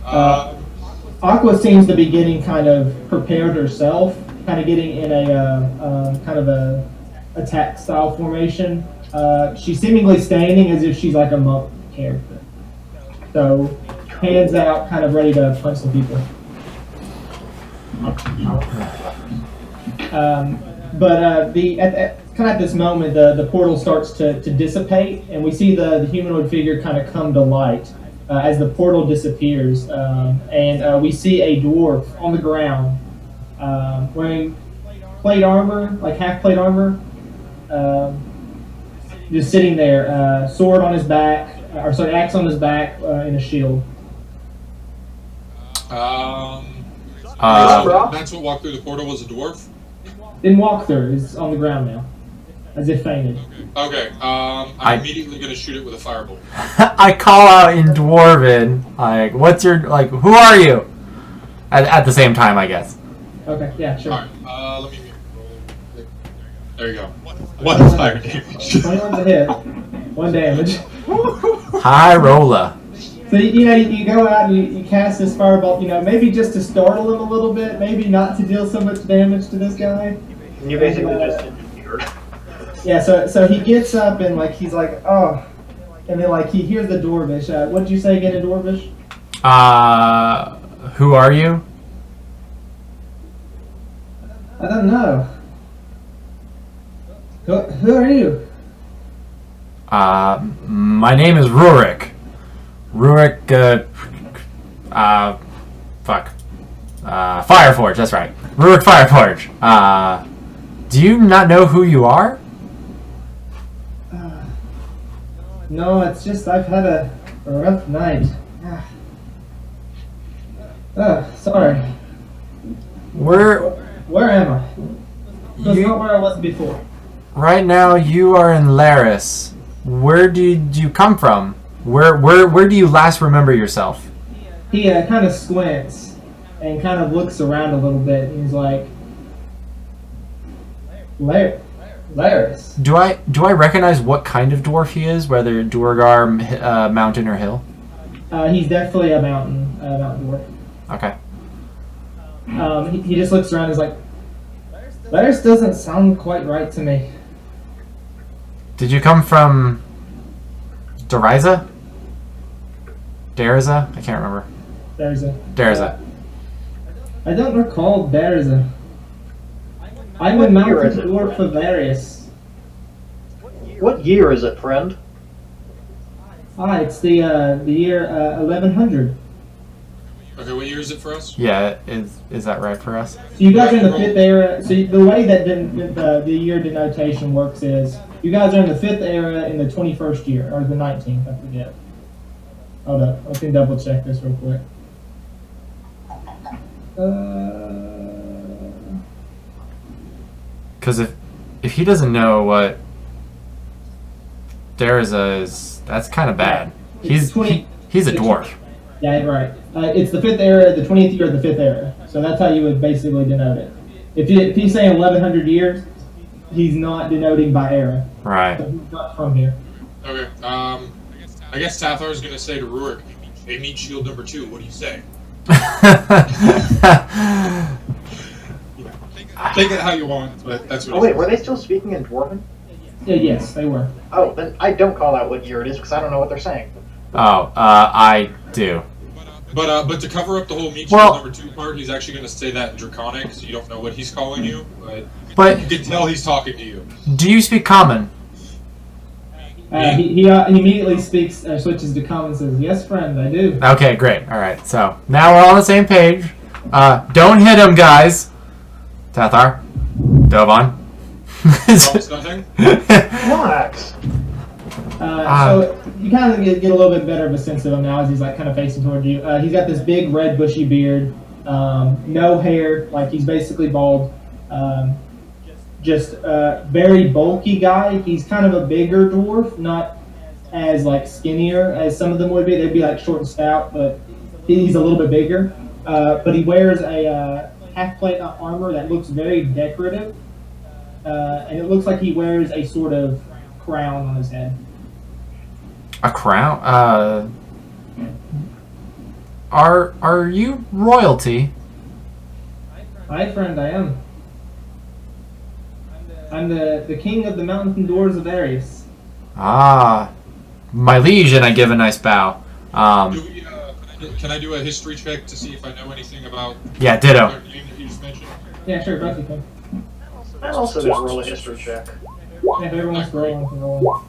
Aqua seems to be getting kind of prepared herself, kind of getting in a kind of a attack style formation. She's seemingly standing as if she's like a monk character. So, hands out, kind of ready to punch some people. Kind of at this moment, the portal starts to dissipate, and we see the humanoid figure kind of come to light as the portal disappears, and we see a dwarf on the ground wearing plate armor, like half plate armor, just sitting there, sword on his back, axe on his back, and a shield. That's what walked through the portal was a dwarf? Didn't walk through, it's on the ground now, as if fainted. Okay, I'm immediately going to shoot it with a firebolt. I call out in Dwarven, like, who are you? At the same time, I guess. Okay, yeah, sure. Alright, let me roll. There you go. One fire damage. 21's a hit. 1 damage. High roller. So, you go out and you cast this firebolt, maybe just to startle him a little bit, maybe not to deal so much damage to this guy. And you basically just interfered. Yeah, so he gets up and, he's like, oh. And then, he hears the Dwarvish. What did you say again in Dwarvish? Who are you? I don't know. Who are you? My name is Rurik. Rurik, Fireforge, that's right. Rurik Fireforge. Do you not know who you are? No, it's just I've had a rough night. Sorry. Where am I? That's not where I was before. Right now, you are in Laris. Where did you come from? Where do you last remember yourself? He kind of squints and kind of looks around a little bit, and he's like, Laris. Do I recognize what kind of dwarf he is? Whether Duergar, mountain or hill? He's definitely a mountain dwarf. Okay. He just looks around and is like, Laris doesn't sound quite right to me. Did you come from Deriza? Deriza? I can't remember. Deriza. I don't recall Deriza. I'm a mountain dwarf of Various. What year is it, friend? It's the year 1100. Okay, what year is it for us? Yeah, is that right for us? So you guys are in the 5th era. So the way that the year denotation works is you guys are in the 5th era in the 21st year, or the 19th, I forget. Hold up, I can double check this real quick. Because if he doesn't know what Deriza is, that's kind of bad. He's a dwarf. Yeah, right. It's the 5th era, the 20th year of the 5th era. So that's how you would basically denote it. If he's saying 1100 years, he's not denoting by era. Right. So he's not from here. Okay. I guess Tathar is going to say to Rurik, "They need shield number 2. What do you say?" Take it how you want, but that's what. Oh wait, were they still speaking in Dwarven? Yeah, yes, they were. Oh, then I don't call out what year it is because I don't know what they're saying. Oh, I do. But to cover up the whole meat shield number 2 part, he's actually going to say that in Draconic, so you don't know what he's calling you, but you can tell he's talking to you. Do you speak Common? He immediately switches to common and says, "Yes, friend, I do." Okay, great. All right, so now we're on the same page. Don't hit him, guys. Tathar, Dovan. Nothing. Relax. So you kind of get a little bit better of a sense of him now as he's kind of facing toward you. He's got this big red bushy beard, no hair, he's basically bald. Just very bulky guy. He's kind of a bigger dwarf, not as skinnier as some of them would be. They'd be short and stout, but he's a little bit bigger. But he wears a half plate armor that looks very decorative, and it looks like he wears a sort of crown on his head. A crown? Are you royalty? Hi, friend, I am. I'm the king of the mountain dwarves of Arius. Ah, my liege, and I give a nice bow. Can I do a history check to see if I know anything about? Yeah, ditto. That you just mentioned? Yeah, sure, both you can. And also just roll a history check. Yeah, if everyone's rolling, can roll.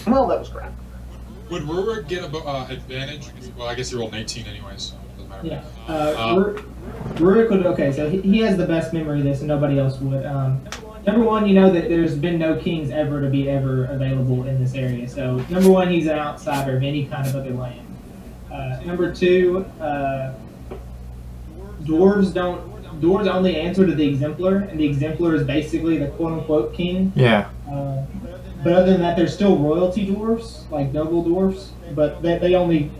Well, that was crap. Would Rurik get advantage? Well, I guess he rolled an 18 anyways, so it doesn't matter. Yeah. Rurik would. Okay, so he has the best memory of this, and nobody else would. Number one, you know that there's been no kings ever to be ever available in this area. So number one, he's an outsider of any kind of other land. Number two, dwarves only answer to the Exemplar, and the Exemplar is basically the quote-unquote king. Yeah. But other than that, there's still royalty dwarves, like noble dwarves, but they only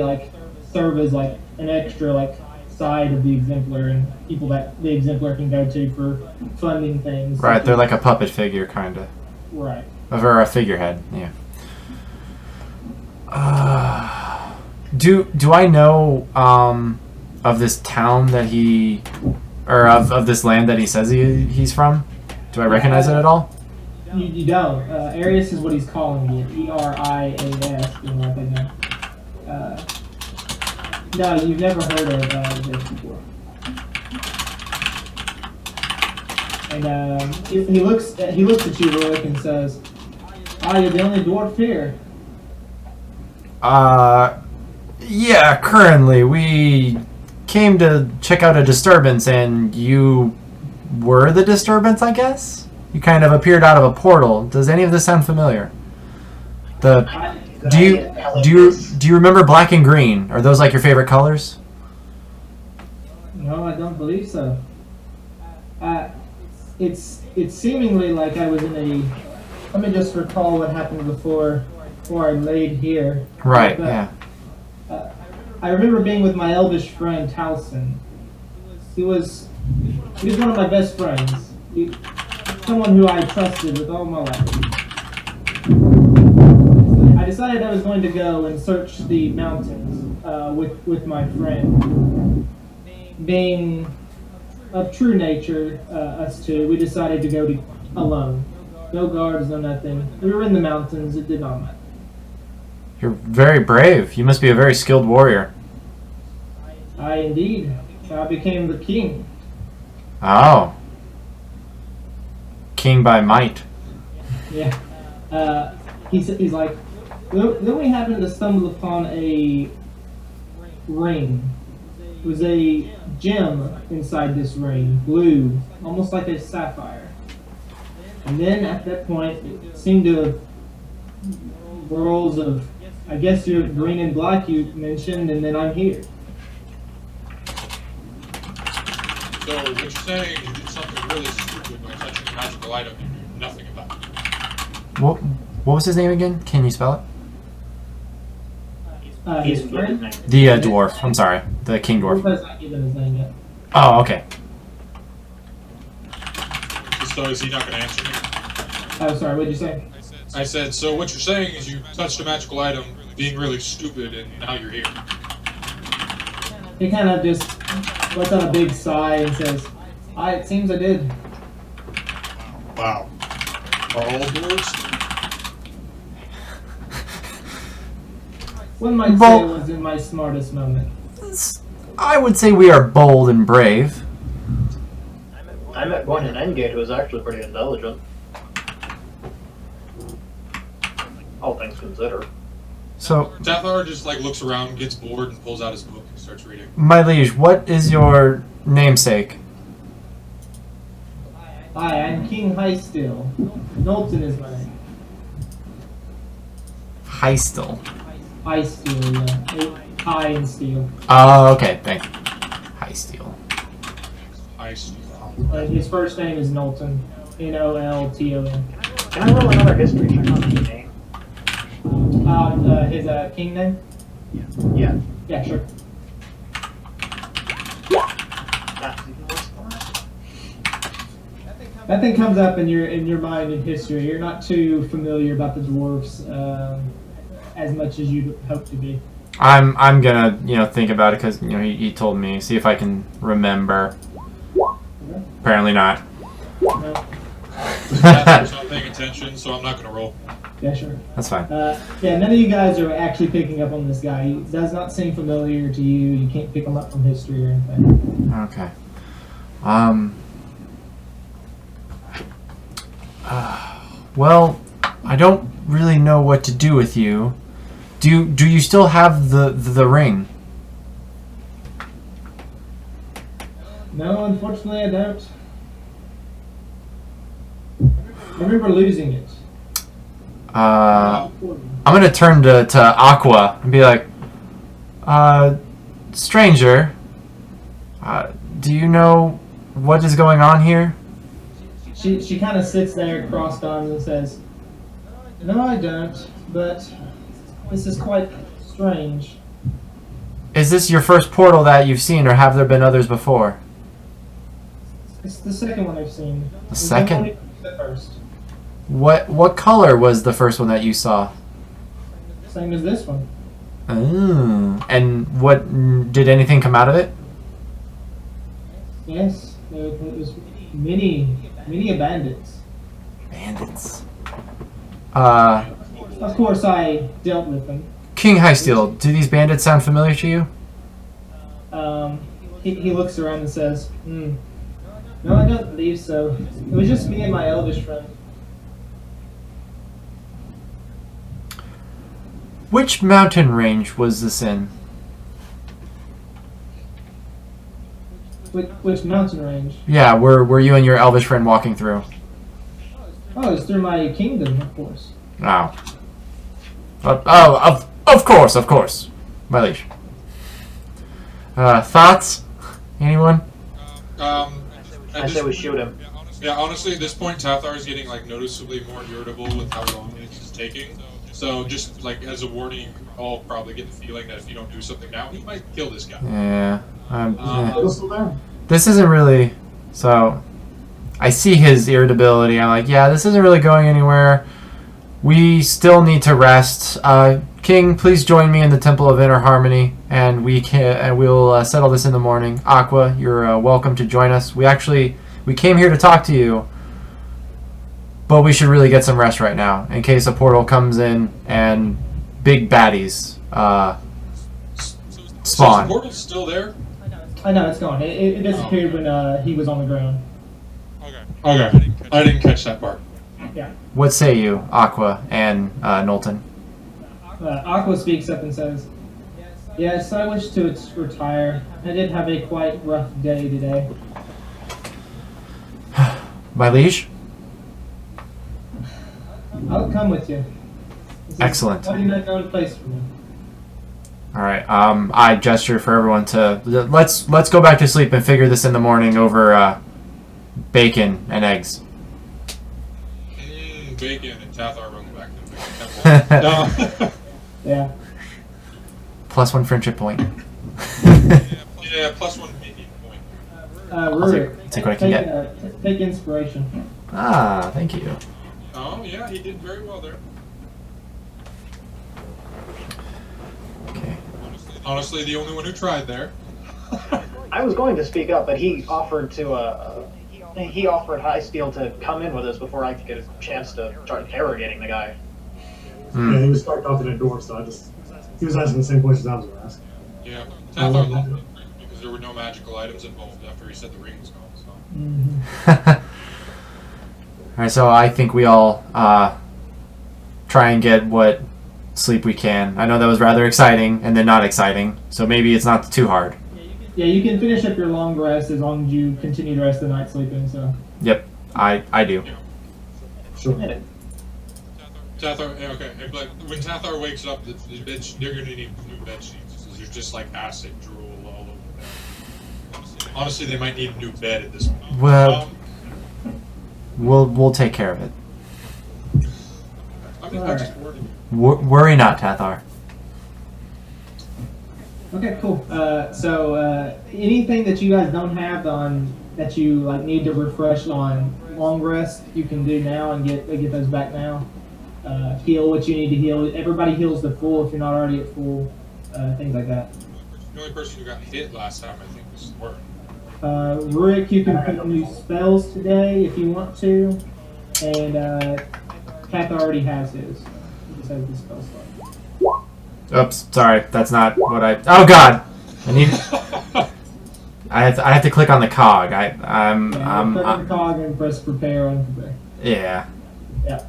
like serve as like an extra like side of the Exemplar and people that the Exemplar can go to for funding things. Right, they're like a puppet figure, kind of. Right. Or a figurehead, yeah. Do I know of this town that he, or of this land that he says he's from? Do I recognize it at all? You don't. Arius is what he's calling it. Erias. You know what they know. No, you've never heard of this before. And he looks at you, Rurik, and says, "Ah, you're the only dwarf here." Yeah, currently we came to check out a disturbance, and you were the disturbance, I guess? You kind of appeared out of a portal. Does any of this sound familiar? Do you remember black and green? Are those like your favorite colors? No, I don't believe so. It's seemingly like I was in a. Let me just recall what happened before I laid here. Right. Yeah. I remember being with my elvish friend Towson. He was one of my best friends. Someone who I trusted with all my life. I decided I was going to go and search the mountains with my friend. Being of true nature, us two, we decided to go alone. No guards, no nothing. We were in the mountains. It did not matter. You're very brave. You must be a very skilled warrior. I indeed. I became the king. Oh. King by might. Yeah. He's like, then we happened to stumble upon a ring. It was a gem inside this ring, blue, almost like a sapphire. And then at that point, it seemed to have worlds of, I guess you're green and black you mentioned, and then I'm here. So what you're saying is you did something really stupid by touching a magical item you knew nothing about. What was his name again? Can you spell it? His friend? The dwarf. I'm sorry. The king dwarf. Has not given his name yet. Oh, okay. So is he not going to answer me? Oh, sorry, what did you say? I said, so what you're saying is you touched a magical item being really stupid and now you're here. He kind of just lets out a big sigh and says, it seems I did. Wow. Are all dwarves? One might say it was in my smartest moment. I would say we are bold and brave. I met one in Endgate who was actually pretty intelligent. All things considered. So, Dathar just like looks around, gets bored, and pulls out his book and starts reading. my liege, what is your namesake? Hi, I'm King Highstill. Knowlton is my name. Heistel. Highstill, yeah. High and steel. Oh, okay. Thank you. Heistel. I see. His first name is Knowlton. Nolton. Can I roll another history check on his name? His king name? Yeah. Yeah, sure. That's even worse than that. That thing comes up in your mind in history. You're not too familiar about the dwarves as much as you'd hope to be. I'm gonna think about it because he told me. See if I can remember. Apparently not. No. Tathar's not paying attention, so I'm not gonna roll. Yeah, sure. That's fine. Yeah, none of you guys are actually picking up on this guy. He does not seem familiar to you. You can't pick him up from history or anything. Okay. Well, I don't really know what to do with you. Do you still have the ring? No, unfortunately, I don't. I remember losing it. I'm gonna turn to Aqua and be like, stranger, do you know what is going on here? She kind of sits there crossed arms and says, "No, I don't, but this is quite strange." Is this your first portal that you've seen, or have there been others before? It's the second one I've seen. The second? It's the first. What color was the first one that you saw? Same as this one. Oh. And what did anything come out of it? Yes, it was many bandits. Bandits. Of course, I dealt with them. King Highsteel, do these bandits sound familiar to you? He looks around and says, "No, I don't believe so. It was just me and my elvish friend." Which mountain range was this in? Which mountain range? Yeah, were you and your elvish friend walking through? Oh, it's through my kingdom, of course. Oh. Of course. My liege. Thoughts? Anyone? I say we shoot him. Yeah, honestly, at this point, Tathar is getting noticeably more irritable with how long this is taking. So just as a warning, I'll probably get the feeling that if you don't do something now, he might kill this guy. Yeah. This isn't really. So, I see his irritability. I'm like, yeah, this isn't really going anywhere. We still need to rest. King, please join me in the Temple of Inner Harmony, and we'll settle this in the morning. Aqua, you're welcome to join us. We came here to talk to you, but we should really get some rest right now in case a portal comes in and big baddies spawn. So is the portal still there? I know it's gone. It disappeared when he was on the ground. Okay. I didn't catch that part. Yeah. What say you, Aqua and Knowlton? Aqua speaks up and says, "Yes, I wish to retire. I did have a quite rough day today." My liege? I'll come with you. Excellent. What do you not know place for me? All right. I gesture for everyone to let's go back to sleep and figure this in the morning over bacon and eggs. Bacon and Tathar runs back to the temple. Yeah. +1 friendship point. Yeah, +1 maybe point. Rurik, take what I can get. Take inspiration. Ah, thank you. Oh, yeah, he did very well there. Okay. Honestly, the only one who tried there. I was going to speak up, but he offered Highsteel to come in with us before I could get a chance to start interrogating the guy. Yeah, he was parked out the door, so he was asking the same questions I was asking. Yeah, Tathar loved it because there were no magical items involved after he said the ring was gone. So. Mm-hmm. All right, so I think we all try and get what sleep we can. I know that was rather exciting and then not exciting, so maybe it's not too hard. Yeah, you can finish up your long rest as long as you continue the rest of the night sleeping. So. Yep, I do. Yeah. Sure. Tathar, okay, but when Tathar wakes up, they're going to need new bed sheets. There's just acid drool all over the bed. Honestly, they might need a new bed at this point. Well, we'll take care of it. I'm just worried. Worry not, Tathar. Okay, cool. So anything that you guys don't have on that you need to refresh on long rest, you can do now and get those back now. Heal what you need to heal. Everybody heals to full if you're not already at full. things like that. The only person who got hit last time, I think, was Warren. Rurik, you can put new spells today if you want to, and Kath already has his. He just has the spell slot. Oops, sorry, that's not what I. Oh God, I need. I have to click on the cog. Click on the cog and press prepare on prepare. Yeah. Yeah.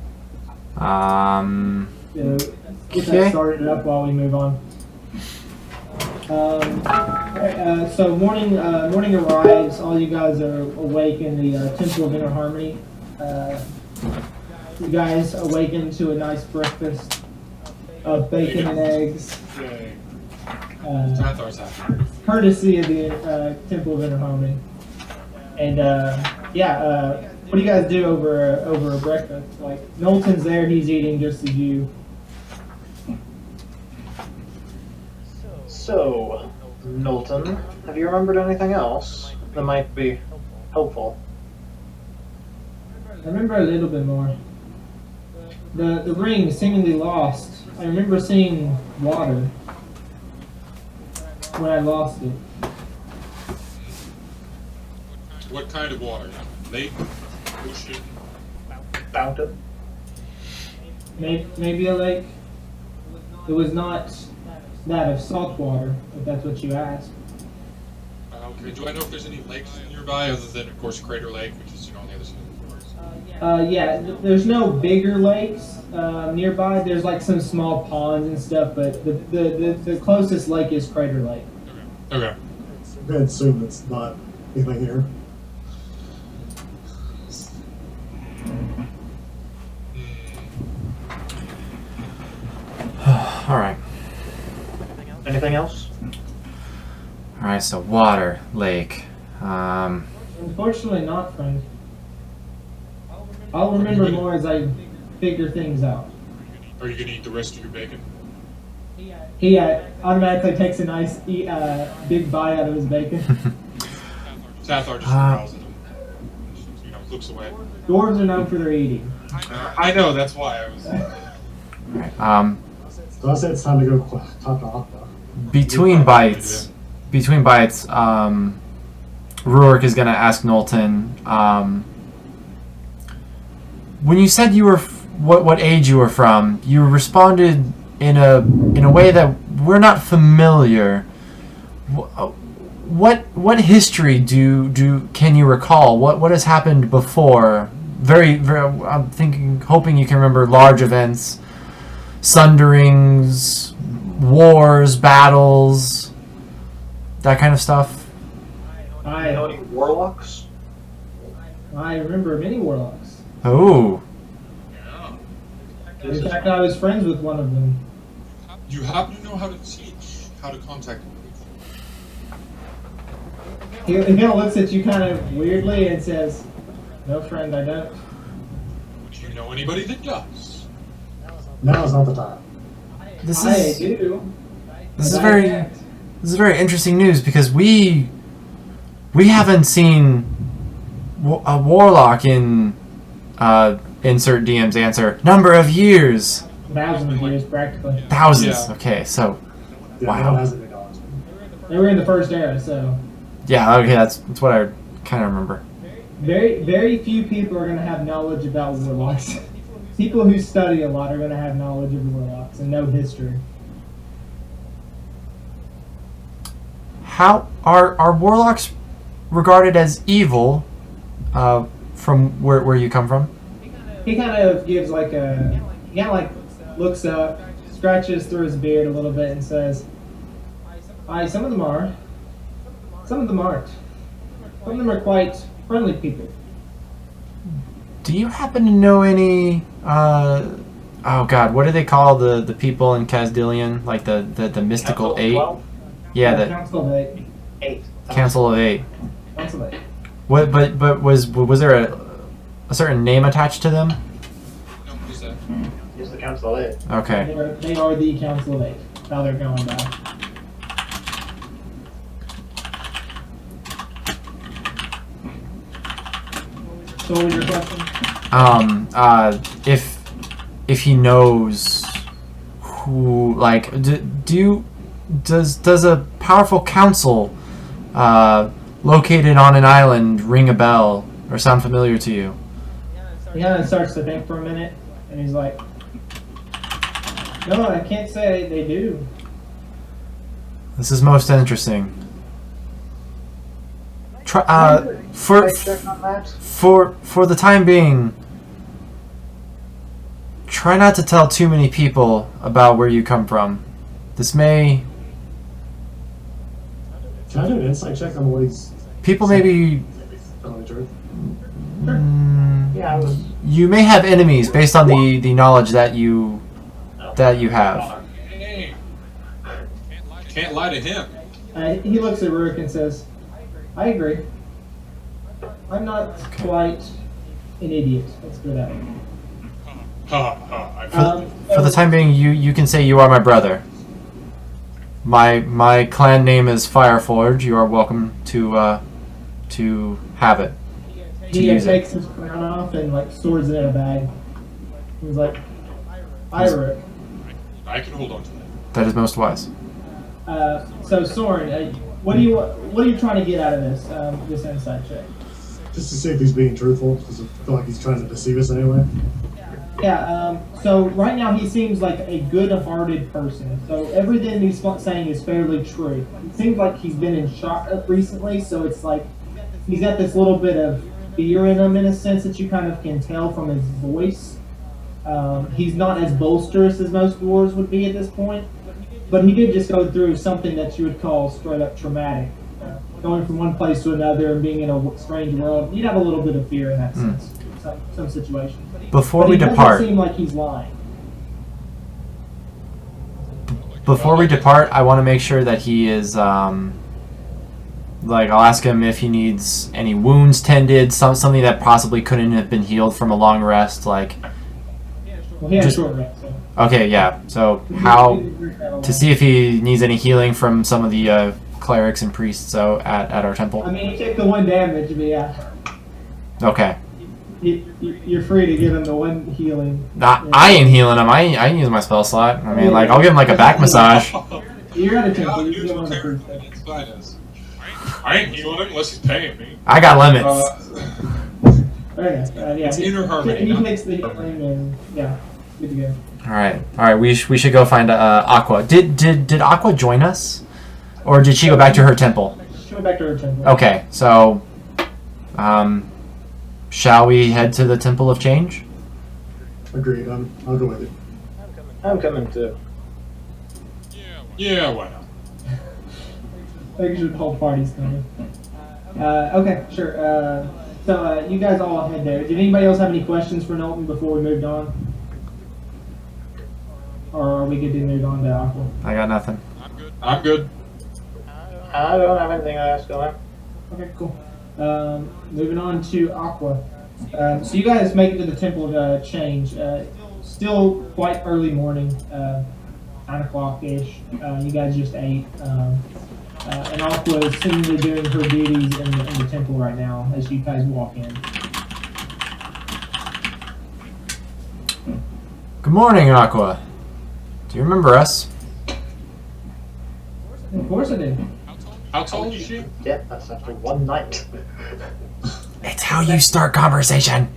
Get that Okay. started up while we move on. Alright, so morning arrives. All you guys are awake in the Temple of Inner Harmony. You guys awaken to a nice breakfast of bacon and eggs, Yay. Tathar's happy. courtesy of the Temple of Inner Harmony. And what do you guys do over a breakfast? Like Knowlton's there, he's eating just as you. So, Knowlton, have you remembered anything else that might be helpful? I remember a little bit more. The ring seemingly lost. I remember seeing water when I lost it. What kind of water? Lake? Ocean? Fountain? Maybe a lake. It was not that of salt water, if that's what you asked. Okay, do I know if there's any lakes nearby other than, of course, Crater Lake, which is, on the other side of the forest? There's no bigger lakes nearby. There's like some small ponds and stuff, but the closest lake is Crater Lake. Okay. I'm going to assume it's not anything here. All right. Anything else? All right. So water, lake. Unfortunately not, friend. I'll remember more as I figure things out. Are you going to eat the rest of your bacon? He automatically takes a nice big bite out of his bacon. Tathar just growls at him. Just, looks away. Dwarves are known for their eating. I know, that's why I was... Right. So I say it's time to go talk to Octa. Between bites, Rurik is gonna ask Knowlton. When you said you were what age you were from, you responded in a way that we're not familiar. What history can you recall? What has happened before? Very. I'm hoping you can remember large events, sunderings, wars, battles, that kind of stuff. You know any warlocks? I remember many warlocks. Oh. Yeah. In fact, I was friends with one of them. You happen to know how to contact them? He kind of looks at you kind of weirdly and says, "No, friend, I don't." Do you know anybody that does? Now is not the time. This I is do. this is But I very can't. this is very interesting news because we haven't seen a warlock in insert DM's answer number of years. Thousands of years, practically. Thousands. Yeah. Okay, so Yeah, Wow. no one has any knowledge. They were in the first era, so yeah, okay, that's what I kind of remember. very few people are going to have knowledge about warlocks. People who study a lot are going to have knowledge of warlocks and know history. How are warlocks regarded as evil from where you come from? He kind of gives he kind of like looks up, scratches through his beard a little bit, and says, "Aye, some of them are. Some of them aren't. Some of them are quite friendly people." Do you happen to know any? Oh God, what do they call the people in Kazdillion? Like the mystical Council of eight? 12? Yeah, the Council of Eight. 8. Council of Eight. Council of Eight. What? But was there a certain name attached to them? No, what is that? Is the Council of 8. Okay. They are the Council of Eight. How they're going by. So what was your question? If he knows who, like, do Does a powerful council located on an island ring a bell or sound familiar to you? He kind of starts to think for a minute, and he's like, "No, I can't say they do." This is most interesting. For check on that? for the time being, try not to tell too many people about where you come from. This may Can I do an insight check on what he's people maybe telling the truth? Yeah, I was. you may have enemies based on the knowledge that you have. Hey, can't lie to him. He looks at Rook and says, "I agree. I'm not quite an idiot. Let's put it that way." Ha ha. For the time being, you can say you are my brother. My clan name is Fireforge. You are welcome to have it. He use it. takes his crown off and like stores it in a bag. He's like, "I Rook." I can hold on to that. That is most wise. So Soren, what are you trying to get out of this insight check? Just to see if he's being truthful, because I feel like he's trying to deceive us anyway. Yeah. So right now he seems like a good-hearted person. So everything he's saying is fairly true. It seems like he's been in shock recently, so it's like he's got this little bit of fear in him in a sense that you kind of can tell from his voice. He's not as bolsterous as most dwarves would be at this point, but he did just go through something that you would call straight-up traumatic. Going from one place to another and being in a strange world, you'd have a little bit of fear in that sense. Some situations. Before But we he doesn't depart, seem like he's lying. I want to make sure that he is like I'll ask him if he needs any wounds tended, something that possibly couldn't have been healed from a long rest. Like, Well, he had Just- a short rest. So. okay, yeah. So how to see if he needs any healing from some of the clerics and priests at our temple. I mean, he took the one damage, but yeah, Okay. you're free to give him the one healing. I ain't healing him. I ain't using my spell slot. I mean, like, I'll give him like a back massage. You're at a temple. I'll You use can give him what the they're first thing. inside us. I ain't healing him unless he's paying me. I got limits. Okay, yeah. It's inner harmony. He takes the healing and yeah, good to go. All right. We should go find Aqua. Did Aqua join us, or did she go back to her temple? She went back to her temple. Okay. So, shall we head to the Temple of Change? Agreed. I'll go with it. I'm coming too. Yeah, why not? Making sure the whole party's coming. Okay, sure. So you guys all head there. Did anybody else have any questions for Knowlton before we moved on? Or are we good to move on to Aqua? I got nothing. I'm good. I don't have anything to ask him. Okay, cool. Moving on to Aqua. So you guys make it to the Temple of Change. Still quite early morning, 9 o'clock-ish. You guys just ate. And Aqua is seemingly doing her duties in the temple right now as you guys walk in. Good morning, Aqua. Do you remember us? Of course I do. How tall is she? Yeah, that's after one night. It's how you start conversation.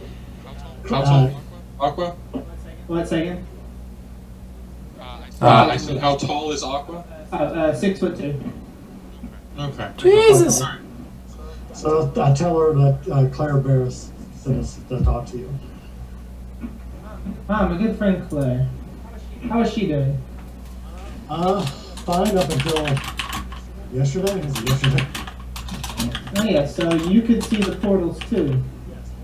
How tall? Aqua? What's that again? I said, how tall is Aqua? 6'2". Okay. Jesus. So I tell her that Claire Barris sent us to talk to you. My good friend Claire. How is she doing? Fine up until yesterday. Is it yesterday? Oh yeah, so you could see the portals too.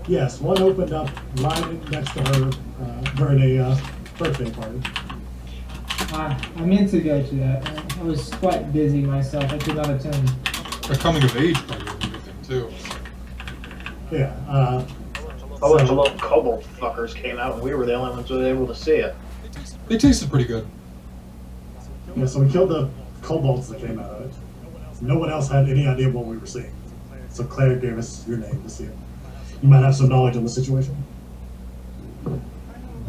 Yes, one opened up right next to her during a birthday party. I meant to go to that. I was quite busy myself. I could not attend. A coming of age party and everything, too. Yeah. A bunch of little kobold fuckers came out, and we were the only ones who were able to see it. They tasted pretty good. Yeah, so we killed the kobolds that came out of it. No one else had any idea what we were seeing. So Claire gave us your name to see it. You might have some knowledge on the situation.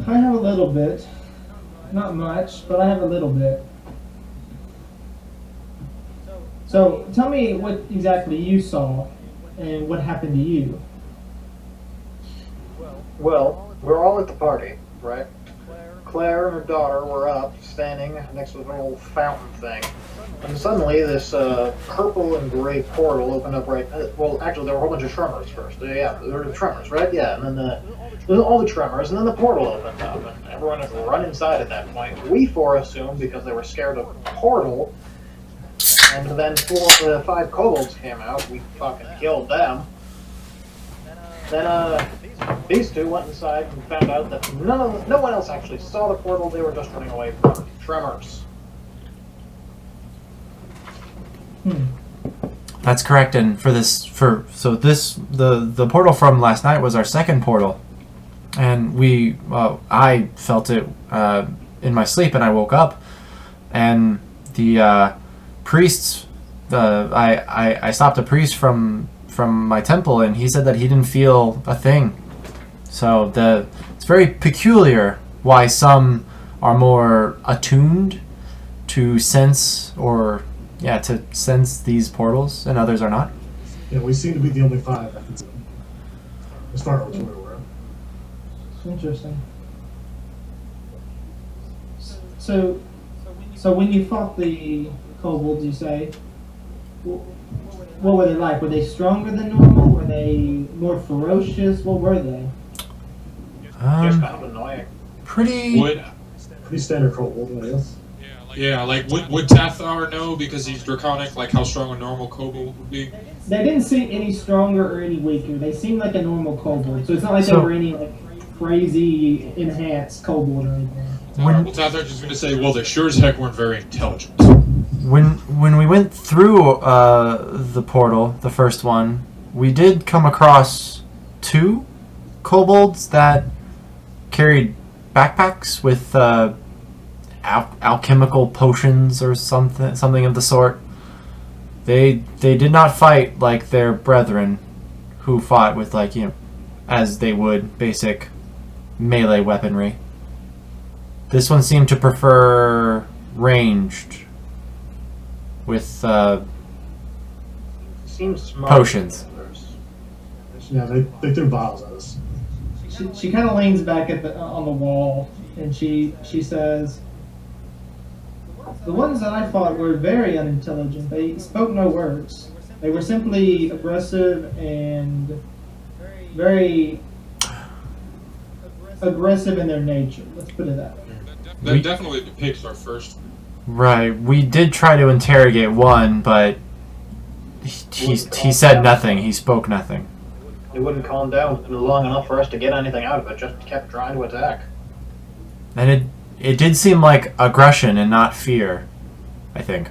I have a little bit. Not much, but I have a little bit. So tell me what exactly you saw and what happened to you. Well, we're all at the party, right? Claire and her daughter were up, standing next to an old fountain thing. And suddenly this purple and gray portal opened up right... well, actually, there were a whole bunch of tremors first. Yeah, there were tremors, right? Yeah, and then there was all the tremors, and then the portal opened up, and everyone had run inside at that point. We four assumed, because they were scared of the portal, and then 5 kobolds came out. We fucking killed them. Then, these two went inside and found out that no one else actually saw the portal. They were just running away from the tremors. That's correct. And the portal from last night was our second portal, and I felt it in my sleep, and I woke up, and the priests, I stopped a priest from my temple, and he said that he didn't feel a thing. So it's very peculiar why some are more attuned to sense these portals and others are not. Yeah, we seem to be the only 5 that can see them. As far as we're aware. Interesting. So when you fought the kobolds, you say, what were they like? Were they stronger than normal? Were they more ferocious? What were they? Just kind of annoying. Pretty standard kobold, I guess. Yeah, like would Tathar know because he's draconic, like how strong a normal kobold would be? They didn't seem any stronger or any weaker. They seemed like a normal kobold. So it's not like they were any like crazy enhanced kobold or anything. Well, Tathar's just gonna say, well, they sure as heck weren't very intelligent. When we went through the portal, the first one, we did come across 2 kobolds that carried backpacks with alchemical potions or something of the sort. They did not fight like their brethren, who fought with as they would, basic melee weaponry. This one seemed to prefer ranged with Seems smart. potions. Yeah, they threw vials at us. She kind of leans back on the wall and she says, "The ones that I fought were very unintelligent. They spoke no words. They were simply aggressive and very aggressive in their nature. Let's put it that way." That definitely depicts our first. Right. We did try to interrogate one, but he said nothing. He spoke nothing. It wouldn't calm down long enough for us to get anything out of it. Just kept trying to attack. And it did seem like aggression and not fear, I think.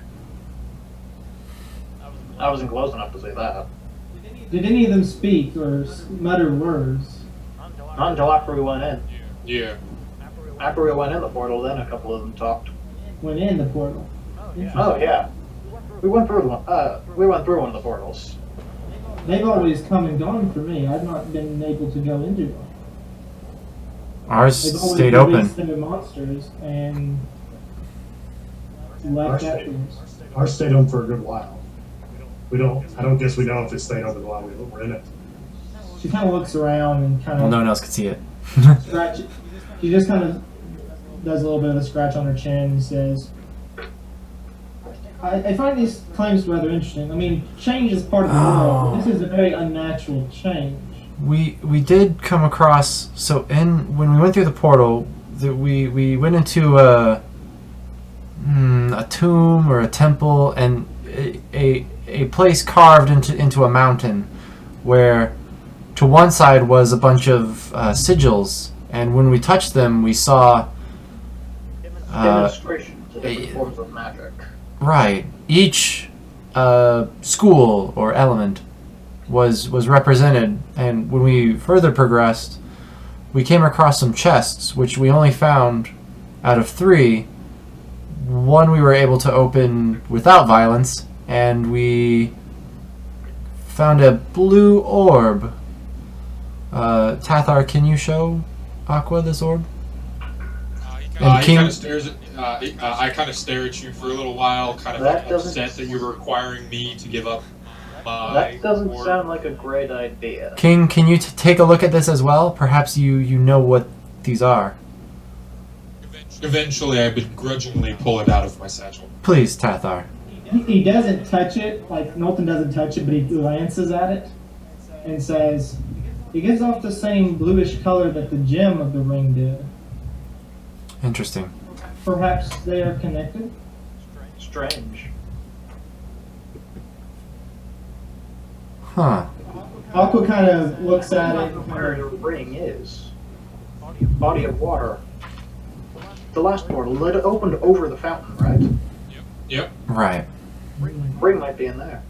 I wasn't close enough to say that. Did any of them speak or mutter words? Not until after we went in. Yeah. After we went in the portal, then a couple of them talked. Went in the portal. Oh yeah, we went through one. We went through one of the portals. They've always come and gone for me. I've not been able to go into them. Ours They've always stayed open. released them to monsters and left afterwards. Ours stayed open for a good while. I don't guess we know if it stayed open while we were in it. She kind of looks around and kind Well, of no one else could see it. scratch. She just kind of does a little bit of a scratch on her chin and says, I find these claims rather interesting. I mean, change is part of the world. This is a very unnatural change. We did come across, when we went through the portal, we went into a tomb or a temple, and a place carved into a mountain where to one side was a bunch of sigils, and when we touched them we saw Demonstration to different forms of magic. right, each school or element was represented, and when we further progressed we came across some chests which we only found out of 3. One we were able to open without violence, and we found a blue orb. Tathar, can you show Aqua this orb? And He King, kind of stares at. I kind of stare at you for a little while, kind of That doesn't- upset that you're requiring me to give up my. That doesn't word. sound like a great idea. King, can you take a look at this as well? Perhaps you know what these are. Eventually, I begrudgingly pull it out of my satchel. Please, Tathar. He doesn't touch it, like Knowlton doesn't touch it, but he glances at it and says, "It gives off the same bluish color that the gem of the ring did. Interesting. Perhaps they are connected?" Strange. Huh. Aqua kind of looks at it. And Where the ring is. Body of water. The last portal, it opened over the fountain, right? Yep. Right. Ring might be in there.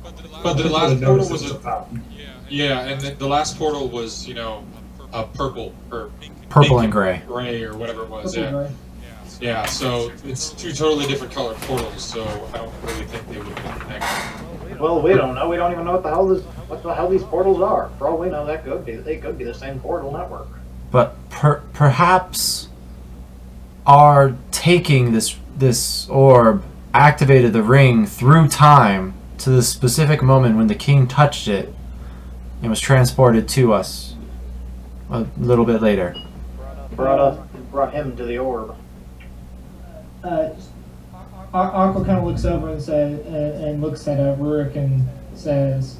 But the People last that portal notice was it's a. fountain. Yeah, and the last portal was, a purple or Purple pink and gray. gray or whatever it was. Yeah. Okay. Yeah. So it's two totally different colored portals. So I don't really think they would be connected. Well, we don't know. We don't even know what the hell these portals are. For all we know, they could be the same portal network. But perhaps our taking this orb activated the ring through time to the specific moment when the king touched it and was transported to us a little bit later. Brought him to the orb. Aqua kind of looks over and says, and looks at Rurik and says,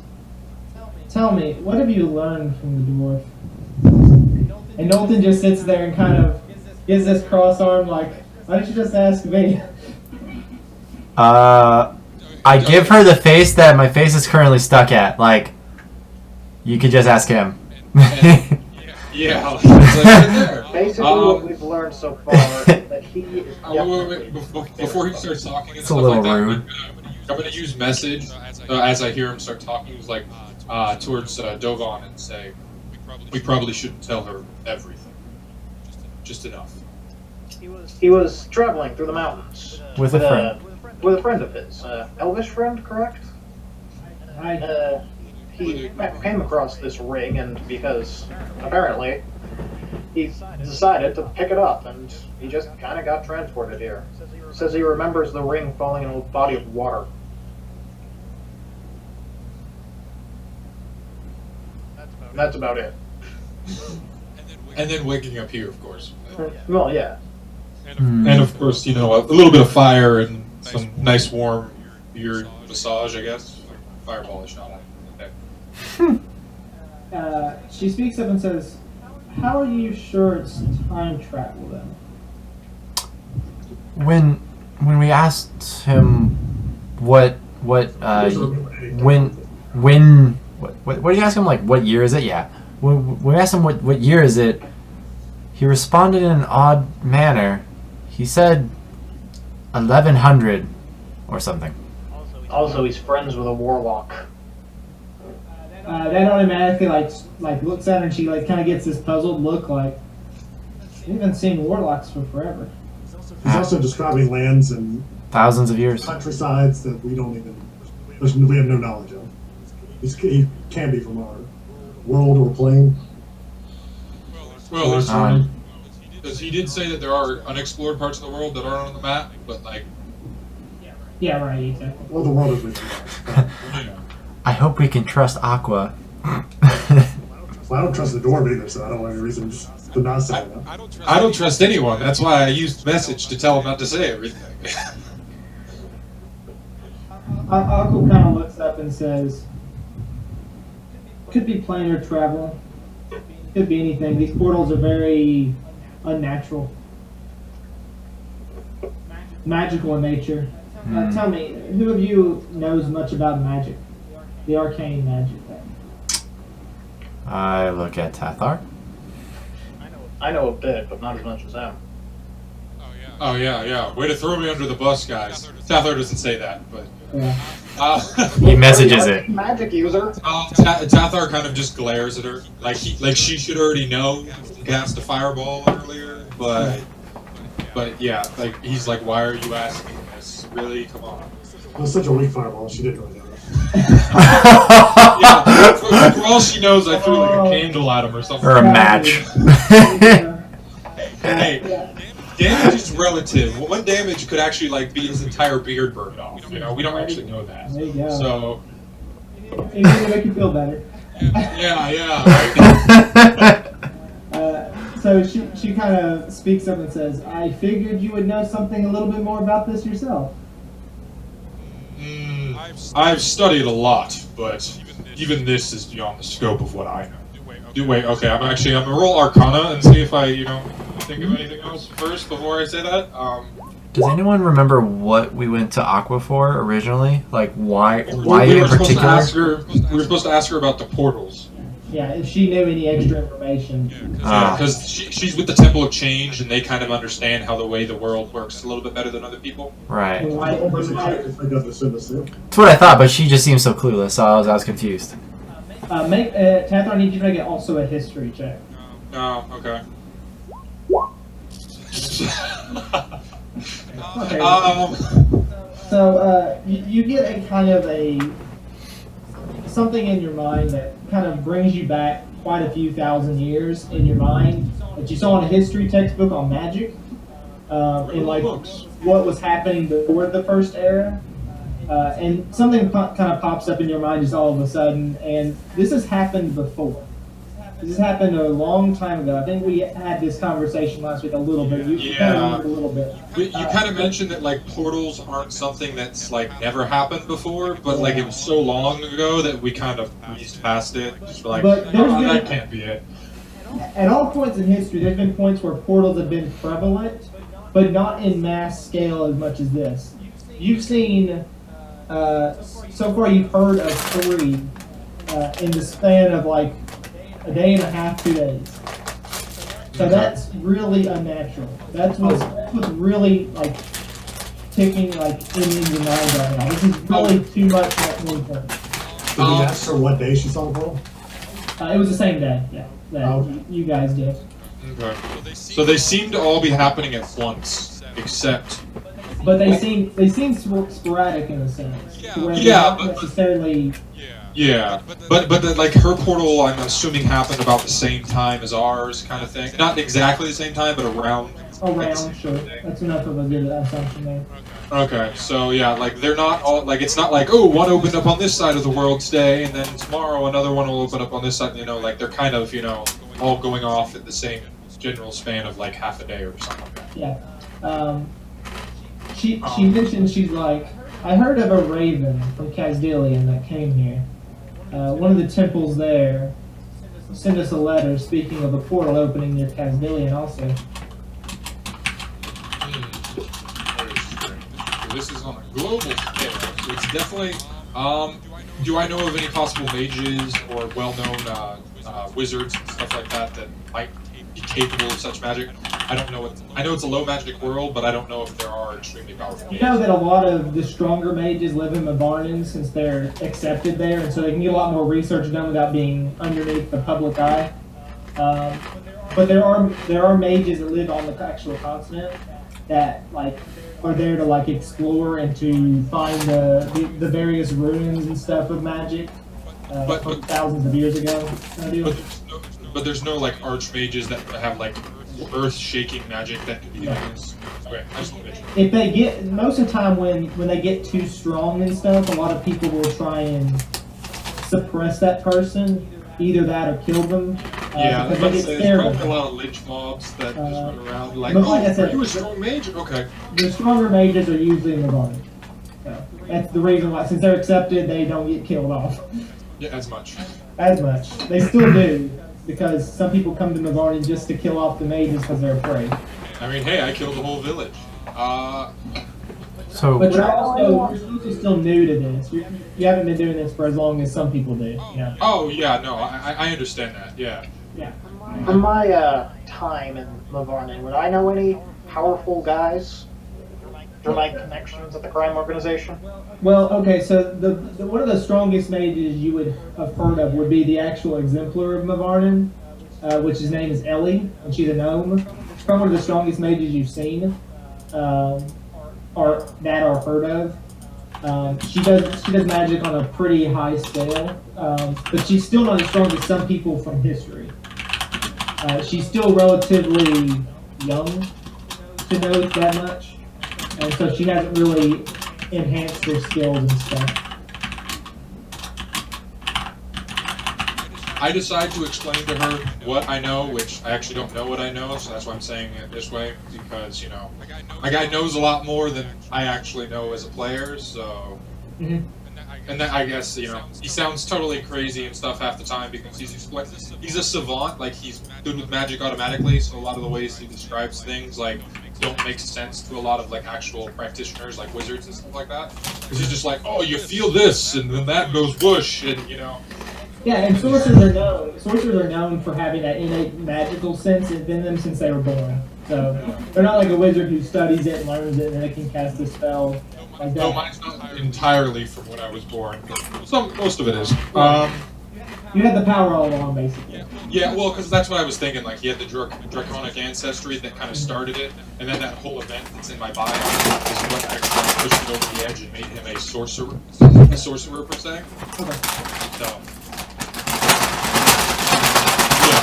"Tell me, what have you learned from the dwarf?" And Knowlton just sits there and kind of gives this cross arm like, "Why don't you just ask me?" I give her the face that my face is currently stuck at. Like, you could just ask him. Yeah. It's like right there. Basically, what we've learned so far is that he is Wait. Before he starts talking and It's a stuff little like that, rude. I'm gonna use message as I hear him start talking. He's like towards Dogon and say, "We probably shouldn't tell her everything. Just enough." He was traveling through the mountains With a friend. with a friend of his, elvish friend, correct? I, He came across this ring, and because apparently he decided to pick it up, and he just kind of got transported here. Says he remembers the ring falling in a body of water. That's about it. And then waking up here, of course. Well, yeah. Hmm. And of course, a little bit of fire and some nice warm beard massage, I guess. Fireball is shot at. she speaks up and says, "How are you sure it's time travel then?" When we asked him what do you ask him, like, what year is it? Yeah. When we asked him what year is it, he responded in an odd manner. He said 1100 or something. Also, he's friends with a warlock. That automatically like looks at her and she like kind of gets this puzzled look like, "We haven't seen warlocks for forever." He's also describing lands and Thousands of years. countrysides that we have no knowledge of. He can be from our world or plane. Well, there's Um, because he did say that there are unexplored parts of the world that aren't on the map, but like, Yeah, right, exactly. Well, the world is with I hope we can trust Aqua. Well, I don't trust the dwarf either, so I don't have any reason to not say that. I don't trust anyone. That's why I used message to tell him not to say everything. Aqua kind of looks up and says, "Could be planar travel. Could be anything. These portals are very unnatural, magical in nature." Tell me, who of you knows much about magic? The arcane magic. I look at Tathar. I know a bit, but not as much as him. Oh yeah. Way to throw me under the bus, guys. Tathar doesn't say that, but Yeah. He messages it. Magic user. Tathar kind of just glares at her, like she should already know he cast a fireball earlier, but yeah, like he's like, "Why are you asking this? Really? Come on." It was such a weak fireball, she didn't really know that. Yeah, for all she knows, I threw like a candle at him or something. Or a match. Hey, damage is relative. One damage could actually like be his entire beard burned off. You know, we don't actually know that. There you go. So It's gonna make you feel better. yeah. So she kind of speaks up and says, "I figured you would know something a little bit more about this yourself." I've studied a lot, but even this is beyond the scope of what I know. Wait, okay, I'm gonna roll Arcana and see if I, think of anything else first before I say that. Does anyone remember what we went to Aqua for originally? Like why we were in supposed to particular? ask her. We were supposed to ask her about the portals. Yeah, if she knew any extra information. Because she's with the Temple of Change, and they kind of understand how the way the world works a little bit better than other people. Right. That's That's what I thought, but she just seems so clueless, so I was confused. Tathar, I need you to make also a history check. Oh, okay. Okay. So you get a kind of something in your mind that kind of brings you back quite a few thousand years in your mind that you saw in a history textbook on magic, in like what was happening before the first era, and something kind of pops up in your mind just all of a sudden, and this has happened before. This happened a long time ago. I think we had this conversation last week a little bit. You kind of remember a little bit. You kind of mentioned that like portals aren't something that's like never happened before, but like it was so long ago that we kind of breezed past it. Just like, that can't be it. At all points in history, there's been points where portals have been prevalent, but not in mass scale as much as this. You've seen, so far you've heard of 3 in the span of like a day and a half, 2 days. So that's really unnatural. That's what's really like ticking like in your mind right now. This is really too much at one point. Did you ask her what day she saw the portal? It was the same day, yeah, that you guys did. Okay. So they seem to all be happening at once, except. But they seem sporadic in a sense. To where they're not necessarily. Yeah, but like her portal, I'm assuming happened about the same time as ours, kind of thing. Not exactly the same time, but around. Around, sure. That's enough of a good assumption there. Okay, so yeah, like they're not all like it's not like one opened up on this side of the world today, and then tomorrow another one will open up on this side. Like they're kind of all going off at the same general span of like half a day or something like that. Yeah. She mentioned, she's like, I heard of a raven from Kazdilian that came here. One of the temples there sent us a letter speaking of a portal opening near Kazdilian also. So this is on a global scale, so it's definitely. Do I know of any possible mages or well-known wizards and stuff like that that might be capable of such magic? I don't know. I know it's a low magic world, but I don't know if there are extremely powerful mages. You know that a lot of the stronger mages live in Mavarnin since they're accepted there, and so they can get a lot more research done without being underneath the public eye. But there are mages that live on the actual continent that like are there to like explore and to find the various ruins and stuff of magic from thousands of years ago. But there's no like archmages that have like earth-shaking magic that could be used. Okay, I just want to mention. If they get most of the time when they get too strong and stuff, a lot of people will try and suppress that person, either that or kill them. Yeah, because they get there's scared. probably a lot of lynch mobs that just run around like, but like I said, are you a strong mage? Okay. The stronger mages are usually in the body. So that's the reason why, since they're accepted, they don't get killed off. Yeah, as much. As much. They still do, because some people come to Navarran just to kill off the mages because they're afraid. I mean, hey, I killed the whole village. But you're also still new to this. You haven't been doing this for as long as some people do. Yeah. Oh, yeah, no, I understand that, yeah. Yeah. From my time in Mavarnin, would I know any powerful guys through my connections at the crime organization? Well, okay, so the one of the strongest mages you would have heard of would be the actual Exemplar of Mavarnin, which his name is Ellie, and she's a gnome. She's probably one of the strongest mages you've seen, or heard of. She does magic on a pretty high scale, but she's still not as strong as some people from history. She's still relatively young to know that much, and so she hasn't really enhanced her skills and stuff. I decide to explain to her what I know, which I actually don't know what I know, so that's why I'm saying it this way, because, you know, my guy knows a lot more than I actually know as a player, so... Mm-hmm. And then I guess, you know, he sounds totally crazy and stuff half the time because he's a savant, like he's good with magic automatically, so a lot of the ways he describes things, like, don't make sense to a lot of, like, actual practitioners, like wizards and stuff like that. Because he's just like, oh, you feel this, and then that goes whoosh, and, you know... Yeah, and sorcerers are known for having that innate magical sense in them since they were born. So they're not like a wizard who studies it and learns it and then they can cast a spell like that. No, mine's not entirely from when I was born. Most of it is. You had the power all along, basically. Yeah, well, because that's what I was thinking. Like, he had the draconic ancestry that kind of started it, and then that whole event that's in my bio is what actually pushed him over the edge and made him a sorcerer per se. Okay. So.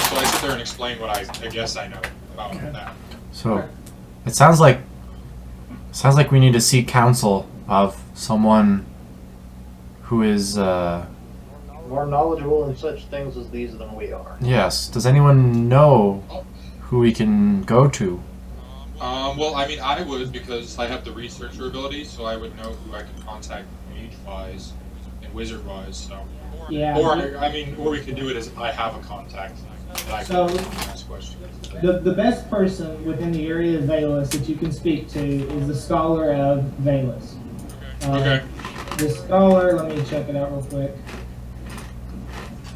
So I sit there and explain what I guess I know about that. So, it sounds like we need to seek counsel of someone who is More knowledgeable in such things as these than we are. yes. Does anyone know who we can go to? Well, I mean, I would, because I have the researcher ability, so I would know who I can contact mage-wise and wizard-wise. So, Yeah. or we could do it as I have a contact. So, the best person within the area of Valus that you can speak to is the Scholar of Valus. Okay. The Scholar, let me check it out real quick.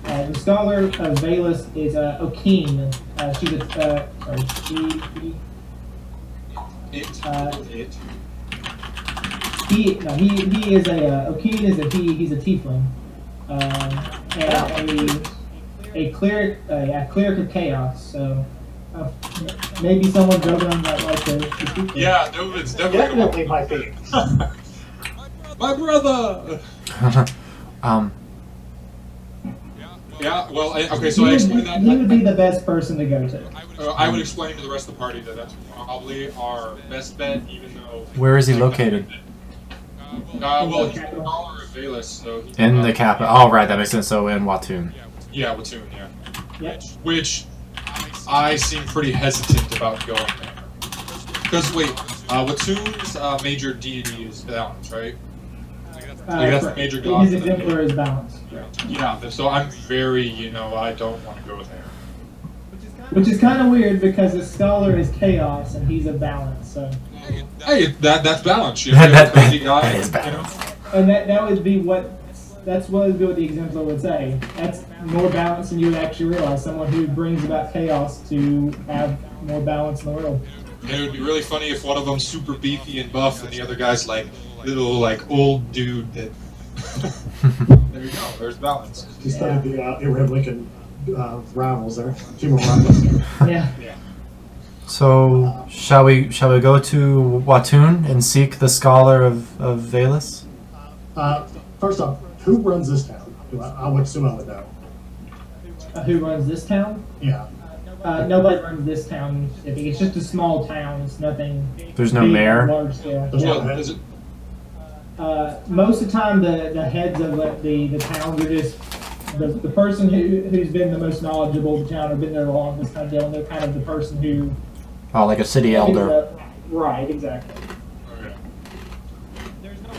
The Scholar of Valus is Okeen. She's a, he is a, Okeen is a he's a tiefling. And a cleric of chaos, so maybe someone Jovan might like to speak to. Yeah, no, it's definitely my thing. My brother! Yeah, well, okay, so I explained that. He would be the best person to go to. I would explain to the rest of the party that that's probably our best bet, even though... Where is he located? Well, he's a Scholar of Valus, so... In the capital. Oh, right, that makes sense. So in Watun. Yeah, Watun, yeah. Yep. Which I seem pretty hesitant about going there. Because, wait, Watun's major deity is balance, right? That's the major god. His exemplar is balance. Yeah, so I'm very, I don't want to go there. Which is kind of weird because the Scholar is chaos and he's a balance, so... Hey, that's balance. That is balance. And that would be what... That's what would be what the exemplar would say. That's more balance than you would actually realize. Someone who brings about chaos to have more balance in the world. And it would be really funny if one of them's super beefy and buff, and the other guy's like little old dude that. There you go. There's balance. He started the Abraham Lincoln rivals there. Team of rivals. Yeah. So shall we go to Watun and seek the Scholar of Valus? First off, who runs this town? I would assume I would know. Who runs this town? Yeah. Nobody runs this town. It's just a small town. It's nothing. There's no big, mayor? Large scale. There's no Well, head. is it? Most of the time, the heads of the towns are just the person who's been the most knowledgeable of the town or been there the longest kind of deal, and they're kind of the person who. Oh, like a city elder. Right, exactly. Okay.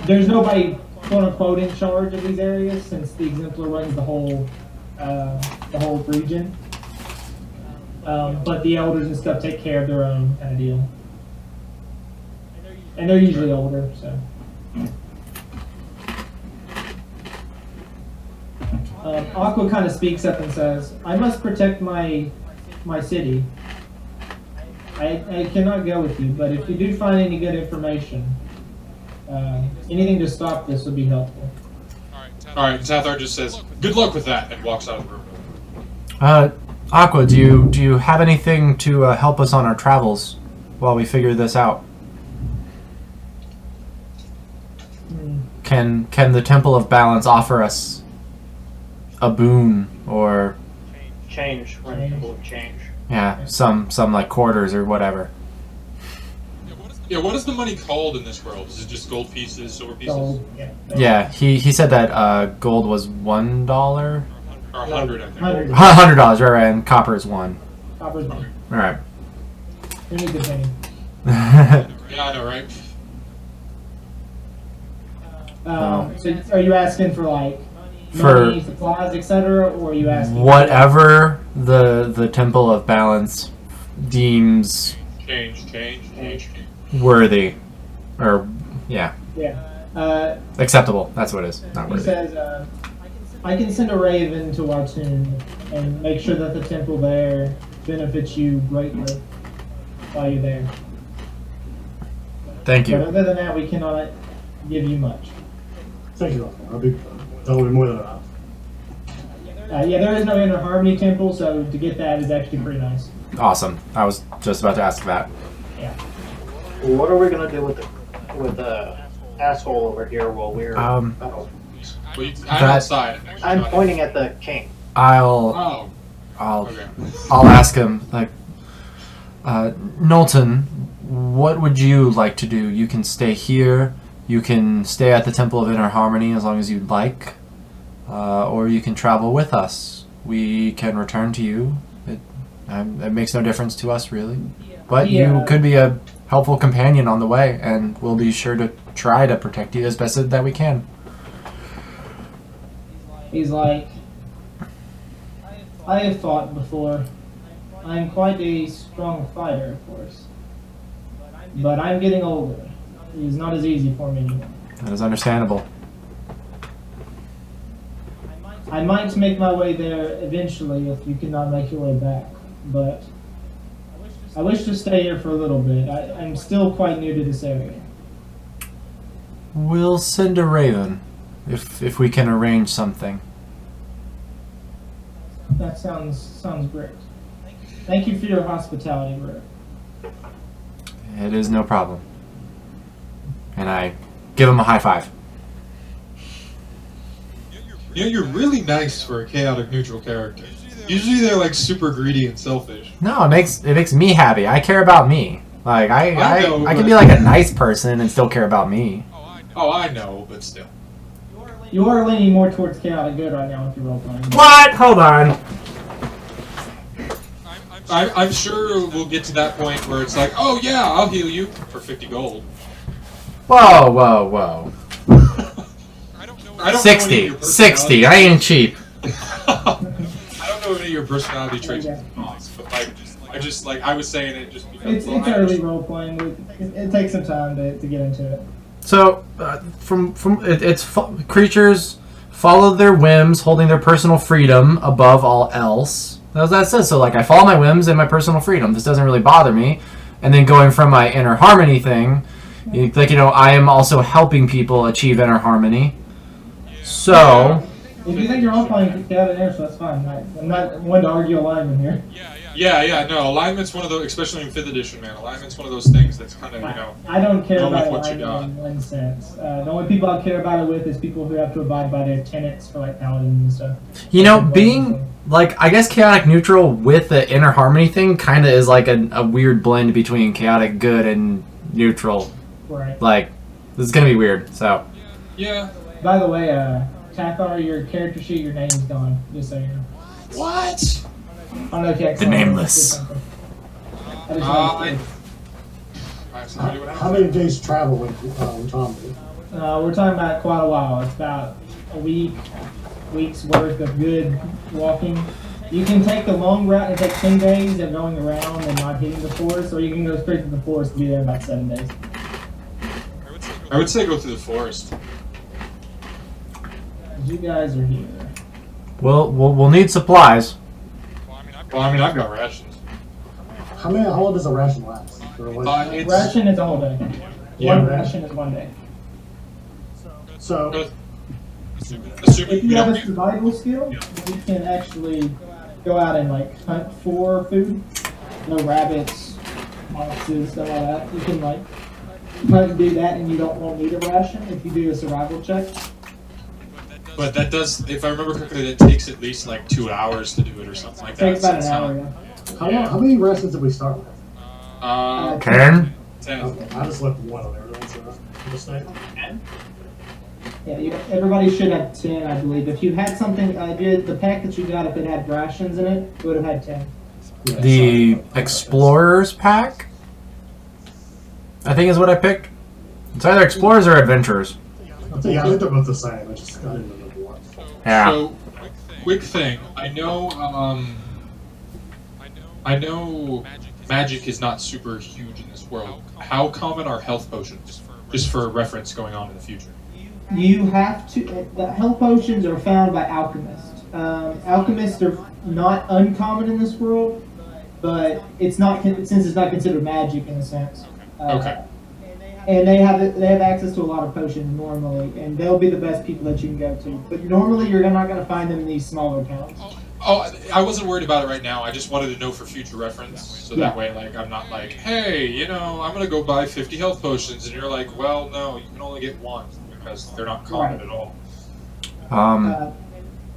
There's nobody quote unquote in charge of these areas since the exemplar runs the whole region. But the elders and stuff take care of their own kind of deal, and they're usually older. So. Aqua kind of speaks up and says, "I must protect my city. I cannot go with you, but if you do find any good information, anything to stop this would be helpful." Alright, Tathar just says, "Good luck with that," and walks out of the room. Aqua, do you have anything to help us on our travels while we figure this out? Can the Temple of Balance offer us a boon or Change. Temple of change. Yeah, some like quarters or whatever. Yeah, what is the money called in this world? Is it just gold pieces, silver pieces? Gold. Yeah. Yeah, he said that gold was $1 Or 100, I think. $100, right, and copper is 1. Copper's one. All right. Who needs a penny? Yeah, I know, right? So are you asking for like For- money, supplies, etc., or are you asking Whatever the Temple of Balance deems Change. worthy, or yeah, Yeah. acceptable. That's what it is. Not He worthy. says, I can send a raven to our tomb and make sure that the temple there benefits you greatly while you're there. Thank But you. other than that, we cannot give you much. Thank you. That'll be more than enough. Yeah, there is no inner harmony temple, so to get that is actually pretty nice. Awesome. I was just about to ask that. Yeah. What are we gonna do with the asshole over here while we're? Um, oh. Well, I'm That- outside. I'm pointing at the king. I'll Oh, okay. I'll ask him, like, Knowlton, what would you like to do? You can stay here, you can stay at the Temple of Inner Harmony as long as you'd like, or you can travel with us. We can return to you. It makes no difference to us, really. But you Yeah. could be a helpful companion on the way, and we'll be sure to try to protect you as best that we can. He's like, I have fought before. I am quite a strong fighter, of course. But I'm getting older. It is not as easy for me anymore. That is understandable. I might make my way there eventually if you cannot make your way back, but I wish to stay here for a little bit. I'm still quite new to this area. We'll send a raven, if we can arrange something. That sounds great. Thank you for your hospitality, Rick. It is no problem. And I give him a high five. You know, you're really nice for a chaotic neutral character. Usually they're like super greedy and selfish. No, it makes me happy. I care about me. Like I know, I can but- be like a nice person and still care about me. Oh, I know, but still. You are leaning more towards chaotic good right now with your role playing. What? Hold on. I'm sure we'll get to that point where it's like, oh yeah, I'll heal you for 50 gold. Whoa. I don't know any of 60. your 60. I ain't cheap. I don't know any of your personality traits, Yeah. but like I was saying it just because. It's early role playing. It takes some time to get into it. So, creatures follow their whims, holding their personal freedom above all else. That's what that says. So, like, I follow my whims and my personal freedom. This doesn't really bother me. And then going from my inner harmony thing, I am also helping people achieve inner harmony. So, If you think you're all playing chaotic air, so that's fine. I'm not one to argue alignment here. Yeah, no, alignment's one of those, especially in 5th edition, man. Alignment's one of those things that's kind of, I don't care Go with about what you alignment in one sense. The only people I care about it with is people who have to abide by their tenets for like paladins and stuff. being, like, I guess chaotic neutral with the inner harmony thing kind of is like a weird blend between chaotic good and neutral. Right. Like, this is going to be weird, so. yeah. By the way, Tathar, your character sheet, your name's gone. Just so you know. What? I don't know if you The nameless. I just wanted to- How many days travel with Tom? we're talking about quite a while. It's about a week's worth of good walking. You can take the long route and take 10 days of going around and not hitting the forest, or you can go straight to the forest and be there in about 7 days. I would say go through the forest. You guys are here. We'll need supplies. Well, I mean, I've got rations. How long does a ration last? Or like, It's, Ration is a whole day. Yeah. One ration is 1 day. so assuming If we you have don't a survival skill, you can actually go out and like hunt for food. No rabbits, foxes, stuff like that. You can like hunt and do that, and you won't need a ration if you do a survival check. But that does, if I remember correctly, that takes at least like 2 hours to do it or something like It that. takes about an So it's hour. not- Yeah. How many rations did we start with? 10? 10. Okay, I just left one on there. That's a mistake. Yeah, everybody should have 10, I believe. If you had something, the pack that you got, if it had rations in it, it would have had 10. Yeah, The sorry. Explorers pack, I think is what I picked. It's either Explorers or Adventurers. Yeah, I think they're both the same. I didn't remember one. Yeah. So, quick thing. I know magic is not super huge in this world. How common are health potions? Just for reference going on in the future. You have to. The health potions are found by alchemists. Alchemists are not uncommon in this world, but it's not since it's not considered magic in a sense. Okay. And they have access to a lot of potions normally, and they'll be the best people that you can go to. But normally, you're not going to find them in these smaller towns. Oh, I wasn't worried about it right now. I just wanted to know for future reference, so that way, like, I'm not like, hey, I'm gonna go buy 50 health potions, and you're like, well, no, you can only get one because they're not common Right. at all.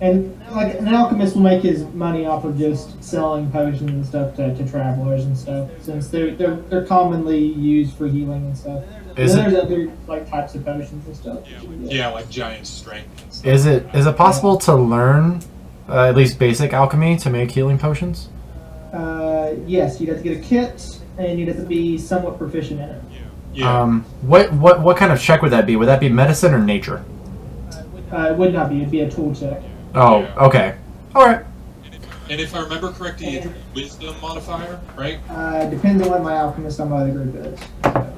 And like an alchemist will make his money off of just selling potions and stuff to travelers and stuff, since they're commonly used for healing and stuff. Is There's it other like types of potions and stuff. Yeah, like giant strength and stuff. is it possible to learn at least basic alchemy to make healing potions? Yes, you'd have to get a kit, and you'd have to be somewhat proficient in it. Yeah. What kind of check would that be? Would that be medicine or nature? It would not be. It'd be a tool check. Oh, Yeah. okay. All right. And if I remember correctly, it's wisdom modifier, right? Depends on what my alchemist on my other group is. So,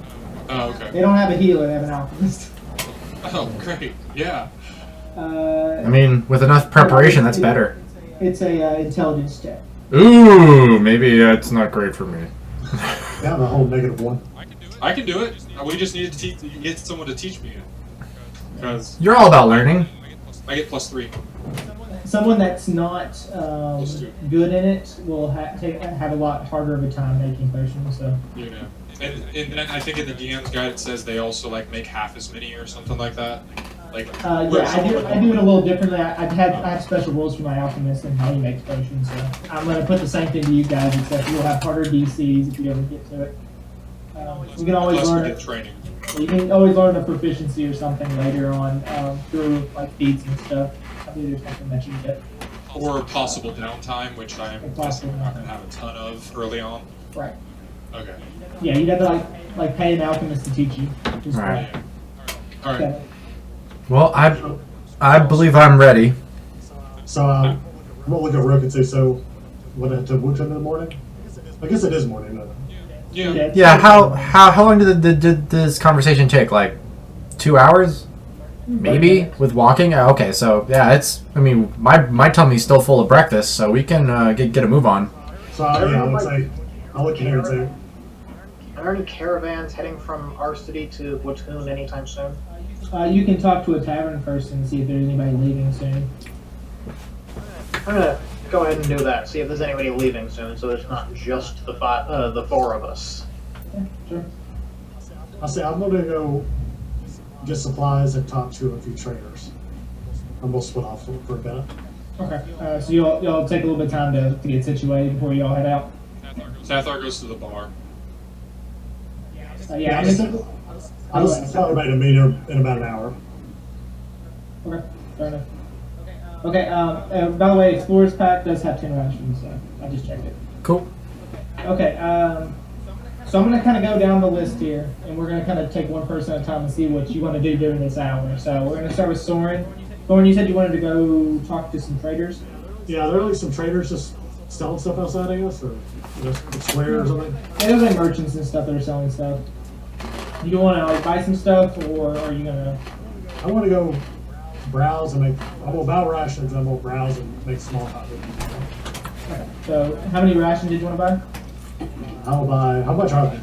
Oh, they okay. don't have a healer; they have an alchemist. Oh, great. Yeah. I mean, with enough preparation, that's better. It's a intelligence check. Ooh, maybe it's not great for me. Yeah, the whole -1. I can do it. We just need to get someone to teach me it. Because You're all about learning. I get +3. Someone that's not good in it will have a lot harder of a time making potions. So And then I think in the DM's guide it says they also like make half as many or something like that. Like yeah, I do it a little differently. I have special rules for my alchemist and how he makes potions. So I'm going to put the same thing to you guys, except you'll have harder DCs if you ever get to it. We can always plus we learn get it. training. You can always learn a proficiency or something later on through like feats and stuff. I think there's something that you get. Or possible downtime, which I am Possible guessing not going to downtime. have a ton of early on. Right. Okay. Yeah, you'd have to like pay an alchemist to teach you. Just Right. All right. Yeah. Well, I believe I'm ready. So, I'm gonna look at Roku. So, what to Wuchun in the morning? I guess it is morning. No? Yeah. Yeah. How long did this conversation take? Like 2 hours? Maybe with walking. Okay, so yeah, it's. I mean, my tummy's still full of breakfast, so we can get a move on. So, yeah, I would say, I'll look here and say, Are there any caravans heading from our city to Watoon anytime soon? You can talk to a tavern first and see if there's anybody leaving soon. I'm gonna go ahead and do that. See if there's anybody leaving soon, so it's not just the four of us. Yeah, sure. I'll say I'm gonna go get supplies and talk to a few traders. And we'll split off for a bit. Okay. So y'all take a little bit of time to get situated before y'all head out. Tathar goes to the bar. Yeah. I'll just tell everybody to meet her in about an hour. Okay. Fair enough. Okay. By the way, Explorers Pack does have 10 rations, so I just checked it. Cool. Okay. So I'm gonna kind of go down the list here, and we're gonna kind of take one person at a time and see what you want to do during this hour. So we're gonna start with Soren. Soren, you said you wanted to go talk to some traders. Yeah, there are like some traders just selling stuff outside, I guess, or just square or something. Yeah, there's like merchants and stuff that are selling stuff. You want to like buy some stuff, or are you gonna? I want to go browse and make. I'm gonna buy rations. I'm gonna browse and make small talk. Okay. So how many rations did you want to buy? I'll buy. How much are they?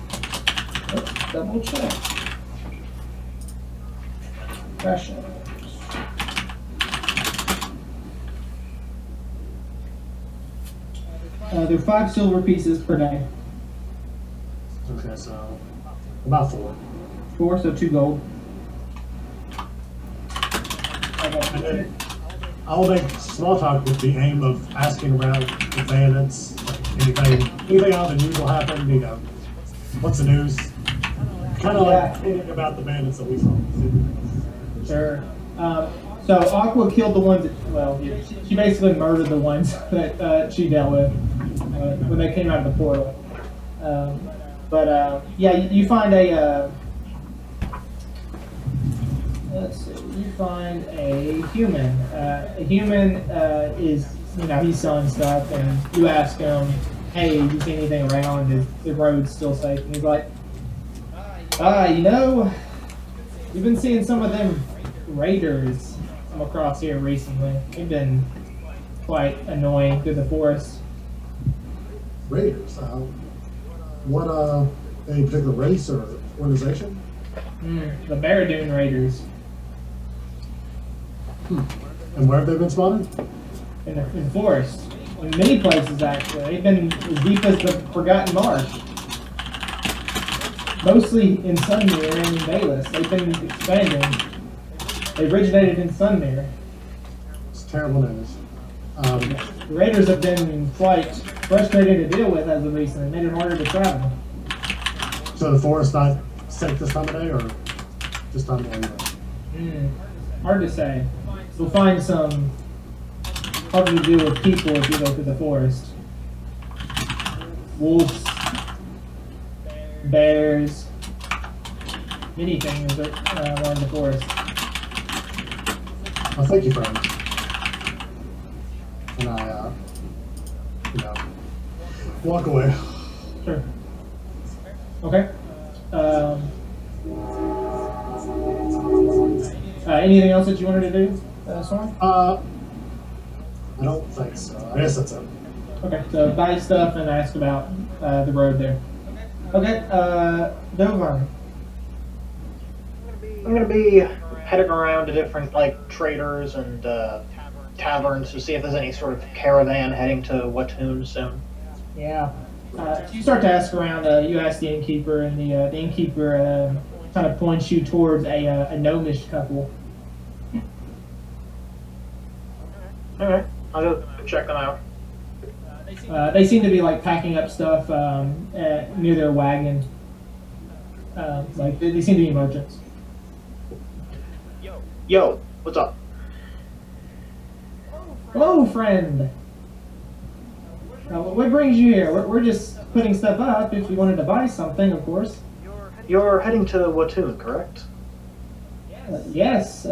Let's double check. Rations. They're 5 silver pieces per day. Okay, so about 4. 4, so 2 gold. And then I'll make small talk with the aim of asking around the bandits, like, Anything out of the usual happened? You know, what's the news? Kind of like thinking about the bandits that we saw. Sure. So Aqua killed the ones that, well, she basically murdered the ones that she dealt with when they came out of the portal. Yeah, you find a, let's see, you find a human. A human is, you know, he's selling stuff, and you ask him, hey, do you see anything around? Is the road still safe? And he's like, you know, we've been seeing some of them raiders come across here recently. They've been quite annoying to the forest. Raiders? What, any particular race or organization? The Baradun Raiders. And where have they been spotted? In the forest. In many places, actually. They've been as deep as the Forgotten Marsh. Mostly in Sunmere and in Bayless. They've been expanding. They originated in Sunmere. It's terrible news. The Raiders have been quite frustrating to deal with as of recent. It made it harder to travel. So the forest not safe this time of day, or this time of day anyway? Hard to say. You'll find some harder to deal with people if you go through the forest. Wolves, bears, many things around the forest. Well, thank you, friend. And I, walk away. Sure. Okay. Anything else that you wanted to do, Soren? I don't think so. I guess that's it. Okay, so buy stuff and ask about the road there. Okay, Dovar. I'm gonna be heading around to different like traders and taverns to see if there's any sort of caravan heading to Watoon soon. Yeah. You start to ask around. You ask the innkeeper, and the innkeeper kind of points you towards a Gnomish couple. All right, I'll go check them out. They seem to be like packing up stuff near their wagon. Like they seem to be merchants. Yo, what's up? Hello, friend. What brings you here? We're just putting stuff up. If you wanted to buy something, of course. You're heading to Watoon, correct? Yes,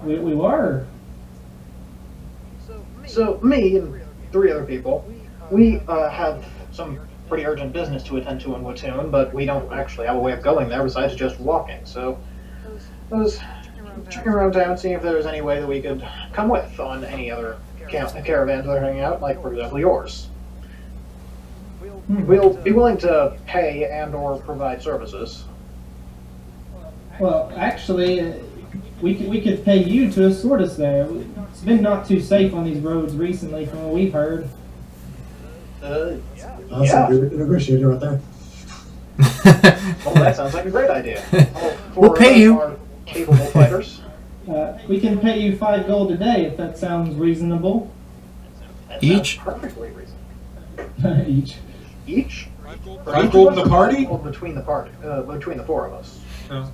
we were. So me and 3 other people, we have some pretty urgent business to attend to in Watoon, but we don't actually have a way of going there besides just walking. So I was checking around town, seeing if there was any way that we could come with on any other caravans that are hanging out, like for example yours. We'll be willing to pay and or provide services. Well, actually, we could pay you to escort us there. It's been not too safe on these roads recently, from what we've heard. That's Yeah. a good negotiator right there. Well, that sounds like a great idea. We'll pay you. Our capable fighters. We can pay you 5 gold a day if that sounds reasonable. That Each? sounds perfectly reasonable. Each. Each? 5 gold in the party? Between the party, between the 4 of us.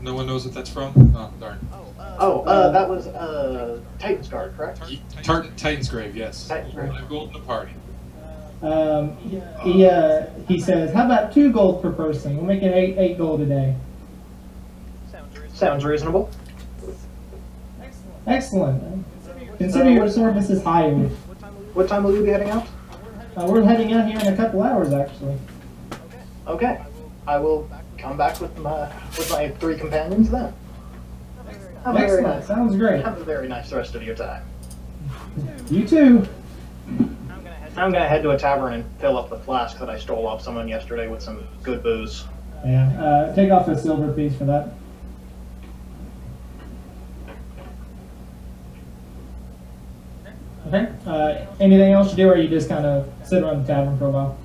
No one knows what that's from? Oh, darn. That was Titan's Guard, correct? Titan's Grave, yes. Titan's Grave. 5 gold in the party. He says, how about 2 gold per person? We'll make it 8 gold a day. Sounds reasonable. Excellent. Consider your services hired. What time will you be heading out? We're heading out here in a couple hours, actually. Okay. I will come back with my 3 companions then. Have a very Excellent. nice, Sounds great. have a very nice rest of your time. You too. I'm gonna head to a tavern and fill up the flask that I stole off someone yesterday with some good booze. Yeah. Take off a silver piece for that. Okay. Anything else you do, or you just kind of sit around the tavern for a while?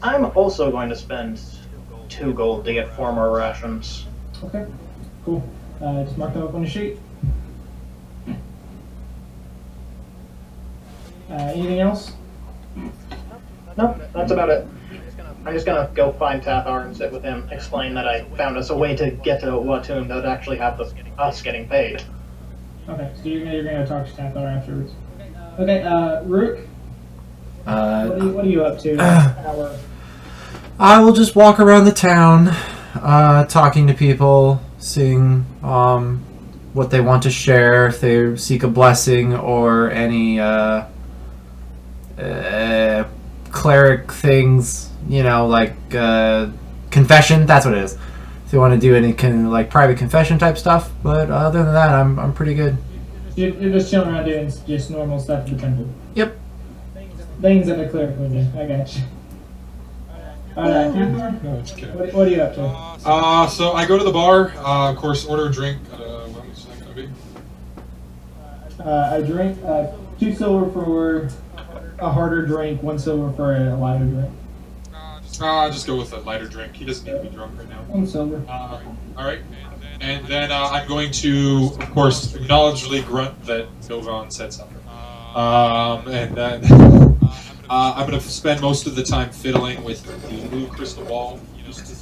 I'm also going to spend 2 gold to get 4 more rations. Okay. Cool. Just mark them up on the sheet. Anything else? Nope, that's about it. I'm just gonna go find Tathar and sit with him, explain that I found us a way to get to Watoon that would actually have us getting paid. Okay, so you're gonna talk to Tathar afterwards. Okay, Rook, what are you up to? I will just walk around the town, talking to people, seeing what they want to share, if they seek a blessing or any cleric things, like confession. That's what it is. If they want to do any like private confession type stuff, but other than that, I'm pretty good. You're just chilling around doing just normal stuff at the temple. Yep. Things that a cleric would do. I got you. Alright, No, just kidding. what are you up to? So I go to the bar, of course, order a drink. What was that gonna be? A drink, 2 silver for a harder drink, 1 silver for a lighter drink. Just go with a lighter drink. He doesn't need to be drunk right now. 1 silver. Alright. And then I'm going to, of course, acknowledgedly grunt that Dovan said something. And then I'm going to spend most of the time fiddling with the blue crystal ball, just to,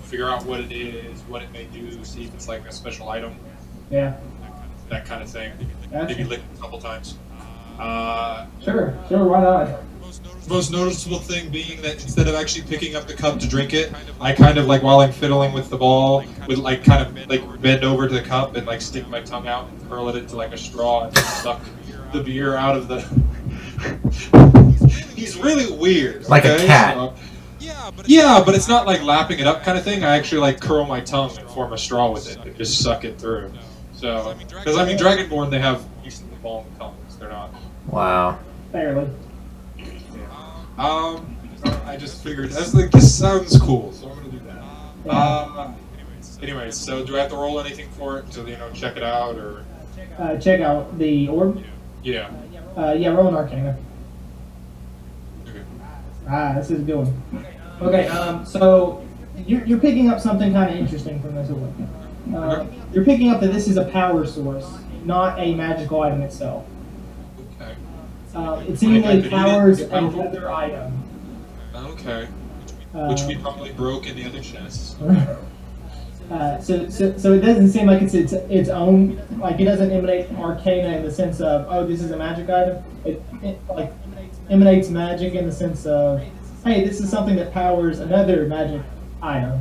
figure out what it is, what it may do, see if it's like a special item, Yeah. that kind of thing. Gotcha. Maybe lick it a couple times. Sure, why not? Most noticeable thing being that instead of actually picking up the cup to drink it, I kind of like while I'm fiddling with the ball, would like kind of like bend over to the cup and like stick my tongue out and curl it into like a straw and suck the beer out of the. He's really weird. Like a cat. So, yeah, but it's not like lapping it up kind of thing. I actually like curl my tongue and form a straw with it and just suck it through. So, because Dragonborn, they have decently long tongues. They're not. Wow. Fairly. I just figured, I was like, this sounds cool, so I'm gonna do that. Yeah. Anyways, so do I have to roll anything for it to, check it out, or? Check out the orb. Yeah. Yeah, roll an Arcana. Okay. This is a good one. Okay, so you're picking up something kind of interesting from this orb. You're picking up that this is a power source, not a magical item itself. Okay. It seemingly powers another item. Okay. Which we probably broke in the other chest. So it doesn't seem like it's its own, like it doesn't emanate arcana in the sense of, oh, this is a magic item. It like emanates magic in the sense of, hey, this is something that powers another magic item.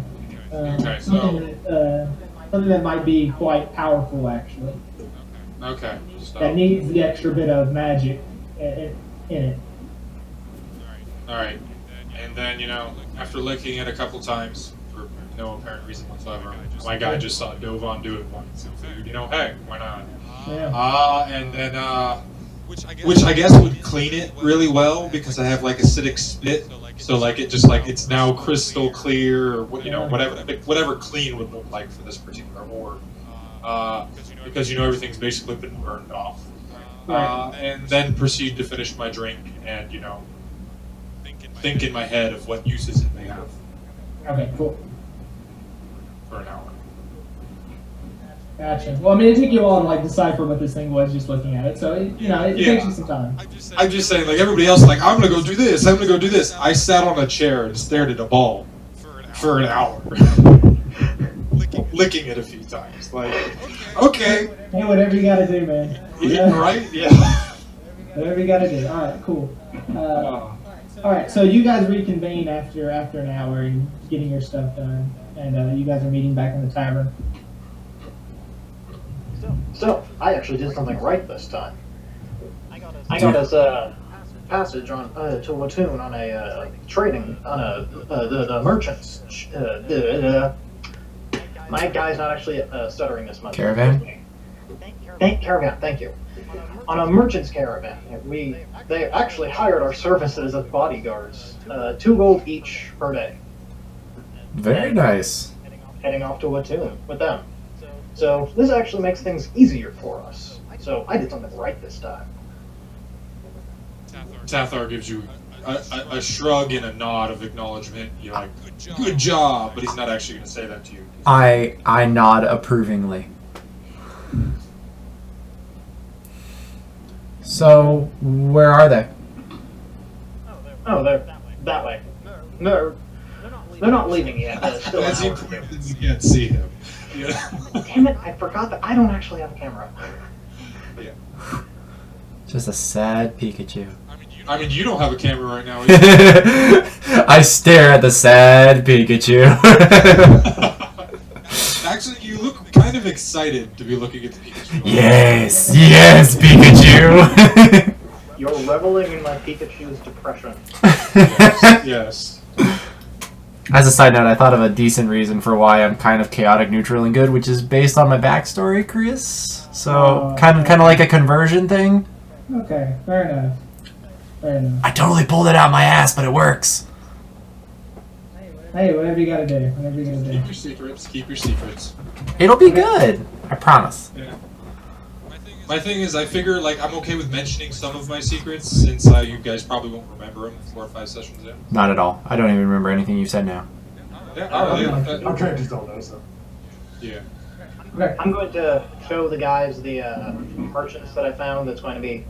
Okay, something that might be quite powerful actually. Okay. That needs the extra bit of magic in it. Alright. And then, after licking it a couple times, for no apparent reason whatsoever, my guy just saw Dovan do it once and figured, hey, why not? Yeah. And then, which I guess would clean it really well because I have like acidic spit, so like it just like it's now crystal clear, or whatever clean would look like for this particular orb, because everything's basically been burned off. And then proceed to finish my drink and think in my head of what uses it may have. Okay, cool. For an hour. Gotcha. Well, I mean, it took you a while to decipher what this thing was just looking at it, so it takes you some time. I'm just saying, like everybody else, like I'm gonna go do this. I'm gonna go do this. I sat on a chair and stared at a ball for an hour, licking it a few times. Like, okay. Hey, whatever you gotta do, man. Yeah, right? Yeah. Whatever you gotta do. All right, cool. All right, so you guys reconvene after an hour and getting your stuff done, and you guys are meeting back in the tavern. So, I actually did something right this time. I got us passage on to Watoon on a trading on the merchants. My guy's not actually stuttering this much. Caravan? Caravan, thank you. On a merchant's caravan, they actually hired our services as bodyguards, 2 gold each per day. Very nice. Heading off to Watoon with them. So this actually makes things easier for us. So I did something right this time. Tathar gives you a shrug and a nod of acknowledgement. You're like, good job, but he's not actually going to say that to you. I nod approvingly. So, where are they? Oh, they're That way. No, they're not leaving yet. It's still an As he hour to go. points, you can't see him. Yeah. Damn it! I forgot that I don't actually have a camera. Yeah. Just a sad Pikachu. I mean, you don't have a camera right now. Either. I stare at the sad Pikachu. Actually, you look kind of excited to be looking at the Pikachu. Yes, yes, Pikachu. You're reveling in my Pikachu's depression. Yes. As a side note, I thought of a decent reason for why I'm kind of chaotic, neutral, and good, which is based on my backstory, Chris. So kind of like a conversion thing. Okay, fair enough. Fair enough. I totally pulled it out my ass, but it works. Hey, whatever you gotta do. Whatever you gotta do. Keep your secrets. Keep your secrets. It'll be good. I promise. Yeah. My thing is, I figure like I'm okay with mentioning some of my secrets since you guys probably won't remember them 4 or 5 sessions in. Not at all. I don't even remember anything you said now. Yeah. Our characters don't know, so. Yeah. Okay. I'm going to show the guys the merchants that I found that's going to be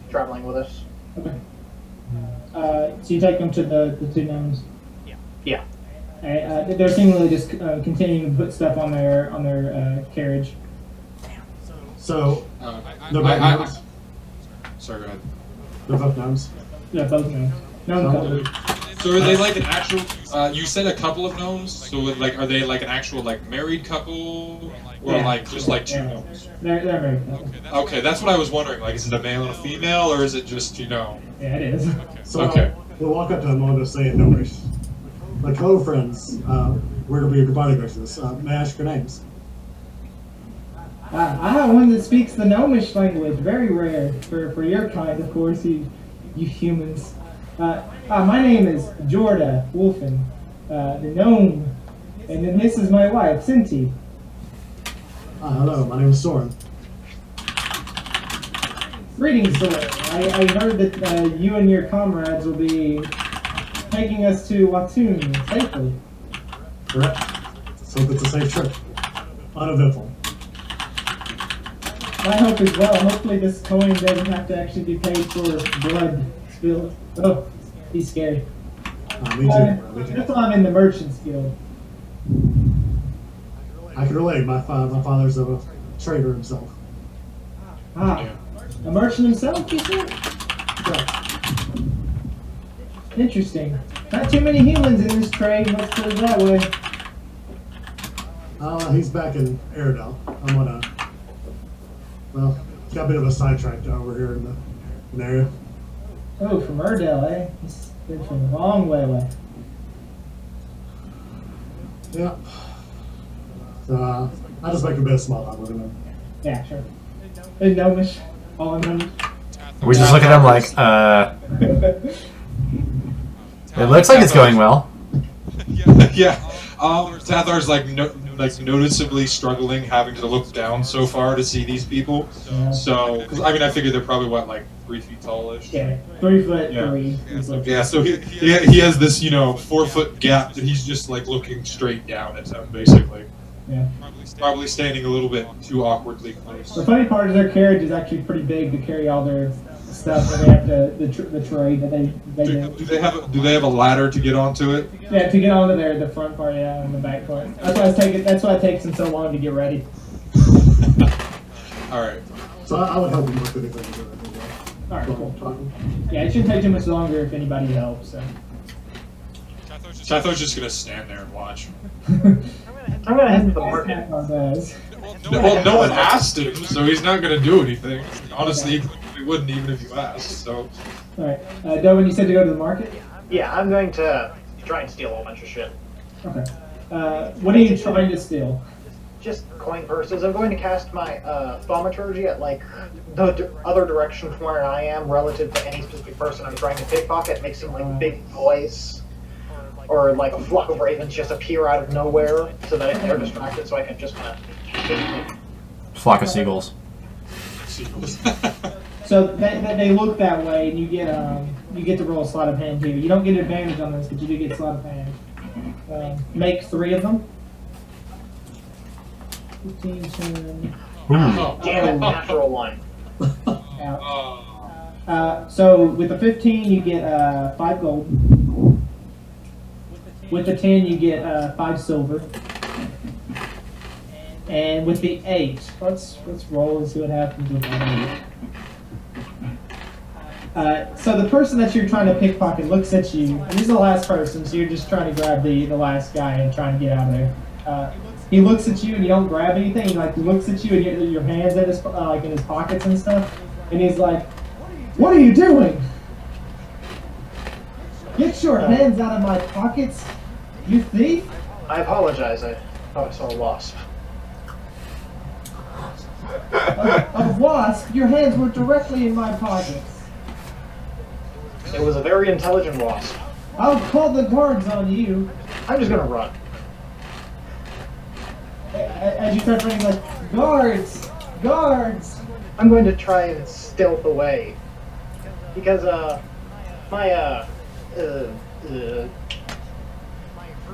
traveling with us. Okay. So you take them to the 2 gnomes. Yeah. They're seemingly just continuing to put stuff on their carriage. So, they're both I, gnomes. sorry, go ahead. They're both gnomes. Yeah, both gnomes. Gnome couple. So are they like an actual? You said a couple of gnomes. So like, are they like an actual like married couple, or Yeah. like just like 2 Yeah. gnomes? They're married couple. Okay, that's what I was wondering. Like, is it a male and a female, or is it just Yeah, it is. So, Okay. we'll walk up to them and we'll say in Gnomish. Like, hello, friends. We're going to be your bodyguards for this. May I ask your names? One that speaks the Gnomish language. Very rare for your kind, of course, you humans. My name is Jorda Wolfen, the gnome, and then this is my wife, Cinti. Hello, my name is Soren. Greetings, Soren. I heard that you and your comrades will be taking us to Watun safely. Correct. So it's a safe trip. Uneventful. I hope as well. Hopefully this coin doesn't have to actually be paid for blood spilled. Oh, he's scary. Me too. That's why I'm in the Merchants Guild. I can relate. My father's a trader himself. Ah, a merchant himself, you said? Interesting. Not too many humans in this trade, let's put it that way. He's back in Airedale. I'm on well, got a bit of a sidetrack over here in the area. Oh, from Erdell, eh? He's been from a long way away. Yeah. So, I just make a bit of small talk with him. Yeah, sure. Hey, Gnomish. All in Gnomish. We just look at them like, it looks like it's going well. Yeah. Tathar's like noticeably struggling, having to look down so far to see these people. Yeah. So, because I mean, I figure they're probably what, like 3 feet tallish. Yeah, 3 foot Yeah. 3. He's like- Yeah. So he has this 4 foot gap that he's just like looking straight down at them, basically. Yeah. Probably standing a little bit too awkwardly close. The funny part is their carriage is actually pretty big to carry all their stuff that they have to the trade that they do. Do they have a ladder to get onto it? Yeah, to get onto the front part, yeah, and the back part. That's why it takes them so long to get ready. All right. So I would help him with anything. All right, cool. Yeah, it shouldn't take too much longer if anybody helps. So. Tathar's just gonna stand there and watch. I'm gonna head to the market. Well, no one asked him, so he's not gonna do anything. Honestly, he wouldn't even if you asked. So. All right, Dovan, you said to go to the market. Yeah, I'm going to try and steal a whole bunch of shit. Okay. What are you trying to steal? Just coin purses. I'm going to cast my thaumaturgy at like the other direction from where I am relative to any specific person I'm trying to pickpocket, mixing like big noise or like a flock of ravens just appear out of nowhere so that they're distracted, so I can just kind of. Flock of seagulls. So they look that way, and you get to roll a sleight of hand here. You don't get advantage on this, but you do get sleight of hand. Make 3 of them. 15, 10. Oh. Damn it, natural one. Out. So with the 15, you get 5 gold. With the 10, you get 5 silver. And with the 8, let's roll and see what happens with that 8. So the person that you're trying to pickpocket looks at you, and he's the last person, so you're just trying to grab the last guy and trying to get out of there. He looks at you and you don't grab anything. He looks at you and your hands at his in his pockets and stuff, and he's like, "What are you doing? Get your hands out of my pockets, you thief!" I apologize. I thought I saw a wasp. A wasp? Your hands were directly in my pockets. It was a very intelligent wasp. I'll call the guards on you. I'm just gonna run. As you start running, like, guards! Guards! I'm going to try and stealth away. Because,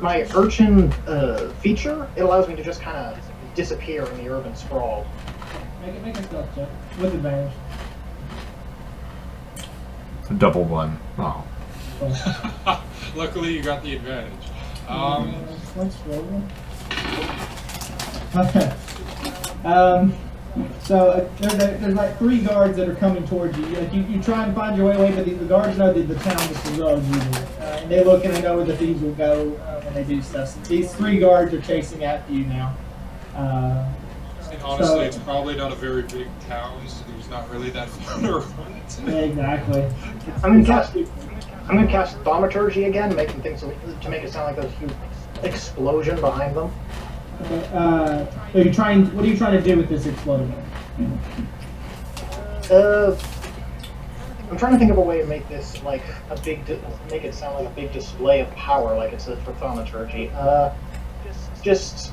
my urchin, feature, it allows me to just kind of disappear in the urban sprawl. Make a stealth check with advantage. Double one. Oh. Luckily, you got the advantage. Let's roll. Okay. So there's like 3 guards that are coming towards you. Like you try and find your way away, but the guards know that the town is the road usually. And they look and they know where the thieves will go when they do stuff. So these 3 guards are chasing after you now. And honestly, it's probably not a very big town, so there's not really that far to run to. Yeah, exactly. I'm gonna cast thaumaturgy again, making things to make it sound like there's a huge explosion behind them. Okay, what are you trying to do with this explosion? I'm trying to think of a way to make this like make it sound like a big display of power, like it says for thaumaturgy. Just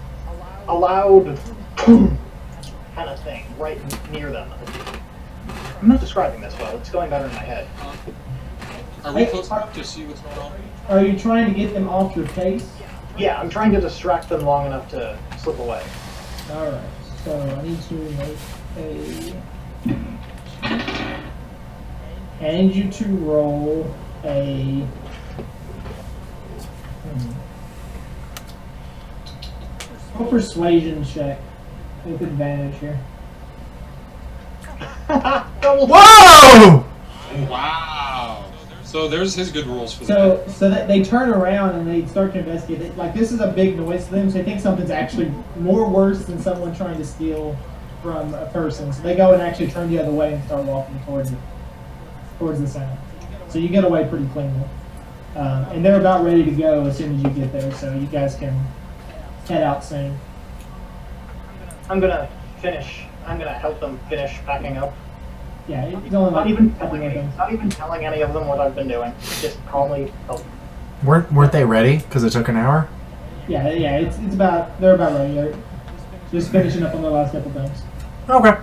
a loud kind of thing right near them. I'm not describing this well. It's going better in my head. Are we close enough to see what's going on? Are you trying to get them off your case? Yeah, I'm trying to distract them long enough to slip away. Alright, so I need to make I need you to roll a persuasion check with advantage here. Whoa! Wow. So there's his good rolls for So that. so that they turn around and they start to investigate. Like this is a big noise to them, so they think something's actually more worse than someone trying to steal from a person. So they go and actually turn the other way and start walking towards the sound. So you get away pretty cleanly. And they're about ready to go as soon as you get there, so you guys can head out soon. I'm gonna help them finish packing up. Yeah, it's only Not like even a couple telling of any, them. not even telling any of them what I've been doing. Just calmly help. Weren't they ready? Because it took an hour? Yeah, it's about they're about ready. They're just finishing up on the last couple things. Okay.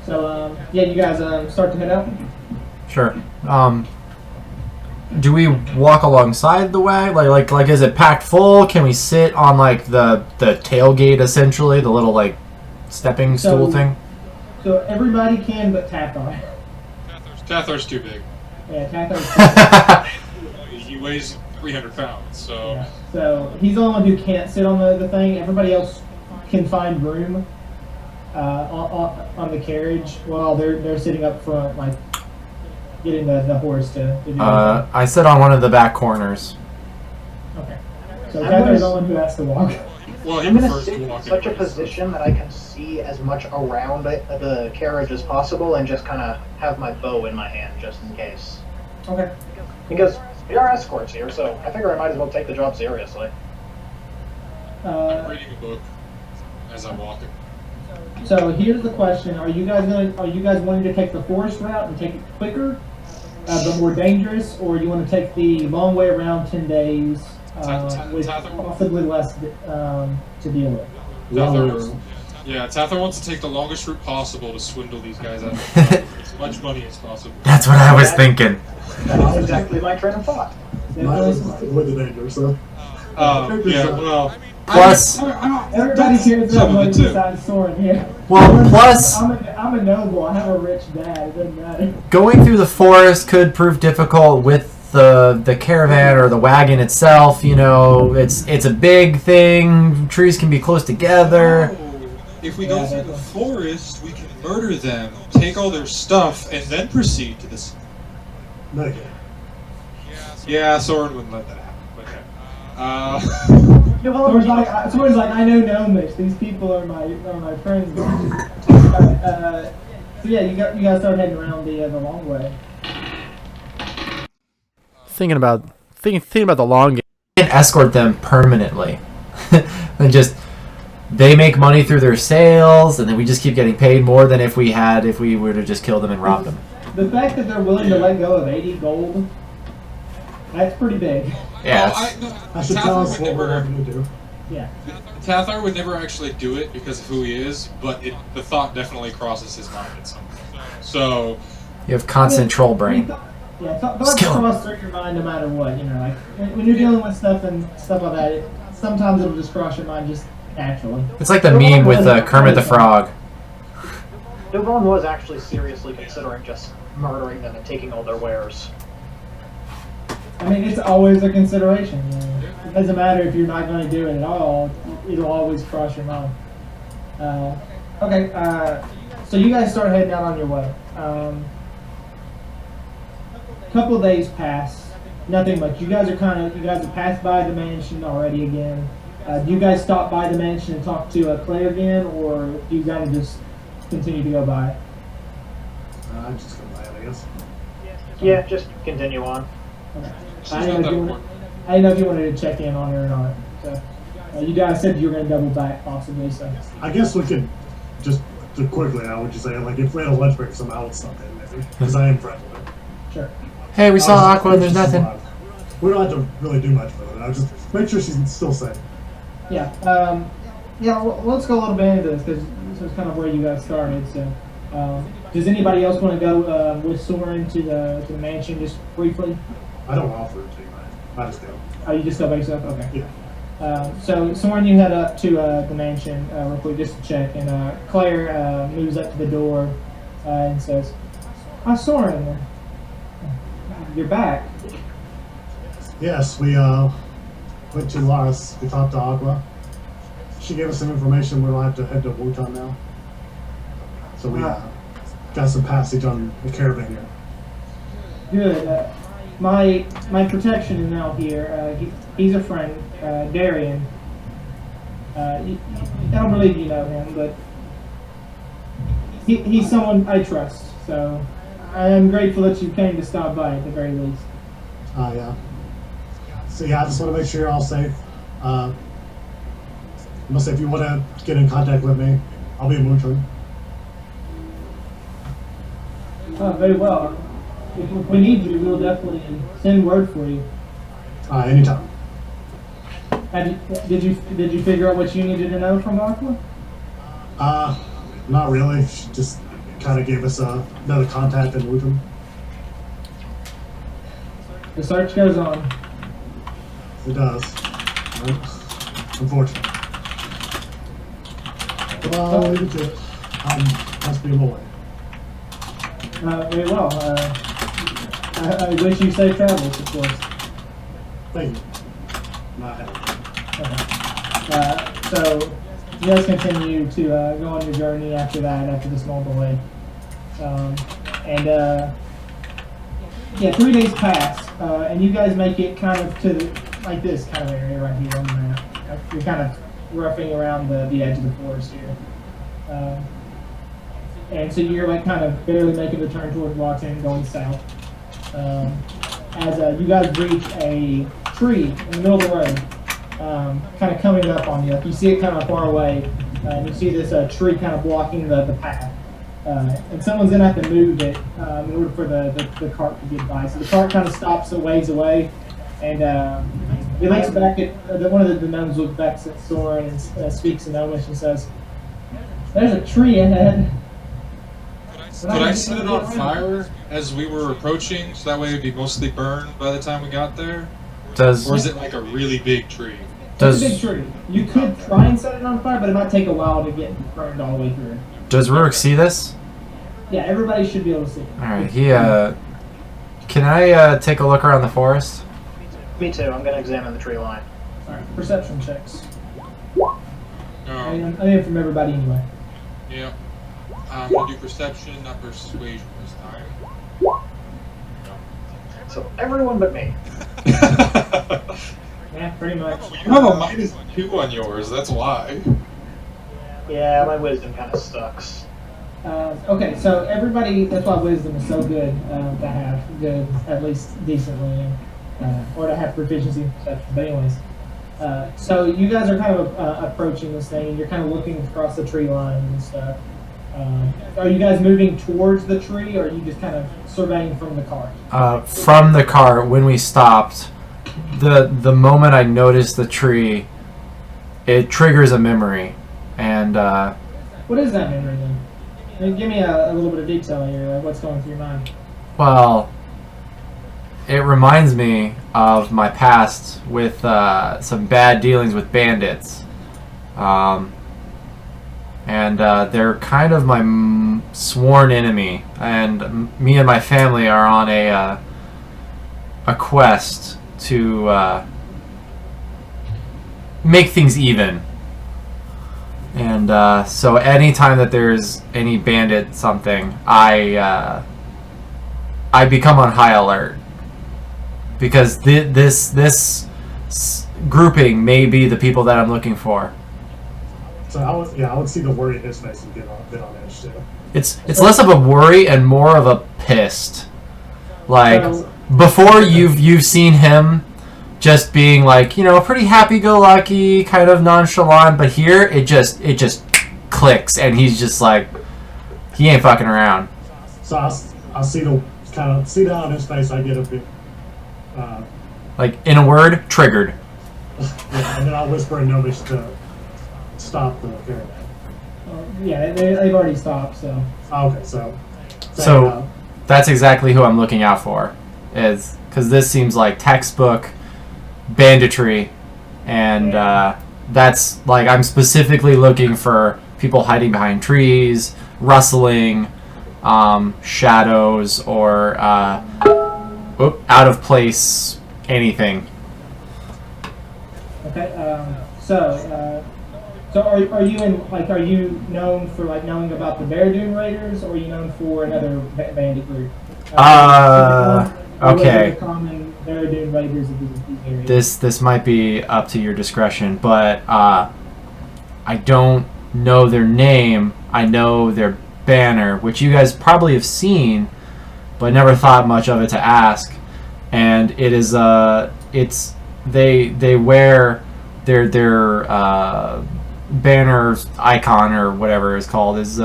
So yeah, you guys start to head out. Sure. Do we walk alongside the way? Like is it packed full? Can we sit on like the tailgate essentially, the little like stepping stool thing? So everybody can but Tathar. Tathar's too big. Yeah, Tathar's He weighs 300 pounds, so... yeah. So he's the only one who can't sit on the thing. Everybody else can find room on the carriage while they're sitting up front, like getting the horse to do that. I sit on one of the back corners. Okay. So Tathar's the one who has to walk. Well, he I'm gonna prefers sit to in walk such a anyway, so- position that I can see as much around the carriage as possible, and just kind of have my bow in my hand just in case. Okay. Because we are escorts here, so I figure I might as well take the job seriously. I'm reading a book as I'm walking. So here's the question: Are you guys wanting to take the forest route and take it quicker, but more dangerous, or do you want to take the long way around 10 days with possibly less to deal with? Tathar wants to take the longest route possible to swindle these guys out of as much money as possible. That's what I was thinking. That's exactly my train of thought. With the danger, so. Yeah, well... Plus, Everybody cares about money besides Soren here. well, plus I'm a noble. I have a rich dad. It doesn't matter. going through the forest could prove difficult with the caravan or the wagon itself, you know, it's a big thing. Trees can be close together. Oh, if we go through the forest, we can murder them, take all their stuff, and then proceed to this. No, yeah. Yeah, Soren wouldn't let that happen. Okay. Someone's like, I know Gnomish. These people are my friends. So yeah, you guys start heading around the long way. Thinking about the long game. We can escort them permanently. And just they make money through their sales, and then we just keep getting paid more than if we were to just kill them and rob them. The fact that they're willing to let go of 80 gold, that's pretty big. Yeah. I should tell us what we're going to do. Yeah. Tathar would never actually do it because of who he is, but the thought definitely crosses his mind at some point. So You have constant troll brain. Yeah, thoughts cross through your mind no matter what. You know, like when you're dealing with stuff and stuff like that, sometimes it'll just cross your mind just naturally. It's like the meme with Kermit the Frog. Duvon was actually seriously considering just murdering them and taking all their wares. I mean, it's always a consideration. You know? It doesn't matter if you're not going to do it at all; it'll always cross your mind. Okay, so you guys start heading out on your way. Couple of days pass, nothing much. You guys have passed by the mansion already again. Do you guys stop by the mansion and talk to Claire again, or do you guys just continue to go by? I'm just going to buy it, I guess. Yeah, just continue on. Okay. I didn't know if you wanted to check in on her or not. So, you guys said you were going to double back possibly. So I guess we could just quickly. I would just say, like, if we had a lunch break, somehow would stop in, maybe, because I am friends with her. sure. Hey, we saw Aqua and there's nothing. We don't have to really do much with it. I'll just make sure she's still safe. Yeah. Let's go a little bit into this because this is kind of where you guys started. So, does anybody else want to go with Soren to the mansion just briefly? I don't offer it to you. I just go. Oh, you just go by yourself? Okay. Yeah. So Soren, you head up to the mansion real quick just to check, and Claire moves up to the door and says, "Hi, Soren, you're back." Yes, we went to Laris. We talked to Aqua. She gave us some information. We'll have to head to Wutan now. So we got some passage on the caravan here. Good. My protection is now here. He's a friend, Darian. I don't believe you know him, but he's someone I trust. So I am grateful that you came to stop by at the very least. Yeah. So yeah, I just want to make sure you're all safe. Unless if you want to get in contact with me, I'll be in Wutan. Very well. If we need you, we'll definitely send word for you. Anytime. Did you figure out what you needed to know from Aqua? Not really. She just kind of gave us another contact in Wutan. The search goes on. It does. Unfortunately. Well, I'll leave it to it. Must be a boy. Very well. I wish you safe travels, of course. Thank you. So you guys continue to go on your journey after that, after the small delay. 3 days pass, and you guys make it kind of to like this kind of area right here on the map. You're kind of roughing around the edge of the forest here. And so you're like kind of barely making the turn towards Watson, going south. As you guys reach a tree in the middle of the road, kind of coming up on you. Like you see it kind of far away, and you see this tree kind of blocking the path. And someone's going to have to move it in order for the cart to get by. So the cart kind of stops a ways away, and he looks back at one of the gnomes looks back at Soren and speaks in Gnomish and says, "There's a tree ahead." Could I set it on fire as we were approaching, so that way it'd be mostly burned by the time we got there? Or is it like a really big tree? It's a big tree. You could try and set it on fire, but it might take a while to get burned all the way through. Does Rurik see this? Yeah, everybody should be able to see it. All right, Can I take a look around the forest? Me too. I'm gonna examine the tree line. Alright, perception checks. I Um, need from everybody anyway. yeah. I'm gonna do perception, not persuasion this time. So everyone but me. Yeah, pretty much. You have a -2 on yours, that's why. Yeah, my wisdom kind of sucks. Okay, so everybody, that's why wisdom is so good to have, good, at least decently, or to have proficiency in perception. But anyways, so you guys are kind of approaching this thing, and you're kind of looking across the tree line and stuff. Are you guys moving towards the tree, or are you just kind of surveying from the car? From the car, when we stopped, the moment I noticed the tree, it triggers a memory, and What is that memory then? I mean, give me a little bit of detail here, like what's going through your mind. well, it reminds me of my past with some bad dealings with bandits, and they're kind of my sworn enemy, and me and my family are on a quest to make things even. And so anytime that there's any bandit something, I become on high alert, because this grouping may be the people that I'm looking for. So I would see the worry in his face and get on edge too. It's less of a worry and more of a pissed. Like, So- before you've seen him just being like, pretty happy-go-lucky, kind of nonchalant, but here it just clicks, and he's just like, he ain't fucking around. So I see the kind of see down on his face. I get a bit, Like, in a word, triggered. yeah, and then I whisper in Gnomish to stop the caravan. Yeah, they've already stopped, so. Okay, so That's exactly who I'm looking out for, is because this seems like textbook banditry, and that's like, I'm specifically looking for people hiding behind trees, rustling, shadows, or out of place, anything. Okay, so are you are you known for like knowing about the Bear Dune Raiders, or are you known for another bandit group? Okay. The common Bear Dune Raiders of these areas. This might be up to your discretion, but I don't know their name. I know their banner, which you guys probably have seen, but never thought much of it to ask. And it is they wear their banner icon, or whatever it's called, is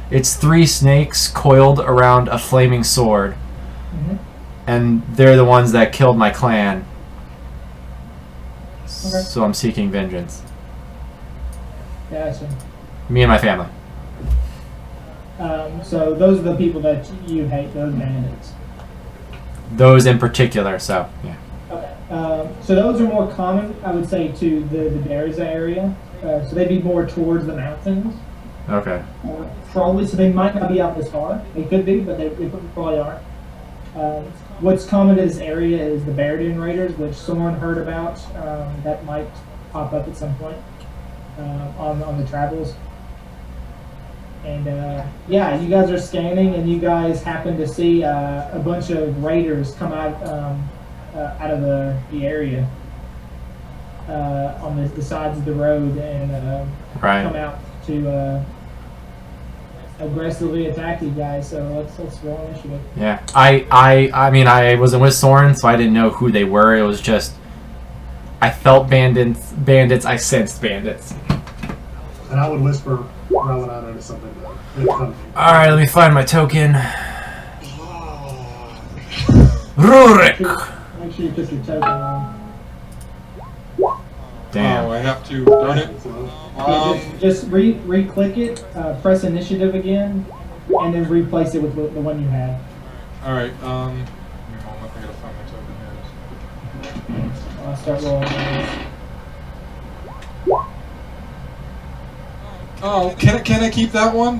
it's 3 snakes coiled around a flaming sword. Mhm. And they're the ones that killed my clan. Okay. So I'm seeking vengeance. Gotcha. Me and my family. So those are the people that you hate, those bandits. Those in particular, so yeah. Okay. So those are more common, I would say, to the Bears area. So they'd be more towards the mountains. Okay. Probably, so they might not be out this far. They could be, but they probably aren't. What's common to this area is the Bear Dune Raiders, which someone heard about. That might pop up at some point on the travels. And yeah, you guys are scanning, and you guys happen to see a bunch of raiders come out of the area on the sides of the road, and Right. come out to aggressively attack you guys. So let's roll initiative. Yeah. I mean, I wasn't with Soren, so I didn't know who they were. It was just, I felt bandits, I sensed bandits. and I would whisper around when I notice something. Alright, let me find my token. Rurik! Make sure you put your token on. Damn. Oh, I have to. Darn it. Just re-click it, press initiative again, and then replace it with the one you had. Alright, give me a moment, I gotta find my token here. I'll start rolling those. Oh, can I keep that one?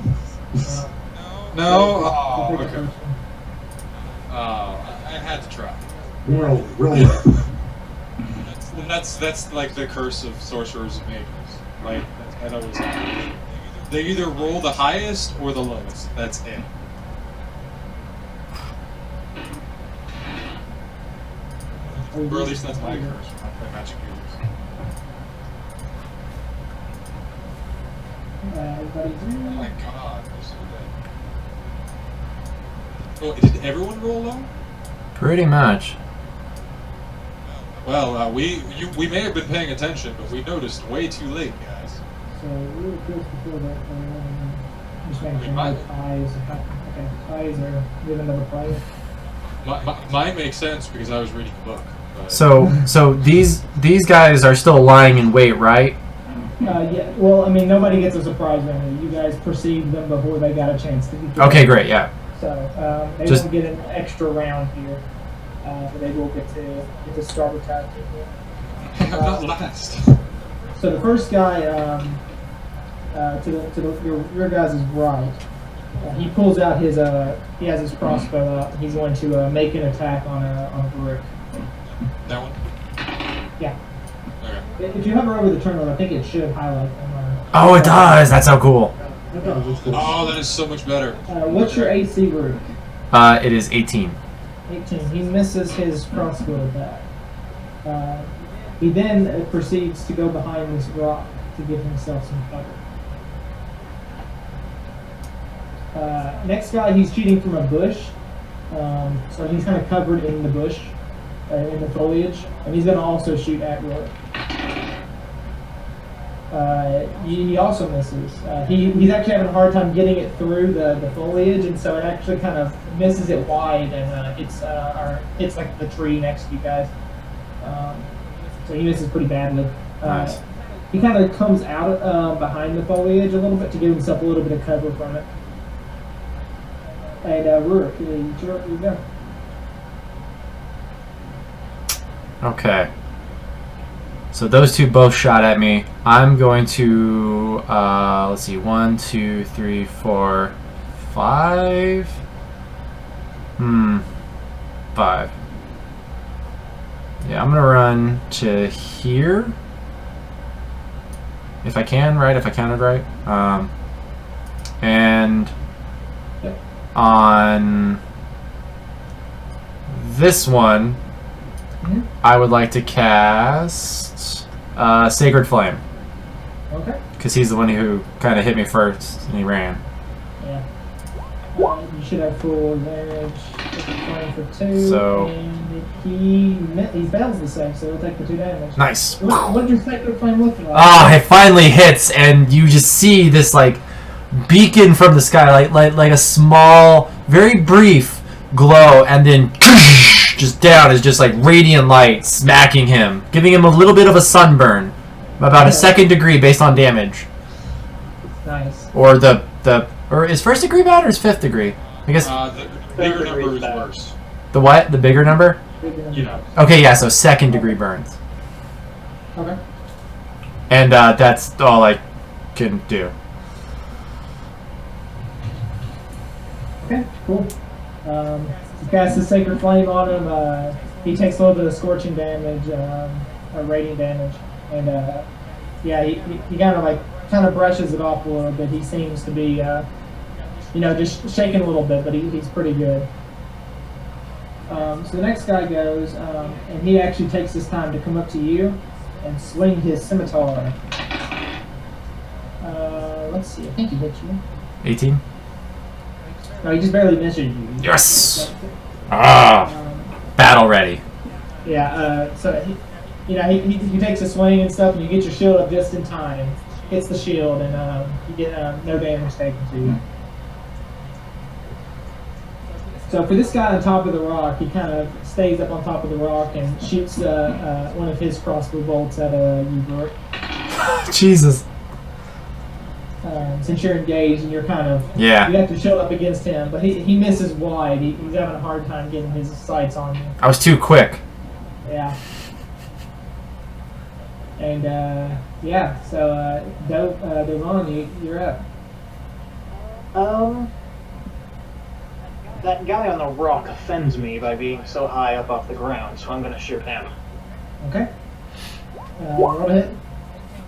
No? I'll Oh, take the okay. first one. Oh, I had to try. Roll. That's like the curse of sorcerers and mages. Like that always happens. They either roll the highest or the lowest. That's it. Or at least that's my curse when I play Magic Users. Oh my god, they're so dead. Oh, did everyone roll low? Pretty much. Well, we may have been paying attention, but we noticed way too late, guys. So really close before that. Just making sure Mine- no ties. Okay, ties are with another player. Mine makes sense because I was reading a book. But So these guys are still lying in wait, right? Yeah. Well, I mean, nobody gets a surprise round. You guys perceived them before they got a chance to be killed. Okay, great, yeah. So they Just- won't get an extra round here, but they will get to start attacking here. not last. So the first guy, your guys' right, he pulls out his he has his crossbow out. He's going to make an attack on a brick. That one? Yeah. Okay. If you hover over the terminal, I think it should highlight them. Oh, it does. That's so cool. Oh, that is so much better. What's your AC, Rook? It is 18. 18. He misses his crossbow attack. He then proceeds to go behind this rock to give himself some cover. Next guy, he's shooting from a bush. So he's kind of covered in the bush, in the foliage, and he's going to also shoot at Rook. He also misses. He's actually having a hard time getting it through the foliage, and so it actually kind of misses it wide, and it's like the tree next to you guys. So he misses pretty badly. Nice. He kind of comes out behind the foliage a little bit to give himself a little bit of cover from it. And Rurik, you go. Okay. So those two both shot at me. I'm going to, let's see, 1, 2, 3, 4, 5. 5. Yeah, I'm gonna run to here. If I can, right? If I counted right. And on this one, I would like to cast Sacred Flame. Okay. Because he's the one who kind of hit me first, and he ran. Yeah. You should have full advantage. Flame for 2. So- and he fails the same, so he'll take the 2 damage. Nice. What did your Sacred Flame look like? Ah, it finally hits, and you just see this like beacon from the sky, like a small, very brief glow, and then just down is just like radiant light smacking him, giving him a little bit of a sunburn, about a 2nd degree based on damage. Nice. Or or is 1st degree bad or is 5th degree? I guess The bigger number is worse. the what? The bigger number? Yeah. Okay, yeah, so 2nd degree burns. Okay. And that's all I can do. Okay, cool. You cast the Sacred Flame on him. He takes a little bit of scorching damage, or radiant damage, and yeah, he kind of brushes it off a little bit. He seems to be, just shaking a little bit, but he's pretty good. So the next guy goes, and he actually takes this time to come up to you and swing his scimitar. Let's see, I think he hit you. 18? No, he just barely misses you. Yes! Ah! Battle ready. Yeah, so he takes a swing and stuff, and you get your shield up just in time. Hits the shield, and you get no damage taken to you. So for this guy on top of the rock, he kind of stays up on top of the rock and shoots one of his crossbow bolts at you, Brooke. Jesus. Since you're engaged and you're kind of you Yeah. have to shield up against him, but he misses wide. He's having a hard time getting his sights on you. I was too quick. Yeah. And yeah, so Devon, you're up. That guy on the rock offends me by being so high up off the ground, so I'm gonna shoot him. Okay. Roll a hit.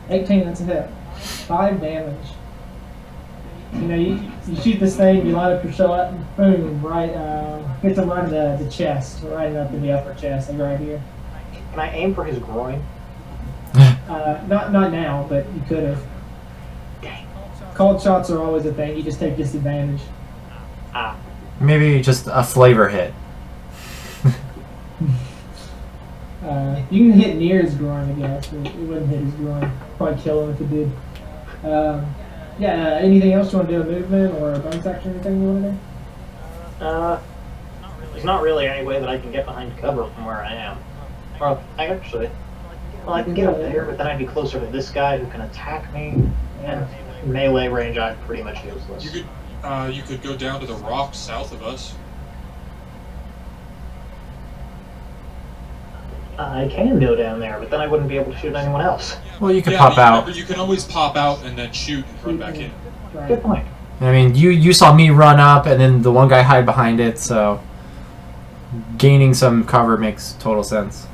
18, that's a hit. 5 damage. You know, you shoot this thing, you line up your shot, and boom, right, hits him right in the chest, right up in the upper chest, like right here. Can I aim for his groin? Not now, but you could have. Dang. Cold shots are always a thing, you just take disadvantage. Ah. Maybe just a flavor hit. You can hit near his groin, I guess, but it wouldn't hit his groin. Probably kill him if it did. Anything else you want to do? A movement or a bonus action or anything you want to do? There's not really any way that I can get behind cover from where I am. Well, I can get up there, but then I'd be closer to this guy who can attack me, and melee range, I'm pretty much useless. You could go down to the rock south of us. I can go down there, but then I wouldn't be able to shoot anyone else. Well, you could pop out. Remember, you can always pop out and then shoot and run back in. Right. Good point. I mean, you saw me run up and then the one guy hide behind it, so gaining some cover makes total sense.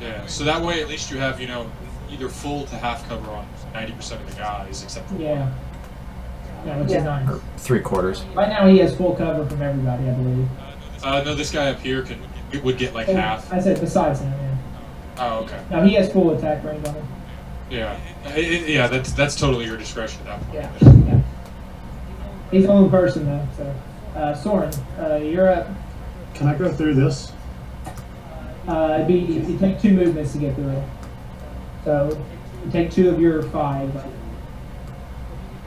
Yeah, so that way at least you have, either full to half cover on 90% of the guys, except for Yeah. Yeah, which is nice. Or 3/4. Right now he has full cover from everybody, I believe. no, this guy up here would get like half. I said besides him, yeah. Oh, okay. No, he has full attack range on him. Yeah. That's totally your discretion at that point. Yeah. He's the only person though, so. Soren, you're up. Can I go through this? You take 2 movements to get through it. So you take 2 of your 5.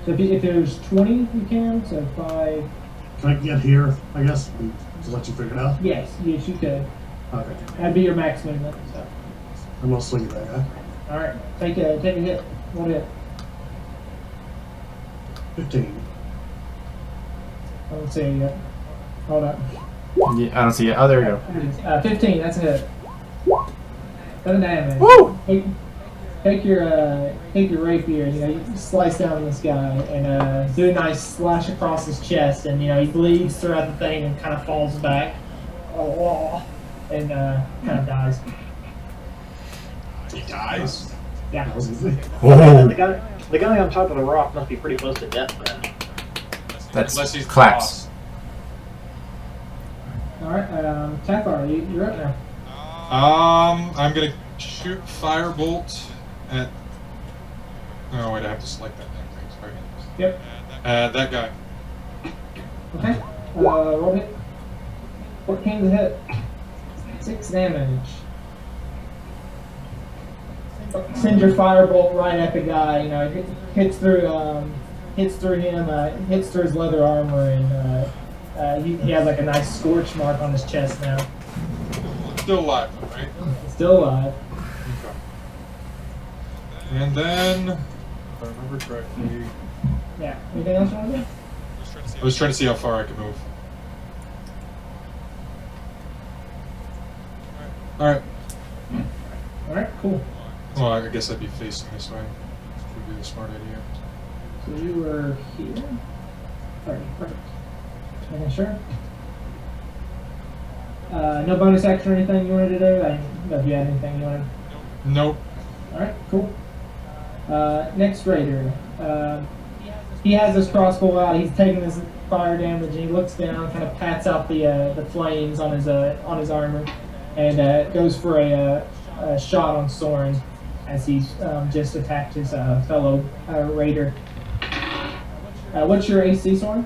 So if there's 20, you can. So 5. Can I get here, I guess, to let you figure it out? Yes, you could. Okay. That'd be your max movement. So. I'm gonna swing at that guy. All right, take a hit. What hit? 15. I don't see it yet. Hold up. Yeah, I don't see it. Oh, there we go. 15. That's a hit. 7 damage. Woo! Take your rapier. You slice down this guy and do a nice slash across his chest, and he bleeds throughout the thing and kind of falls back, and kind of dies. He dies? Yeah. That was easy. Oh, The guy on top of the rock must be pretty close to death then. Unless that's he's the claps. All right, Tathar, you're up now. boss. I'm gonna shoot firebolt at. Oh wait, I have to select that thing. Sorry. Yep. That guy. Okay. Roll hit. 14 to hit. 6 damage. Send your firebolt right at the guy. It hits through him, hits through his leather armor, and he has like a nice scorch mark on his chest now. Still alive, right? Still alive. Okay. And then, if I remember correctly, Yeah. Anything else you want to do? I was trying to see how far I could move. Alright. All right. Cool. Well, I guess I'd be facing this way. Would be a smart idea. So you were here. Alright, perfect. Making sure. No bonus action or anything you wanted to do? I don't know if you had anything you wanted. Nope. Alright, cool. Next raider. He has his crossbow out. He's taking his fire damage, and he looks down, kind of pats out the flames on his armor, and goes for a shot on Soren as he's just attacked his fellow raider. What's your AC, Soren?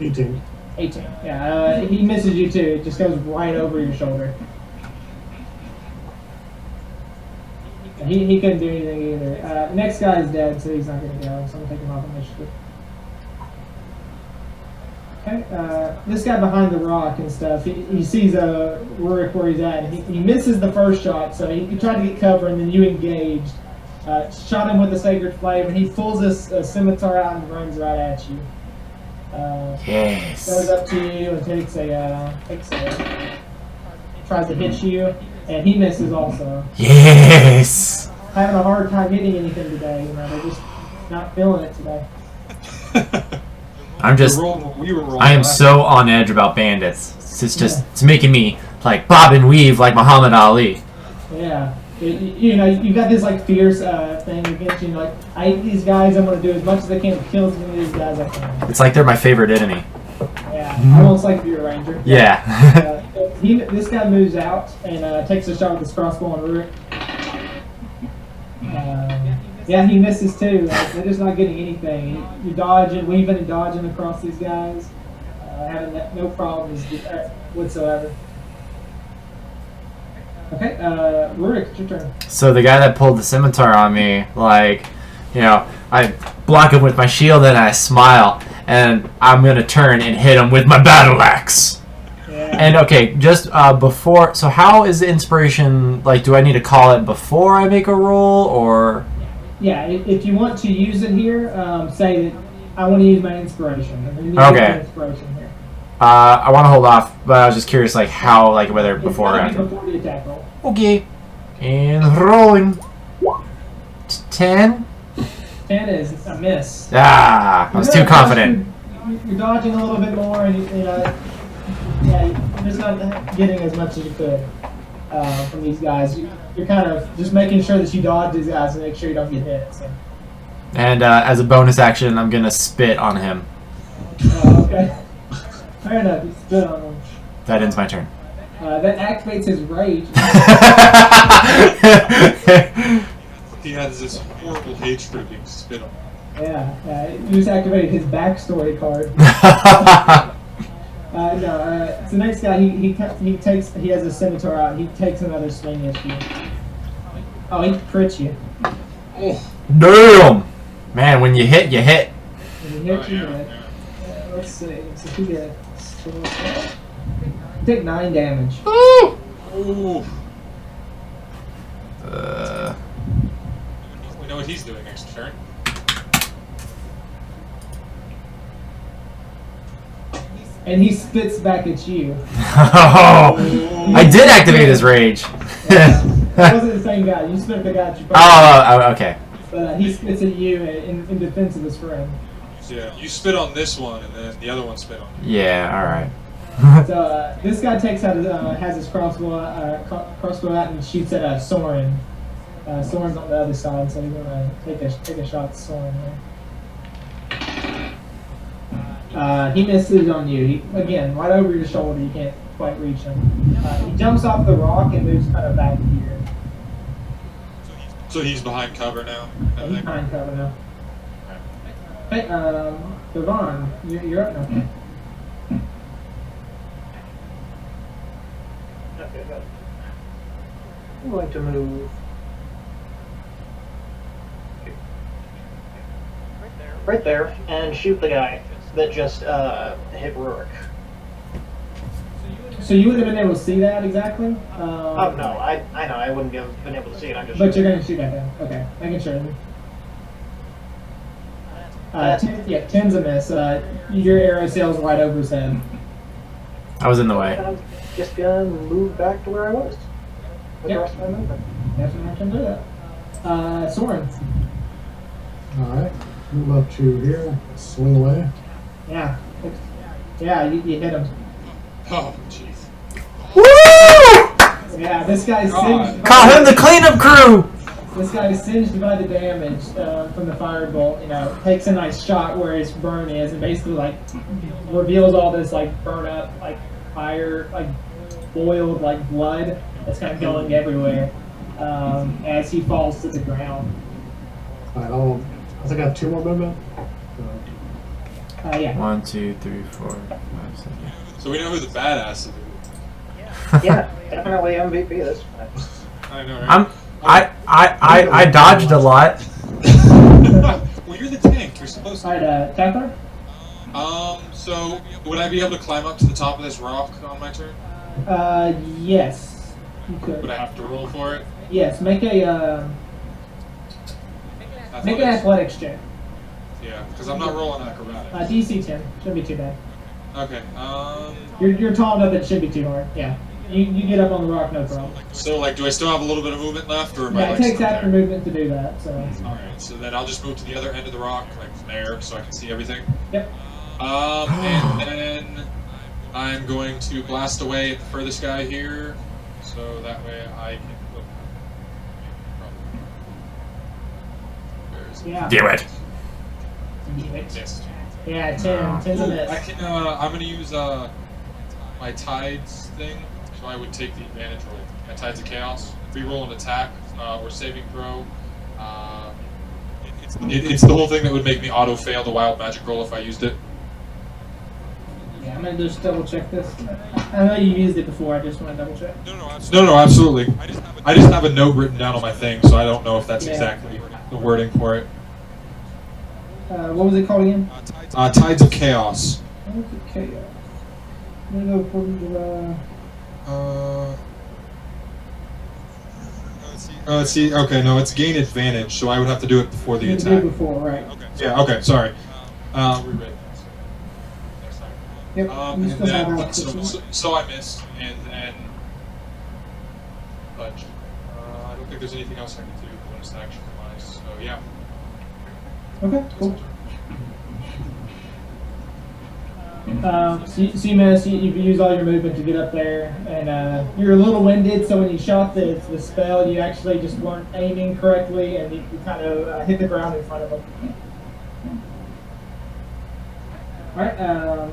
18. 18. Yeah, he misses you too. It just goes right over your shoulder. He couldn't do anything either. Next guy is dead, so he's not going to go. So I'm going to take him off initiative. Okay, this guy behind the rock and stuff, he sees Rurik where he's at. He misses the first shot, so he tried to get cover, and then you engaged. Shot him with a sacred flame, and he pulls this scimitar out and runs right at you. Yes. Goes up to you and tries to hit you, and he misses also. Yes. Having a hard time hitting anything today, they're just not feeling it today. I'm just. We were rolling I am last so on edge about bandits. It's just. It's making me like bob and weave like Muhammad Ali. Yeah. You know, you got this like fierce thing against you. Like, I hate these guys. I'm gonna do as much as I can to kill as many of these guys as I can. It's like they're my favorite enemy. Yeah. Almost like you're a ranger. Yeah. This guy moves out and takes a shot with his crossbow on Rurik. Yeah, he misses too. Like, they're just not getting anything. You're dodging, weaving and dodging across these guys, having no problems whatsoever. Okay, Rurik, it's your turn. So the guy that pulled the scimitar on me, like, you know, I block him with my shield and I smile, and I'm gonna turn and hit him with my battle axe. Yeah. And okay, just before, so how is the inspiration, like, do I need to call it before I make a roll, or? Yeah, if you want to use it here, say that I want to use my inspiration. And then you Okay. use my inspiration here. I want to hold off, but I was just curious, like, how, like, whether It's before or gotta be after. before the attack roll. Okay. And rolling. 10. 10 is a miss. Ah, I was too confident. You're dodging a little bit more, and you know, yeah, you're just not getting as much as you could from these guys. You're kind of just making sure that you dodge these guys and make sure you don't get hit. So. And as a bonus action, I'm gonna spit on him. Okay. Fair enough. You spit on him. That ends my turn. That activates his rage. He has this horrible hatred of being spit on. Yeah, you just activated his backstory card. No, so the next guy, he has a scimitar out. He takes another swing at you. Oh, he crits you. Oh, Damn! Man, when you hit, you hit. When he hits you, let's see. So he gets take 9 damage. Ooh! oh. We know what he's doing next turn. And he spits back at you. Oh, I did activate his rage. That wasn't the same guy. You spit at the guy that you Oh, okay. But he spits at you in defense of his friend. Yeah, you spit on this one, and then the other one spit on you. Yeah, alright. So this guy takes out has his crossbow out and shoots at Soren. Soren's on the other side, so he's gonna take a shot at Soren there. He misses on you. He, again, right over your shoulder. You can't quite reach him. He jumps off the rock and moves kind of back here. So he's behind cover now. He's behind cover now. Hey, Devon, you're up now. Okay, good. I'm going to move right there and shoot the guy that just hit Rurik. So you would have been able to see that exactly? Oh no, I know I wouldn't have been able to see it. I'm just. But you're going to shoot at him. Okay, making sure. 10's a miss. Your arrow sails right over his head. I was in the way. I'm just gonna move back to where I was. With the Yep. rest of my movement. Definitely can do that. Soren. Alright, move up to here, swing away. Yeah. Yeah, you hit him. Oh, jeez. Woo! Yeah, this guy's singed. Call him the cleanup crew! This guy is singed by the damage from the firebolt. You know, takes a nice shot where his burn is, and basically like reveals all this like burn up, like fire, like boiled like blood that's kind of going everywhere as he falls to the ground. Alright, I think I have 2 more movement. Yeah. 1, 2, 3, 4, 5, 6. So we know who the badass is. Yeah, definitely MVP this time. I know, right? I dodged a lot. Well, you're the tank. You're supposed to. Alright, Tathar? So would I be able to climb up to the top of this rock on my turn? Yes. You could. Would I have to roll for it? Yes, make an athletics check. Yeah, because I'm not rolling acrobatics. DC 10. Shouldn't be too bad. Okay. You're tall enough that it shouldn't be too hard. Yeah. You get up on the rock, no problem. So like, do I still have a little bit of movement left, or am I Yeah, it like takes stuck after there? movement to do that, so. All right. So then I'll just move to the other end of the rock, like from there, so I can see everything. Yep. And then I'm going to blast away at the furthest guy here, so that way I can. Oh, where is it? Yeah. Do it. Yes. Yeah, 10. 10's a Ooh, miss. I can. I'm gonna use my tides thing, so I would take the advantage roll. My tides of chaos. Reroll an attack or saving throw. It's the whole thing that would make me auto fail the wild magic roll if I used it. Yeah, I'm gonna just double check this. I know you used it before. I just want to double check. No, absolutely. I just have a note written down on my thing, so I don't know if that's Yeah. exactly the wording for it. What was it called again? Tides of chaos. Okay. I'm gonna go for Let's see. Okay, no, it's gain advantage, so I would have to do it before the you did attack. before, right? Yeah. Okay. Sorry. Rewrite that. Next time. Yep. And you still have then, that. so I missed, and then budge. I don't think there's anything else I can do bonus action wise. So yeah. Okay, cool. So you missed. You've used all your movement to get up there, and you're a little winded. So when you shot the spell, you actually just weren't aiming correctly, and you kind of hit the ground in front of him. All right.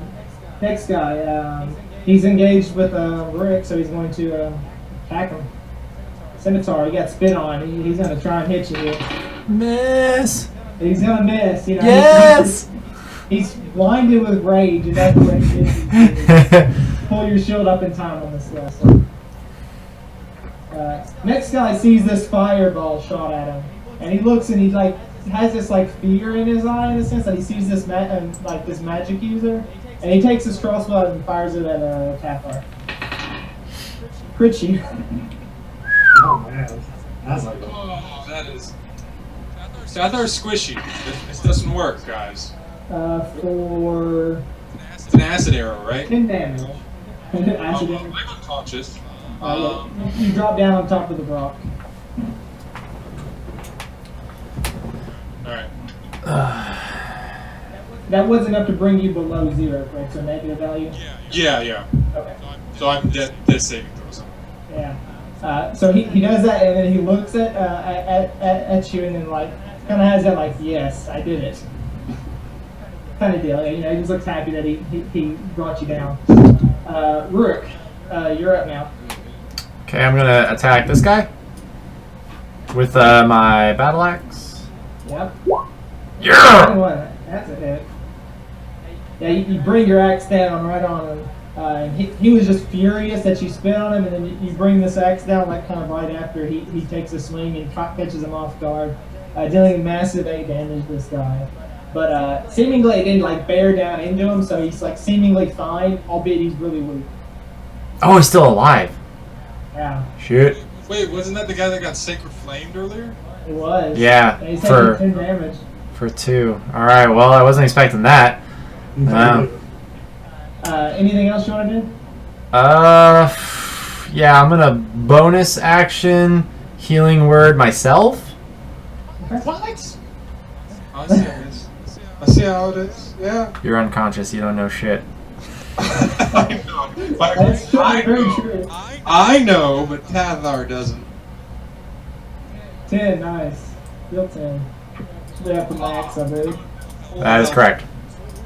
Next guy. He's engaged with Rick, so he's going to attack him. Scimitar. He got spit on. He's going to try and hit you here. Miss. He's gonna miss, you know. Yes. He's blinded with rage, and that's what it is. Pull your shield up in time on this list. Next guy sees this fireball shot at him, and he looks and he like has this like fear in his eye in a sense that he sees this like this magic user, and he takes his crossbow and fires it at Tathar. Crit you. Oh man, that's like Oh, that is. Tathar's squishy. This doesn't work, guys. For It's an acid arrow, right? 10 damage. Acid I'm damage. unconscious. You drop down on top of the rock. Alright. That was enough to bring you below 0, right? So negative value? Yeah. Okay. So I'm dead saving throws. Yeah. So he does that, and then he looks at you, and then like kind of has that like, yes, I did it, kind of deal. You know, he just looks happy that he brought you down. Rook, you're up now. Okay, I'm gonna attack this guy with my battle axe. Yep. Yeah. 21. That's a hit. Yeah, you bring your axe down right on him. And he was just furious that you spit on him, and then you bring this axe down like kind of right after he takes a swing and catches him off guard, dealing massive 8 damage to this guy. But seemingly it didn't like bear down into him, so he's like seemingly fine, albeit he's really weak. Oh, he's still alive. Yeah, Shoot. Wait, wasn't that the guy that got sacred flamed earlier? it was. Yeah, And he's taking 10 damage. for 2. All right. Well, I wasn't expecting that. Anything else you want to do? Yeah, I'm gonna bonus action healing word myself. What? I see how it is. I see how it is. Yeah. You're unconscious. You don't know shit. I know. That's very true. I know, but Tathar doesn't. 10, nice. Still 10. Should have the max, I believe. That is correct.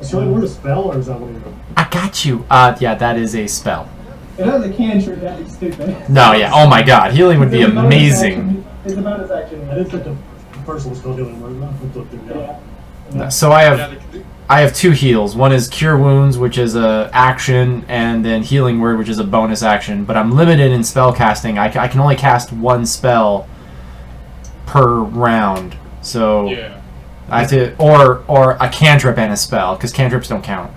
Is really word a spell or is that what you know? I got you. Yeah, that is a spell. If that was a cantrip, that'd be stupid. No, yeah. Oh my God, healing would be It's a bonus amazing. action. It's a bonus action. I didn't think the person was still dealing with that. Let's look it up. Yeah. So I have 2 heals. One is Cure Wounds, which is a action, and then Healing Word, which is a bonus action. But I'm limited in spell casting. I can only cast 1 spell per round. So Yeah. I have to, or a cantrip and a spell, because cantrips don't count.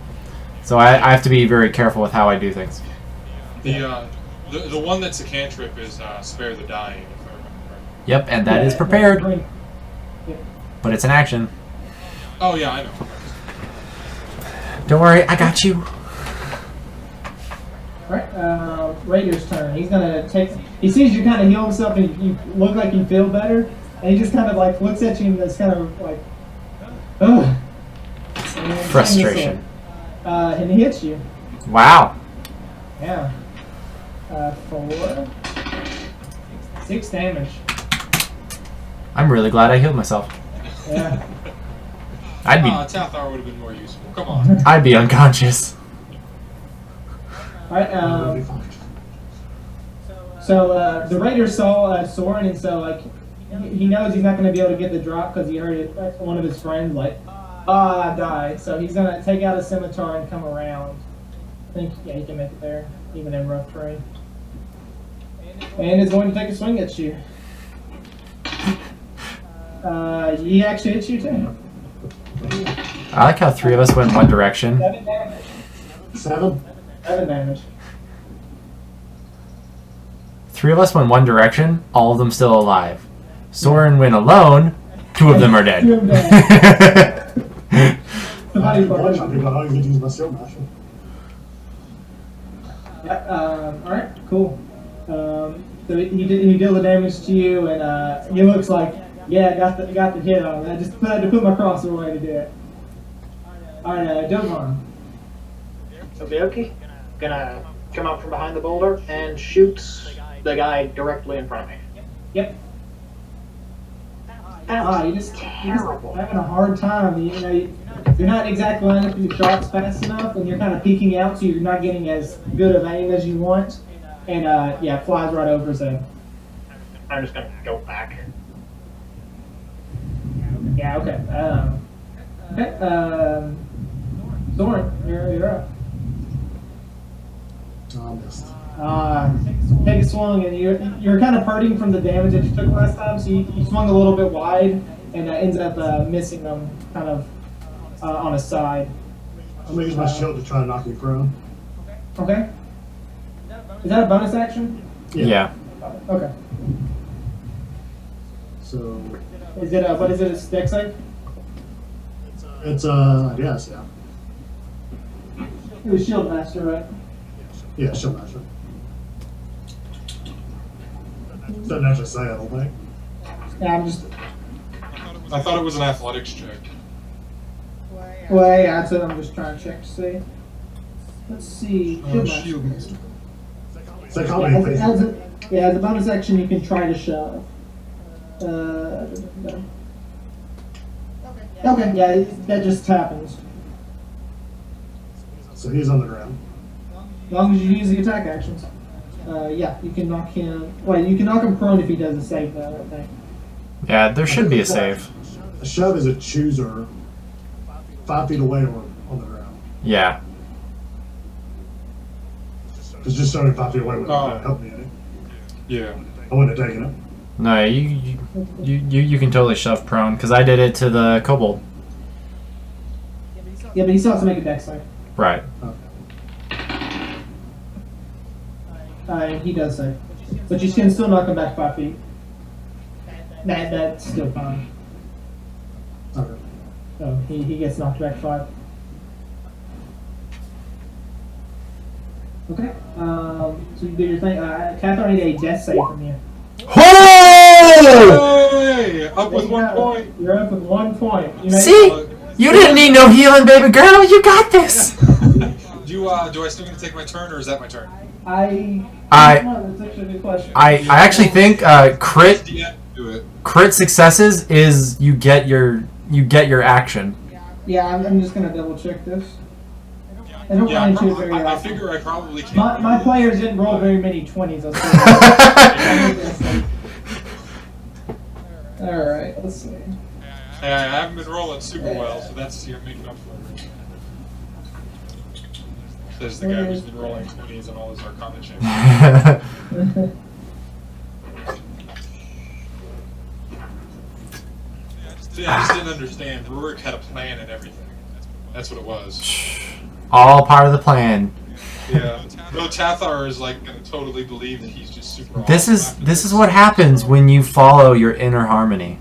So I have to be very careful with how I do things. The one that's a cantrip is Spare the Dying, if I remember correctly. Yep, and that is prepared, but it's an action. Oh yeah, I know. Don't worry, I got you. Alright, Raider's turn. He's gonna take. He sees you kind of heal himself, and you look like you feel better, and he just kind of like looks at you and it's kind of like, ugh. And then Frustration. And he hits you. Wow. Yeah. 4, 6 damage. I'm really glad I healed myself. Yeah. Tathar would have been more useful. Come on. I'd be unconscious. Alright, so the Raider saw Soren, and so like he knows he's not going to be able to get the drop because he heard it, one of his friends like, die. So he's going to take out a scimitar and come around. I think, yeah, he can make it there, even in rough terrain. And is going to take a swing at you. He actually hits you too. I like how 3 of us went one direction. 7 damage. 7? 7 damage. 3 of us went one direction, all of them still alive. Soren went alone, 2 of them are dead. 2 of them dead. Somebody's Watch behind me, but I get to use my shield master. Yeah, alright, cool. So he dealt the damage to you, and he looks like, yeah, got the hit on him. I just had to put my cross away to do it. Alright, Jovan. Okie gonna come out from behind the boulder and shoot the guy directly in front of me. Yep. That You're was just terrible. having a hard time. You're not exactly lining up your shots fast enough, and you're kind of peeking out, so you're not getting as good of aim as you want. And yeah, flies right over his head. I'm just gonna go back. Yeah, okay. Soren, you're up. I missed. Take a swing, and you're kind of hurting from the damage that you took last time, so you swung a little bit wide, and ends up missing them kind of on his side. I'm gonna use my shield to try to knock you prone. Okay. Is that a bonus action? Yeah. Okay. So Is it what is it? A dex save? it's I guess, yeah. It was shield master, right? Yeah, shield master. Doesn't actually say, I don't think. Yeah, I'm just. I thought it was an athletics check. Well, yeah, that's what I'm just trying to check to see. Let's see. Shield master. Shield master. Say call Yeah, me, please. as a bonus action, you can try to shove. Okay, yeah, that just happens. So he's on the ground. As long as you use the attack actions. Yeah, you can knock him. Wait, you can knock him prone if he does a save, though, I think. Yeah, there should be a save. A shove is a chooser 5 feet away or on the ground. Yeah. Because just starting 5 feet away wouldn't Oh. help me any. Yeah. I wouldn't have taken it. No, you can totally shove prone, because I did it to the kobold. Yeah, but he still has to make a dex save. Right. He does save. But you can still knock him back 5 feet. That's still fine. Okay. So he gets knocked back 5. Okay. So you do your thing. Catherine, I need a death save from you. Oh! Hey! Up with 1 point! You're up with 1 point. See? You didn't need no healing, baby girl. You got this. Do I still get to take my turn, or is that my turn? That's actually a good question. I actually think crit DM, do it. crit successes is you get your action. Yeah, I'm just gonna double check this. I don't Yeah, run into it very I often. figure I probably can't. My players didn't roll very many 20s. I'll say. Alright, let's see. Hey, I haven't been rolling super well, so that's you're making up for it. Says the guy who's been rolling 20s on all his Arcana checks. See, I just didn't understand. Rurik had a plan and everything. That's what it was. All part of the plan. Yeah. No, Tathar is like gonna totally believe that he's just super This awesome. is what happens when you follow your inner harmony.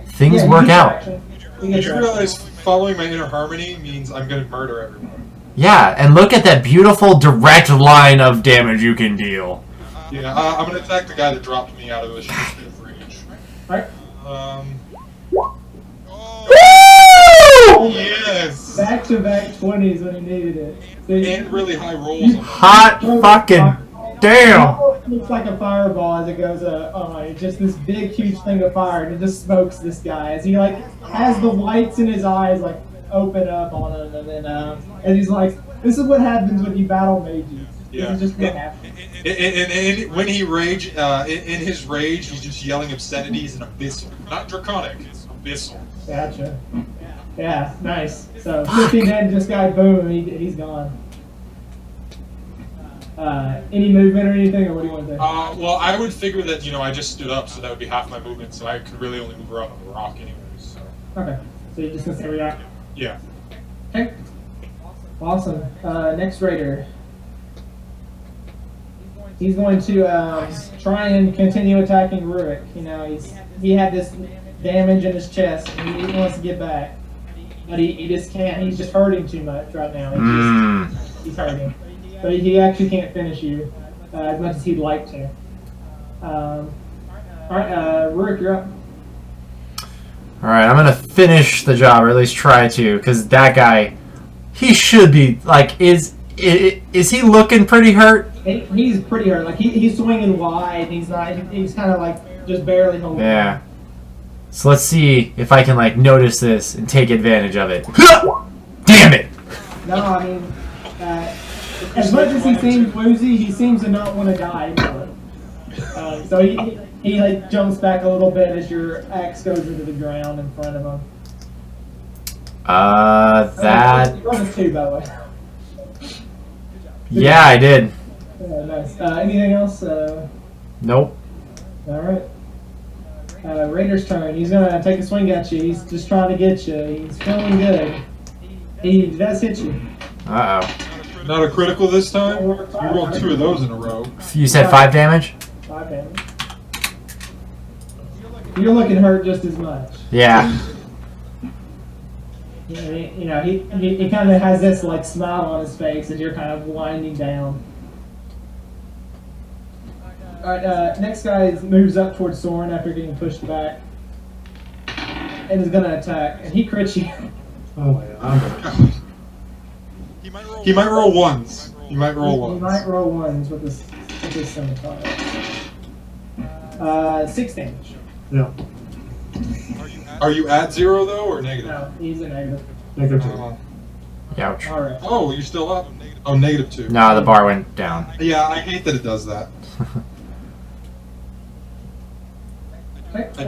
Things Yeah, you work get out. traction. Did get you traction. realize following my inner harmony means I'm gonna murder everyone? Yeah, and look at that beautiful direct line of damage you can deal. Yeah, I'm gonna attack the guy that dropped me out of the sphere of rage. Right? Woo! Yes! Back-to-back 20s when he needed it. See, And really high rolls on Hot fucking damn! it looks like a fireball as it goes on. It's just this big, huge thing of fire, and it just smokes this guy as he like has the whites in his eyes like open up on him, and then and he's like, "This is what happens when you battle mages. Yeah. This is just what happens." And when he rage, in his rage, he's just yelling obscenities and abyssal. Not draconic, it's abyssal. Gotcha. Yeah, nice. So 15 damage, this guy, boom, he's gone. Any movement or anything, or what do you want to do? Well, I would figure that, I just stood up, so that would be half my movement, so I could really only move around on the rock anyways, so. Okay, so you're just gonna stay where you're at? Yeah. Okay. Awesome. Next raider. He's going to try and continue attacking Rurik. He had this damage in his chest, and he wants to get back, but he just can't. He's just hurting too much right now. He's hurting, but he actually can't finish you as much as he'd like to. All right, Rurik, you're up. Alright, I'm gonna finish the job, or at least try to, because that guy, he should be, like, is he looking pretty hurt? He's pretty hurt. Like he's swinging wide. He's not. He's kind of like just barely holding. Yeah. So let's see if I can, like, notice this and take advantage of it. Damn it! No, I mean, as much as he seems woozy, he seems to not want to die. So he like jumps back a little bit as your axe goes into the ground in front of him. That. Bonus 2, by the way. Yeah, I did. Nice. Anything else? Nope. All right. Raider's turn. He's gonna take a swing at you. He's just trying to get you. He's feeling good. He does hit you. Uh-oh. Not a critical this time? You rolled 2 of those in a row. You said 5 damage? 5 damage. You're looking hurt just as much. Yeah. He kind of has this like smile on his face as you're kind of winding down. All right, next guy moves up towards Soren after getting pushed back, and is gonna attack, and he crits you. Oh my god, I'm gonna. He might roll ones. He might roll He ones. might roll ones with this scimitar. 6 damage. Yeah, Are you at 0 though, or negative? No, he's a negative. negative 2. Ouch. All right. Oh, you're still up? Oh, negative 2. No, the bar went down. Yeah, I hate that it does that. Okay. I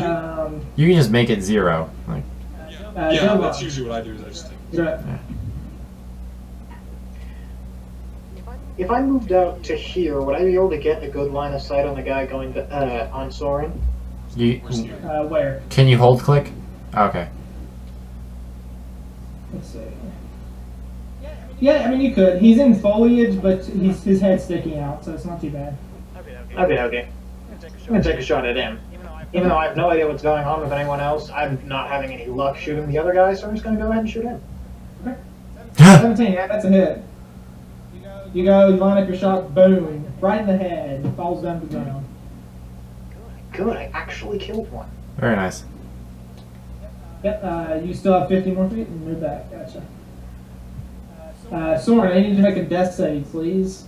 do. You can just make it 0. Like, Yeah, Joe that's Bob. usually what I do. Is I just think. You're up. If I moved out to here, would I be able to get a good line of sight on the guy going to, on Soren? Where's you? Where? can you hold click? Okay. Let's see. Yeah, I mean you could. He's in foliage, but his head's sticking out, so it's not too bad. Okay. I'm gonna take a shot at him. Even though I have no idea what's going on with anyone else, I'm not having any luck shooting the other guy, so I'm just gonna go ahead and shoot him. Okay. 17. Yeah, that's a hit. You line up your shot. Boom! Right in the head. It falls down to the ground. Good, I actually killed one. Very nice. Yep. You still have 50 more feet and move back. Gotcha. Soren, I need you to make a death save, please.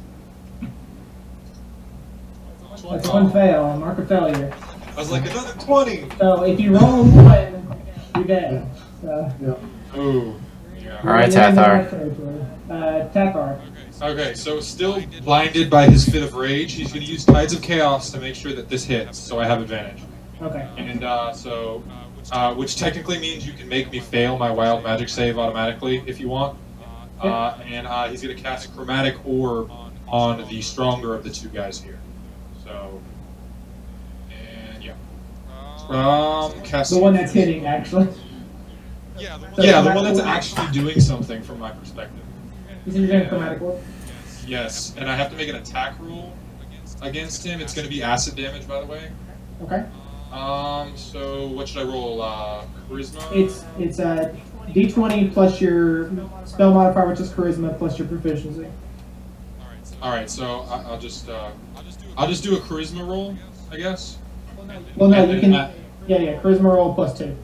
That's one fail. Mark a failure. I was like, another 20! So if you roll 1, you're dead. So, Yeah. Ooh. Yeah. Alright, you're in the Tathar. death territory. Tathar. Okay, so still blinded by his fit of rage, he's going to use Tides of Chaos to make sure that this hits, so I have advantage. Okay. And which technically means you can make me fail my wild magic save automatically if you want. And he's going to cast Chromatic Orb on the stronger of the 2 guys here. So, and yeah. Cast The one that's hitting, actually. Yeah, the one that's actually doing something from my perspective. You said you're doing chromatic orb? Yes, and I have to make an attack roll against him. It's going to be acid damage, by the way. Okay. So what should I roll? Charisma? It's a D20 plus your spell modifier, which is charisma, plus your proficiency. All right, so I'll just do a charisma roll, I guess. Well, no, And you then can. Yeah, charisma roll plus 2.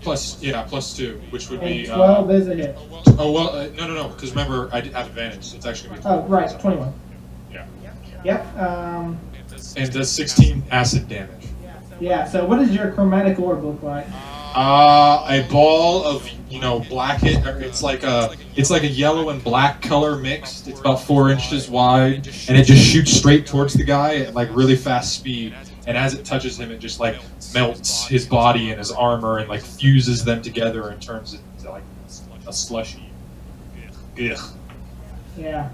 plus 2, which would And be 12 is a hit. oh well, no, because remember I have advantage, so it's actually gonna be Oh, right, 21. Yeah. Yep. And does 16 acid damage. Yeah. So what does your chromatic orb look like? A ball of black. It's like a yellow and black color mixed. It's about 4 inches wide, and it just shoots straight towards the guy at like really fast speed. And as it touches him, it just like melts his body and his armor and like fuses them together and turns it into like a slushy. Ugh. Yeah.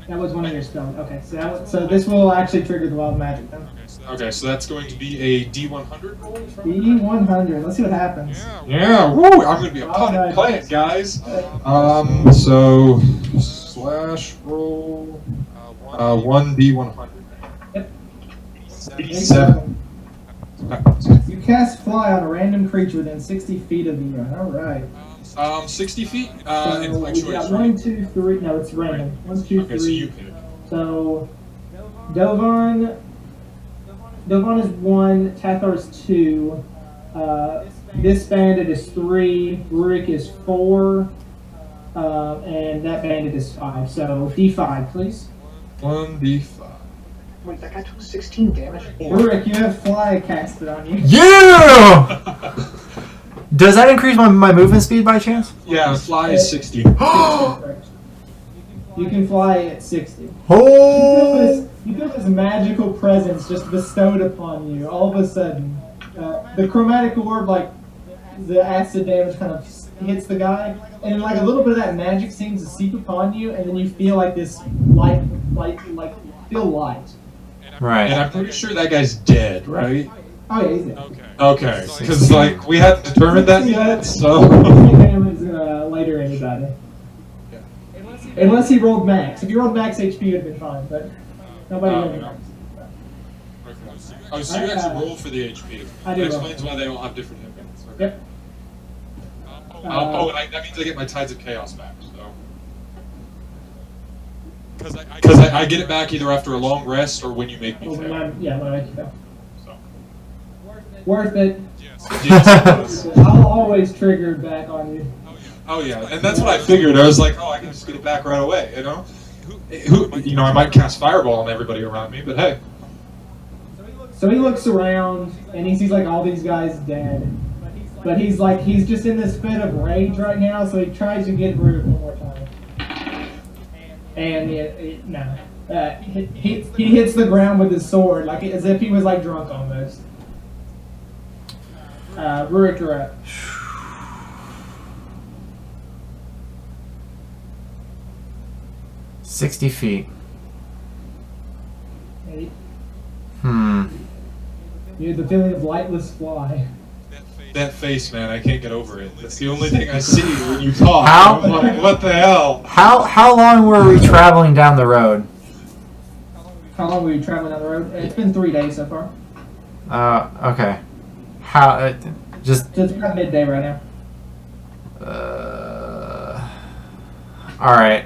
That was one of your spells. Okay. So this will actually trigger the wild magic then. Okay, so that's going to be a D100 roll. D100. Let's see what happens. Yeah, woo! I'm gonna be a potted plant, guys. So slash roll 1D100. Yep. 87. You cast fly on a random creature within 60 feet of you. All right. 60 feet. So And my we choice, got right? 1, 2, 3. No, it's random. 1, 2, 3. Okay, so you pick. So Dovan is 1. Tathar is 2. This bandit is 3. Rurik is 4. And that bandit is 5. So D5, please. 1D5. Wait, that guy took 16 damage? Rurik, you have fly casted on you. Yeah! Does that increase my movement speed by chance? Yeah, fly is 60. You can fly at 60. Oh! You feel this magical presence just bestowed upon you. All of a sudden, the chromatic orb, like the acid damage, kind of hits the guy, and like a little bit of that magic seems to seep upon you, and then you feel like this light, feel light. Right. And I'm pretty sure that guy's dead, right? Oh yeah, he's dead. Okay, because like we hadn't determined that yet, so. Damage later anybody. Unless he rolled max. If you rolled max HP, it would have been fine, but nobody rolled max. Oh, so you actually roll for the HP. I That do explains why they all have different hit points. Okay. Yep. That means I get my Tides of Chaos back, so. Because I get it back either after a long rest or when you make me Well, fail. when I make you fail. So. Worth it. Yes. I'll always trigger back on you. Oh yeah, and that's what I figured. I was like, oh, I can just get it back right away, you know? I might cast Fireball on everybody around me, but hey. So he looks around and he sees like all these guys dead. But he's just in this fit of rage right now, so he tries to get rid of one more time. And no. He hits the ground with his sword, like as if he was like drunk almost. Rurik, you're up. 60 feet. 8. Hmm. You have the feeling of lightless fly. That face, man, I can't get over it. That's the only thing I see when you talk. How? I'm like, what the hell? How long were we traveling down the road? How long were you traveling down the road? It's been 3 days so far. Okay. How? Just. So it's about midday right now. All right.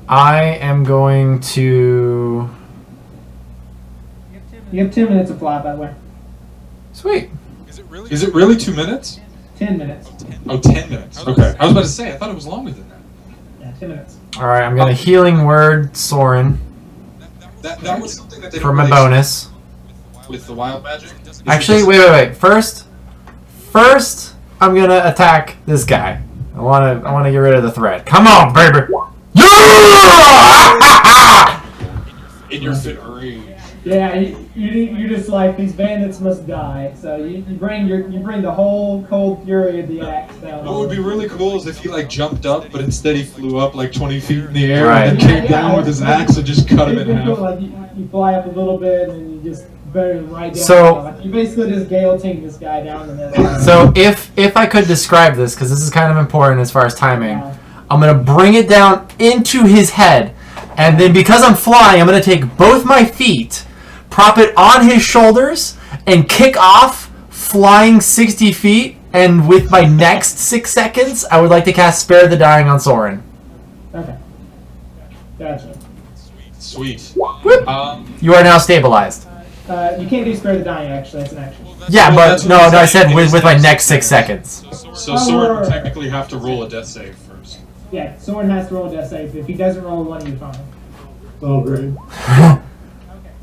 I am going to. You have 10 minutes to fly, by the way. Sweet. Is it really 2 minutes? 10 minutes. Oh, 10 minutes. Okay. I was about to say, I thought it was longer than that. Yeah, 10 minutes. All right. I'm gonna healing word Soren That was something that they for don't my really bonus. with the wild magic. Is it Actually, just- wait. First, I'm gonna attack this guy. I wanna get rid of the threat. Come on, baby. Yeah! in your fit of rage. Yeah, you just like these bandits must die. So you bring the whole cold fury of the axe down. What would be really cool is if he like jumped up, but instead he flew up like 20 feet in the air Right. and then came down with his axe and just cut him in It'd be cool, half. like you fly up a little bit and you just bury him right down. So- like you basically just guillotine this guy down in there. So if I could describe this, because this is kind of important as far as timing, I'm gonna bring it down into his head, and then because I'm flying, I'm gonna take both my feet, prop it on his shoulders, and kick off, flying 60 feet. And with my next 6 seconds, I would like to cast Spare the Dying on Soren. Okay. Gotcha. Sweet. Whoop. You are now stabilized. You can't do spare the dying. Actually, that's an action. Yeah, Well, but that's no, what I'm no, I saying. said It is with my next next 6 6 seconds. So Soren would technically have to roll a death save first. Yeah, Soren has to roll a death save. If he doesn't roll a 1, you're fine. Oh, great.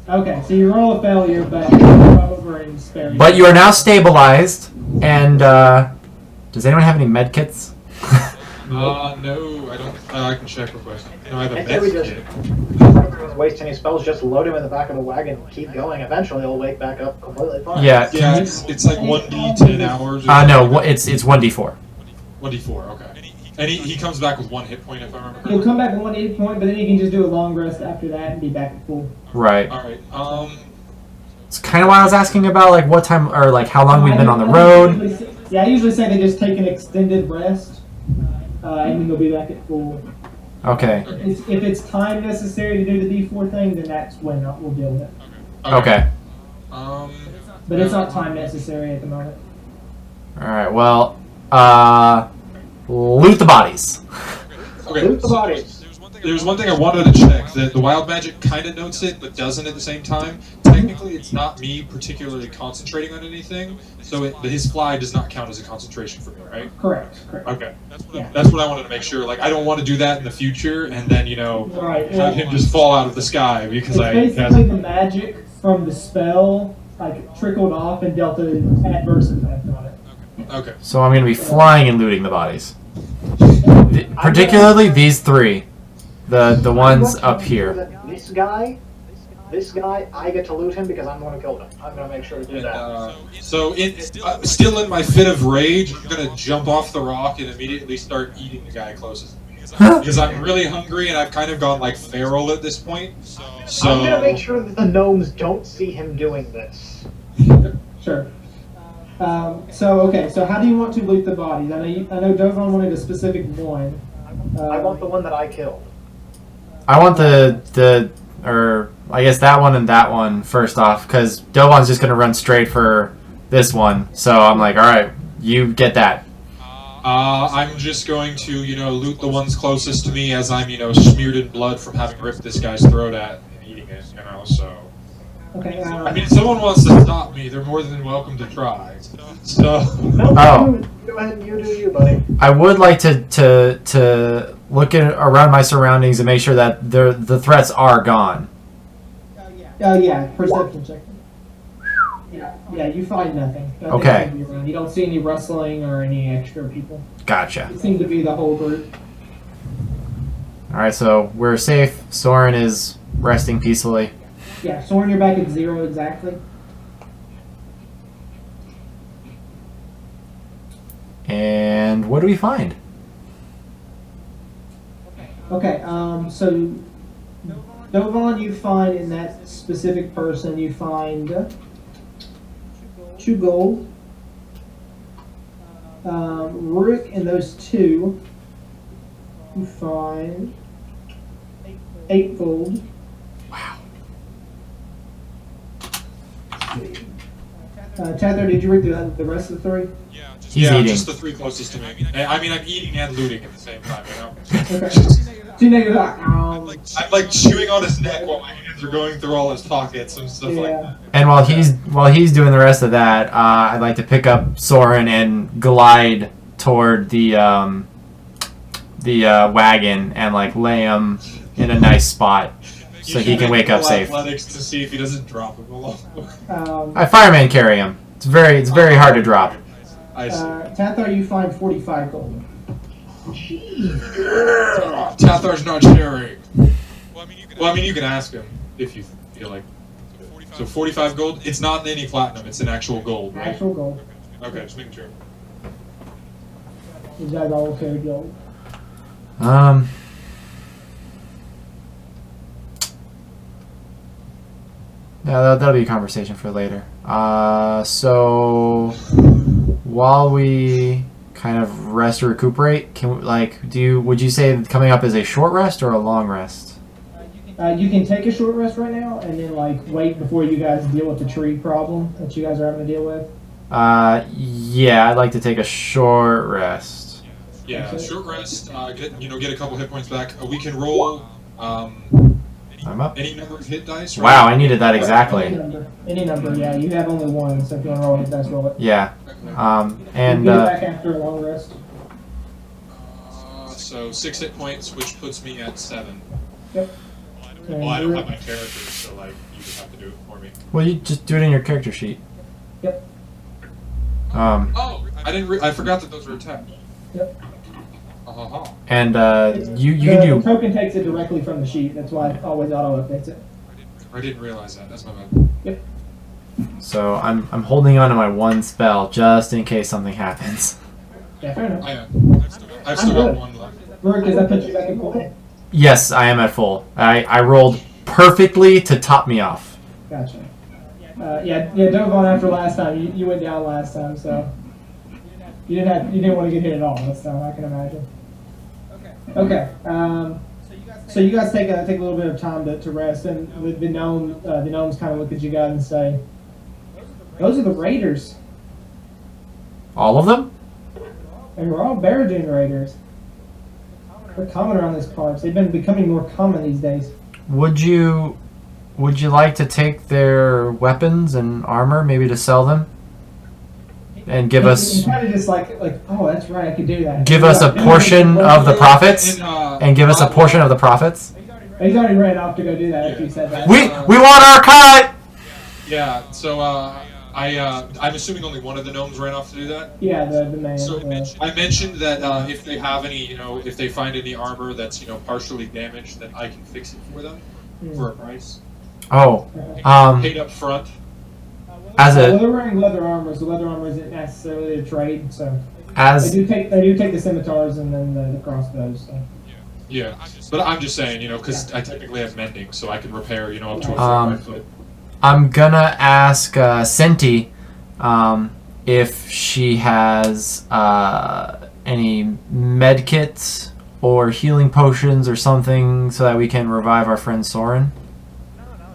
Okay, so you roll a failure, but you go over and spare. But you are now stabilized, and does anyone have any med kits? No, I don't. I can check real quick. No, I have a I think we med just kit. waste any spells. Just load him in the back of the wagon and keep going. Eventually, he'll wake back up completely fine. Yeah. Yeah, it's like 1d10 hours. No, it's 1d4. 1d4, okay. And he comes back with 1 hit point if I remember He'll correctly. come back with 1 hit point, but then you can just do a long rest after that and be back at full. Right. Alright, It's kind of why I was asking about like what time or like how long we've been on the road. Yeah, I usually say they just take an extended rest, and then they'll be back at full. Okay. If it's time necessary to do the D4 thing, then that's when we'll deal with it. Okay. But it's not time necessary at the moment. All right. Well, loot the bodies. Okay, Loot the so bodies. there's one thing I wanted to check. The wild magic kind of notes it, but doesn't at the same time. Technically, it's not me particularly concentrating on anything, so his fly does not count as a concentration for me, right? Correct. Okay. Yeah. That's what I wanted to make sure. Like, I don't want to do that in the future, and then, Right. have him just fall out of the sky because It's I basically the magic from the spell, like, trickled off and dealt an adverse effect on it. Okay. So I'm gonna be flying and looting the bodies. Particularly these 3, the ones up here. This guy, I get to loot him because I'm the one who killed him. I'm gonna make sure to do And, that. so, still in my fit of rage, I'm gonna jump off the rock and immediately start eating the guy closest to me. Because I'm really hungry and I've kind of gone like feral at this point. So I'm gonna make sure that the gnomes don't see him doing this. Sure. So how do you want to loot the bodies? I know Dovon wanted a specific one. I want the one that I killed. I want or I guess that one and that one first off, because Dovon's just gonna run straight for this one. So I'm like, all right, you get that. I'm just going to, loot the ones closest to me as I'm, smeared in blood from having ripped this guy's throat at and eating it, so. Okay. I mean, if someone wants to stop me, they're more than welcome to try. So. No, Oh. go ahead and you do you, buddy. I would like to look around my surroundings and make sure that the threats are gone. Oh yeah, perception check. Yeah, you find nothing. Nothing Okay. to be around. You don't see any rustling or any extra people. Gotcha. It seemed to be the whole group. All right, so we're safe. Soren is resting peacefully. Yeah, Soren, you're back at 0 exactly. And what do we find? Okay, so Dovon, you find in that specific person, you find 2 gold. Rick and those 2, you find 8 gold. Wow. Tather, did you read the rest of the 3? He's eating. Just the 3 closest to me. I mean, I'm eating and looting at the same time, Okay. So now you're like, I'm like chewing on his neck while my hands are going through all his pockets and stuff like that. And while he's doing the rest of that, I'd like to pick up Soren and glide toward the wagon and like lay him in a nice spot so he can wake up safe. Athletics to see if he doesn't drop him along. I fireman carry him. It's very hard to drop. I see. Tathar, you find 45 gold. Tathar's not sharing. Well, I mean, you can ask him if you feel like. So 45 gold. It's not any platinum. It's an actual gold, right? Actual gold. Okay, just making sure. You guys all carry gold. Yeah, that'll be a conversation for later. So while we kind of rest or recuperate, would you say coming up is a short rest or a long rest? You can take a short rest right now, and then wait before you guys deal with the tree problem that you guys are having to deal with. Yeah, I'd like to take a short rest. Yeah, short rest. Get a couple hit points back. We can roll I'm up. Any number of hit dice? Right? Wow, I needed that Any exactly. number. Any number, yeah. You have only one, so if you want to roll it, that's roll it. Yeah. And Get it back after a long rest. So 6 hit points, which puts me at 7. Yep. Well, I don't have my characters, so like you would have to do it for me. well, you just do it in your character sheet. Yep. Oh, I didn't. I forgot that those were attached. Yep. And you The can do. token takes it directly from the sheet. That's why it always auto updates it. I didn't realize that. That's my bad. Yep. So I'm holding on to my one spell just in case something happens. Yeah, fair enough. I've still got one left. Rourke, does that put you back in full? Yes, I am at full. I rolled perfectly to top me off. Gotcha. Yeah, dove on after last time. You went down last time, so you didn't want to get hit at all this time. I can imagine. Okay. So you guys take a little bit of time to rest, and the gnomes kind of look at you guys and say, "Those are the raiders. All of them? And we're all Baradun raiders. They're common around these parts. They've been becoming more common these days." Would you like to take their weapons and armor, maybe to sell them, and give us kind of just like oh, that's right, I could do that. give us a portion of the profits, and give us a portion of the profits? He's already ran off to go do that after you said that. We want our cut. Yeah. So I'm assuming only one of the gnomes ran off to do that. Yeah, the man. So I mentioned that if they have any, if they find any armor that's partially damaged, then I can fix it for them for a price. Oh, Paid up front. as Well, a they're wearing leather armor, so leather armor isn't necessarily a trade. So they as do take the scimitars and then the crossbows. So. Yeah, but I'm just saying, because I technically have mending, so I can repair, up to a foot by foot. I'm gonna ask Senti if she has any med kits or healing potions or something so that we can revive our friend Soren.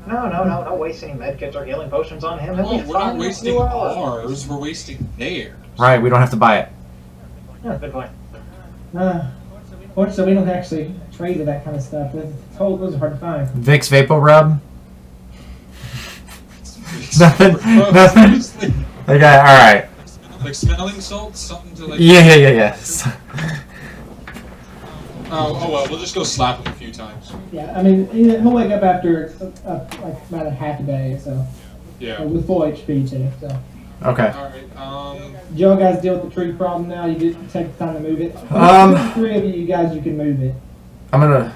No waste any medkits or healing potions on him. He'll Well, be we're fine not in a wasting few hours. ours, we're wasting theirs. Right, we don't have to buy it. Yeah, good point. Fortunately, we don't actually trade with that kind of stuff. Those are hard to find. Vicks Vapor Rub. Nothing. Okay, all right. Like smelling salts, something to like. Yeah. Oh well, we'll just go slap him a few times. Yeah, I mean, he'll wake up after like about a half a day, so Yeah. with full HP too. So, Okay. All right. did y'all guys deal with the tree problem now? You did take the time to move it. Um, Three of you guys, you can move it. I'm gonna.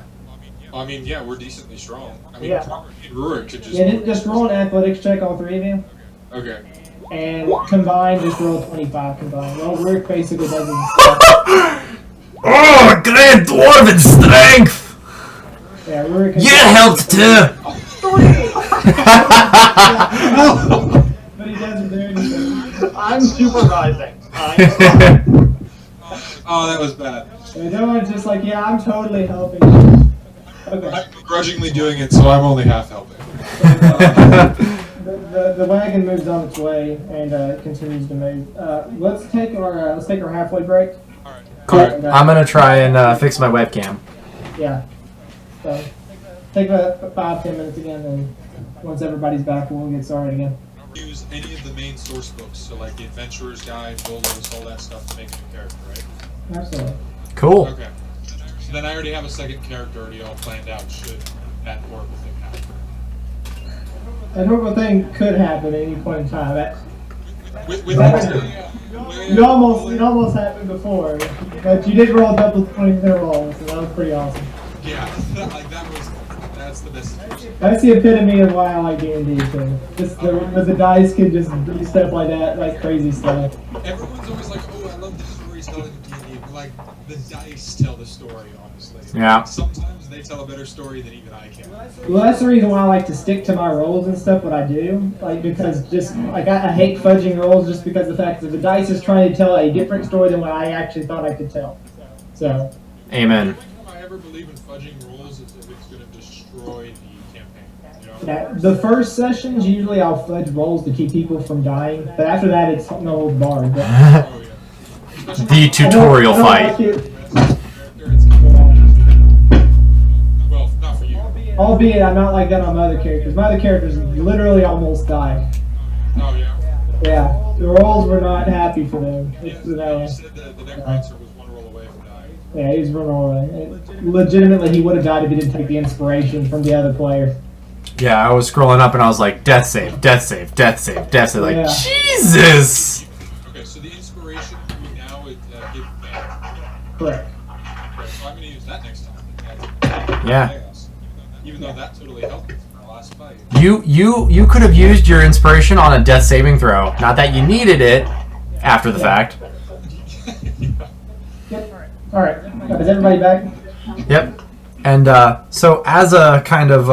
I mean, yeah, we're decently strong. I mean, Yeah. Rurik could just. Yeah, just roll an athletics check, all three of you, Okay. and combined, just roll 25 combined. Well, Rick basically doesn't. Oh, great dwarven strength! Yeah, Rick. You helped too. But he doesn't do anything. I'm supervising. Oh, that was bad. And no one's just like, yeah, I'm totally helping. Okay. I'm begrudgingly doing it, so I'm only half helping. The wagon moves on its way and continues to move. Let's take our halfway break. All right. Cool. Alright, I'm gonna try and fix my webcam. Yeah. So take about 5-10 minutes again, and once everybody's back, we'll get started again. Use any of the main source books, so like the Adventurer's Guide, Bolos, all that stuff to make a new character, right? Absolutely. Cool. Okay. So then I already have a second character already all planned out. Should that horrible thing happen? That horrible thing could happen at any point in time. With It almost happened before, but you did roll double 20 rolls, so that was pretty awesome. yeah, that's the best. That's the epitome of why I like D&D too. Just the dice can just do stuff like that, like crazy stuff. Everyone's always like, "Oh, I love the storytelling of D&D," but like the dice tell the story, honestly. Yeah. Sometimes they tell a better story than even I can. Well, that's the reason why I like to stick to my rolls and stuff. What I do, like, because just like I hate fudging rolls, just because of the fact that the dice is trying to tell a different story than what I actually thought I could tell. So. Amen. The only time I ever believe in fudging rolls is if it's going to destroy the campaign. Yeah, the first sessions, usually I'll fudge rolls to keep people from dying, but after that, it's no holds barred. But Oh yeah. The tutorial I don't fight. like it. Well, not for you. Albeit, I'm not like that on my other characters. My other characters literally almost died. Oh yeah. Yeah, the rolls were not happy for them. Yeah, you said the necromancer was one roll away from dying. Yeah, he's rolling. Legitimately, he would have died if he didn't take the inspiration from the other player. Yeah, I was scrolling up and I was like, death save, death save, death save, death save. Like, Yeah. Jesus! Okay, so the inspiration for you now is hidden man. Correct. Okay, so I'm gonna use that next time. Yeah. Chaos. Even though that totally helped me from the last fight. You could have used your inspiration on a death saving throw. Not that you needed it after the fact. Yep. All right. Is everybody back? Yep. And so as a kind of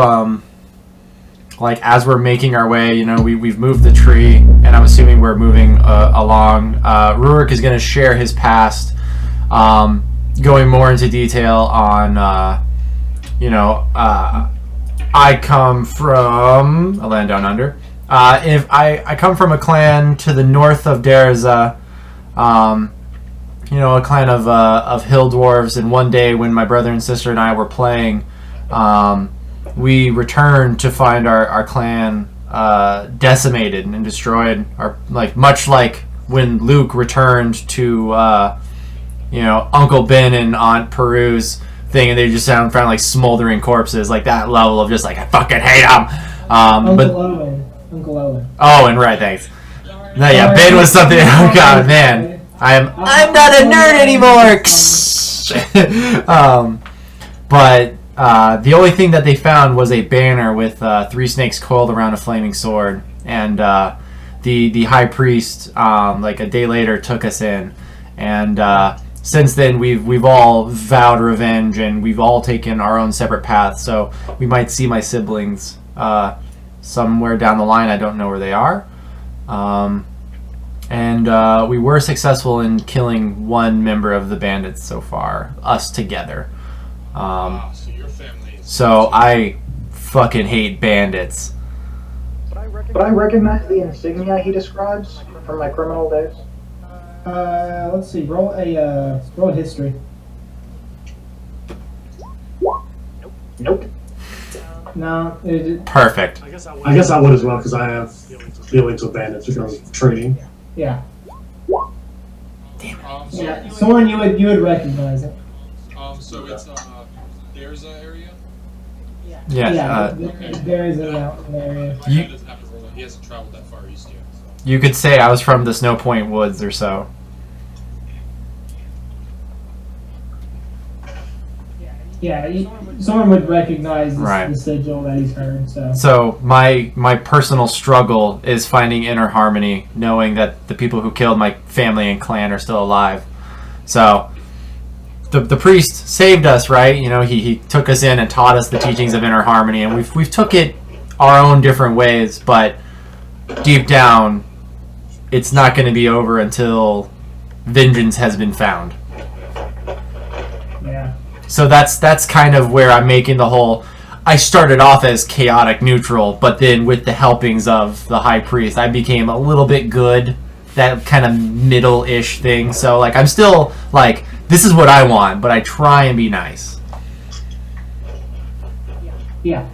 like as we're making our way, you know, we've moved the tree, and I'm assuming we're moving along. Rurik is going to share his past, going more into detail on, you know, I come from a land down under. If I come from a clan to the north of Derza, you know, a clan of hill dwarves, and one day when my brother and sister and I were playing, we returned to find our clan decimated and destroyed, much like when Luke returned to you know, Uncle Ben and Aunt Peru's thing, and they just found like smoldering corpses, like that level of just like, I fucking hate them. Uncle Owen. Oh, and right, thanks. No, yeah, Ben was something. Oh god, man, I'm not a nerd anymore. But the only thing that they found was a banner with 3 snakes coiled around a flaming sword, and the high priest, like a day later, took us in, and since then we've all vowed revenge, and we've all taken our own separate paths. So we might see my siblings somewhere down the line. I don't know where they are. And we were successful in killing one member of the bandits so far, us together. So your family is... So I fucking hate bandits. But I recognize the insignia he describes from my criminal days. Let's see. Roll a history. Nope. No. Perfect. I guess I would as well, because I have feelings with bandits because of training. Yeah. So Yeah. Soren, you would recognize it. so it's there's an area. Yeah. There is a mountain area. He doesn't have to roll it. He hasn't traveled that far east yet. So. You could say I was from the Snow Point Woods or so. Yeah, Soren would recognize Right. the sigil that he's heard. So my personal struggle is finding inner harmony, knowing that the people who killed my family and clan are still alive. So the priest saved us, right? You know, he took us in and taught us the teachings of inner harmony, and we've took it our own different ways, but deep down, it's not going to be over until vengeance has been found. Yeah. So that's kind of where I'm making the whole... I started off as chaotic neutral, but then with the helpings of the high priest, I became a little bit good. That kind of middle-ish thing. So, like, I'm still, like, this is what I want, but I try and be nice. Yeah.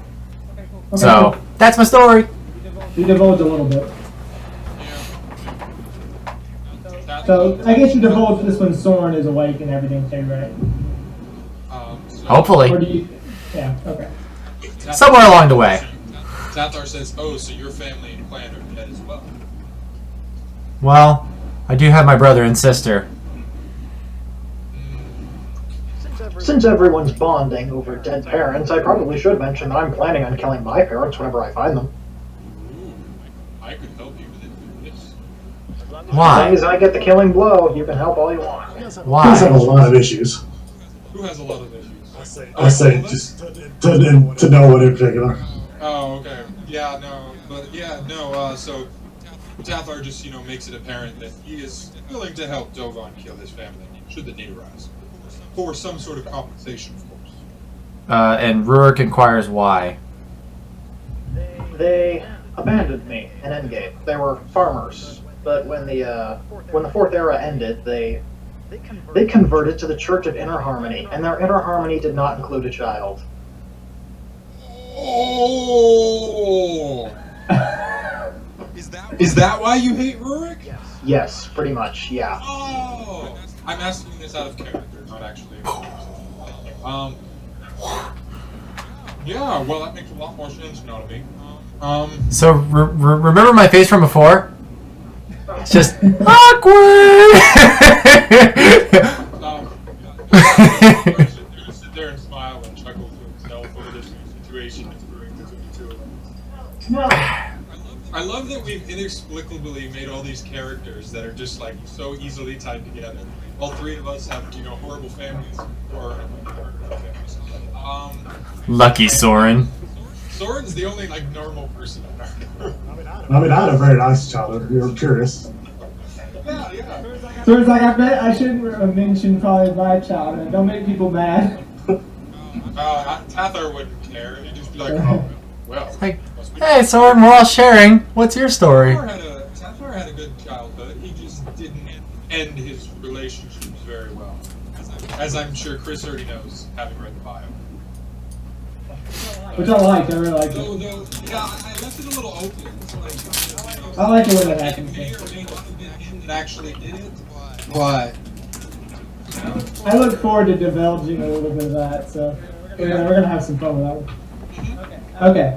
Okay, So, cool. that's my story. You divulged a little bit. Yeah. So, I guess you divulged this when Soren is awake and everything too, right? So Hopefully. Or do you... Yeah, okay. Somewhere along the way. Tathar says, "Oh, so your family and clan are dead as well." Well, I do have my brother and sister. Since everyone's bonding over dead parents, I probably should mention that I'm planning on killing my parents whenever I find them. Ooh, I could help you with it. Yes. As long Why? as I get the killing blow, you can help all you want. He does have a Why? lot of issues. Who has a lot of issues? I say just to know one in particular. Oh, okay. Yeah, no, but yeah, no. So Tathar just makes it apparent that he is willing to help Dovan kill his family should the need arise, for some sort of compensation, of course. And Rurik inquires why. They abandoned me in Endgame. They were farmers, but when the Fourth Era ended, they converted to the Church of Inner Harmony, and their Inner Harmony did not include a child. Oh! Is that why you hate Rurik? Yes, pretty much. Yeah. Oh! I'm asking this out of character, not actually. Yeah, well, that makes a lot more sense now to me. So remember my face from before? It's just awkward. You're gonna sit there and smile and chuckle to himself over this situation that's brewing between the two of them. No. I love that we've inexplicably made all these characters that are just like so easily tied together. All three of us have, horrible families or families. Lucky Soren. Soren's the only normal person in our group. I mean, I had a very nice childhood. We were curious. Yeah. So it's like, I bet I shouldn't mention probably my childhood. Don't make people mad. Tathar wouldn't care. He'd just be like, oh, well. Like, hey Soren, we're all sharing. What's your story? Tathar had a good childhood. He just didn't end his relationships very well. As I'm sure Chris already knows, having read the bio. Which I like. I really like it. Though, I left it a little open. I like it when that happens. That actually did it. What? I look forward to divulging a little bit of that, so we're gonna have some fun with that one. Okay,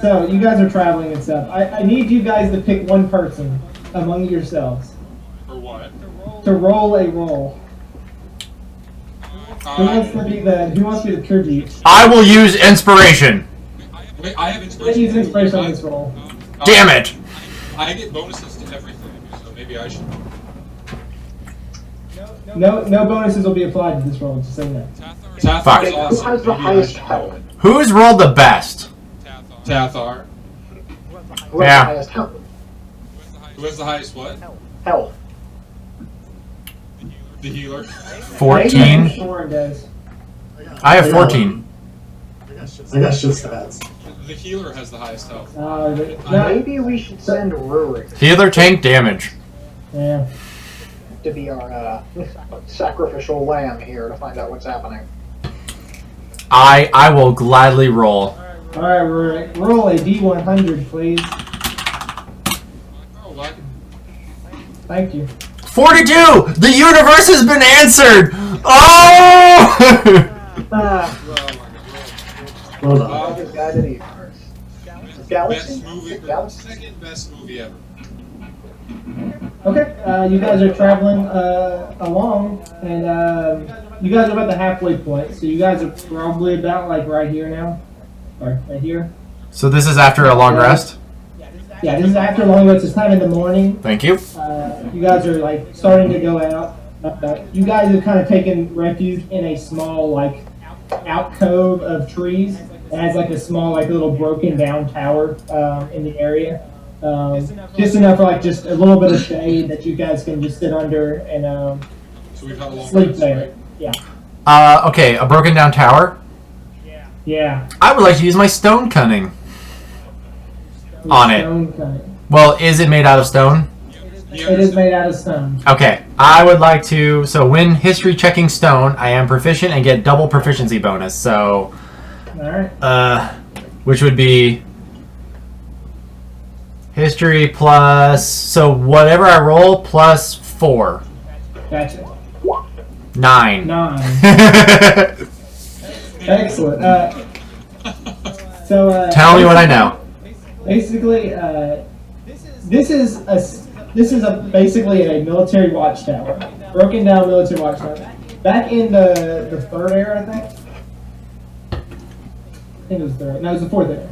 so you guys are traveling and stuff. I need you guys to pick one person among yourselves. For what? To roll a roll. Who wants to be the tribute? I will use inspiration. Wait, I have Let's inspiration. use inspiration on this roll. Damn it! I get bonuses to everything, so maybe I should. No bonuses will be applied to this roll, just so you know. Tathar is Who awesome. has the Maybe I highest should. health? Who's rolled the best? Tathar. Who has Yeah. the highest health? Who has the highest what? Health. The healer. 14. Soren does. I have 14. I got shit stats. The healer has the highest health. No, Maybe we should send Rurik Healer tank damage. yeah. to be our sacrificial lamb here to find out what's happening. I will gladly roll. All right, roll a D100, please. Oh, well, I can. Thank you. 42! The universe has been answered! Oh! Well done. This guy did eat first. Galaxy? Best movie. Galaxy? Second best movie ever. Okay, you guys are traveling along, and you guys are about the halfway point. So you guys are probably about right here now, or right here. So this is after a long rest? Yeah, this is after a long rest. It's time in the morning. Thank you. You guys are starting to go out. You guys have kind of taken refuge in a small alcove of trees. It has a small little broken down tower in the area. Just enough for just a little bit of shade that you guys can just sit under and So we've had a long sleep rest, there. right? Yeah. Okay, a broken down tower. Yeah. I would like to use my stone cunning on it. Stone cutting. Well, is it made out of stone? It is made out of stone. Okay, I would like to. So when history checking stone, I am proficient and get double proficiency bonus. So, All right. which would be history plus. So whatever I roll plus 4. Gotcha. 9. 9. Excellent. Tell me what I know. Basically, this is basically a military watchtower, broken down military watchtower. Back in the third era, I think it was third. No, it was the fourth era.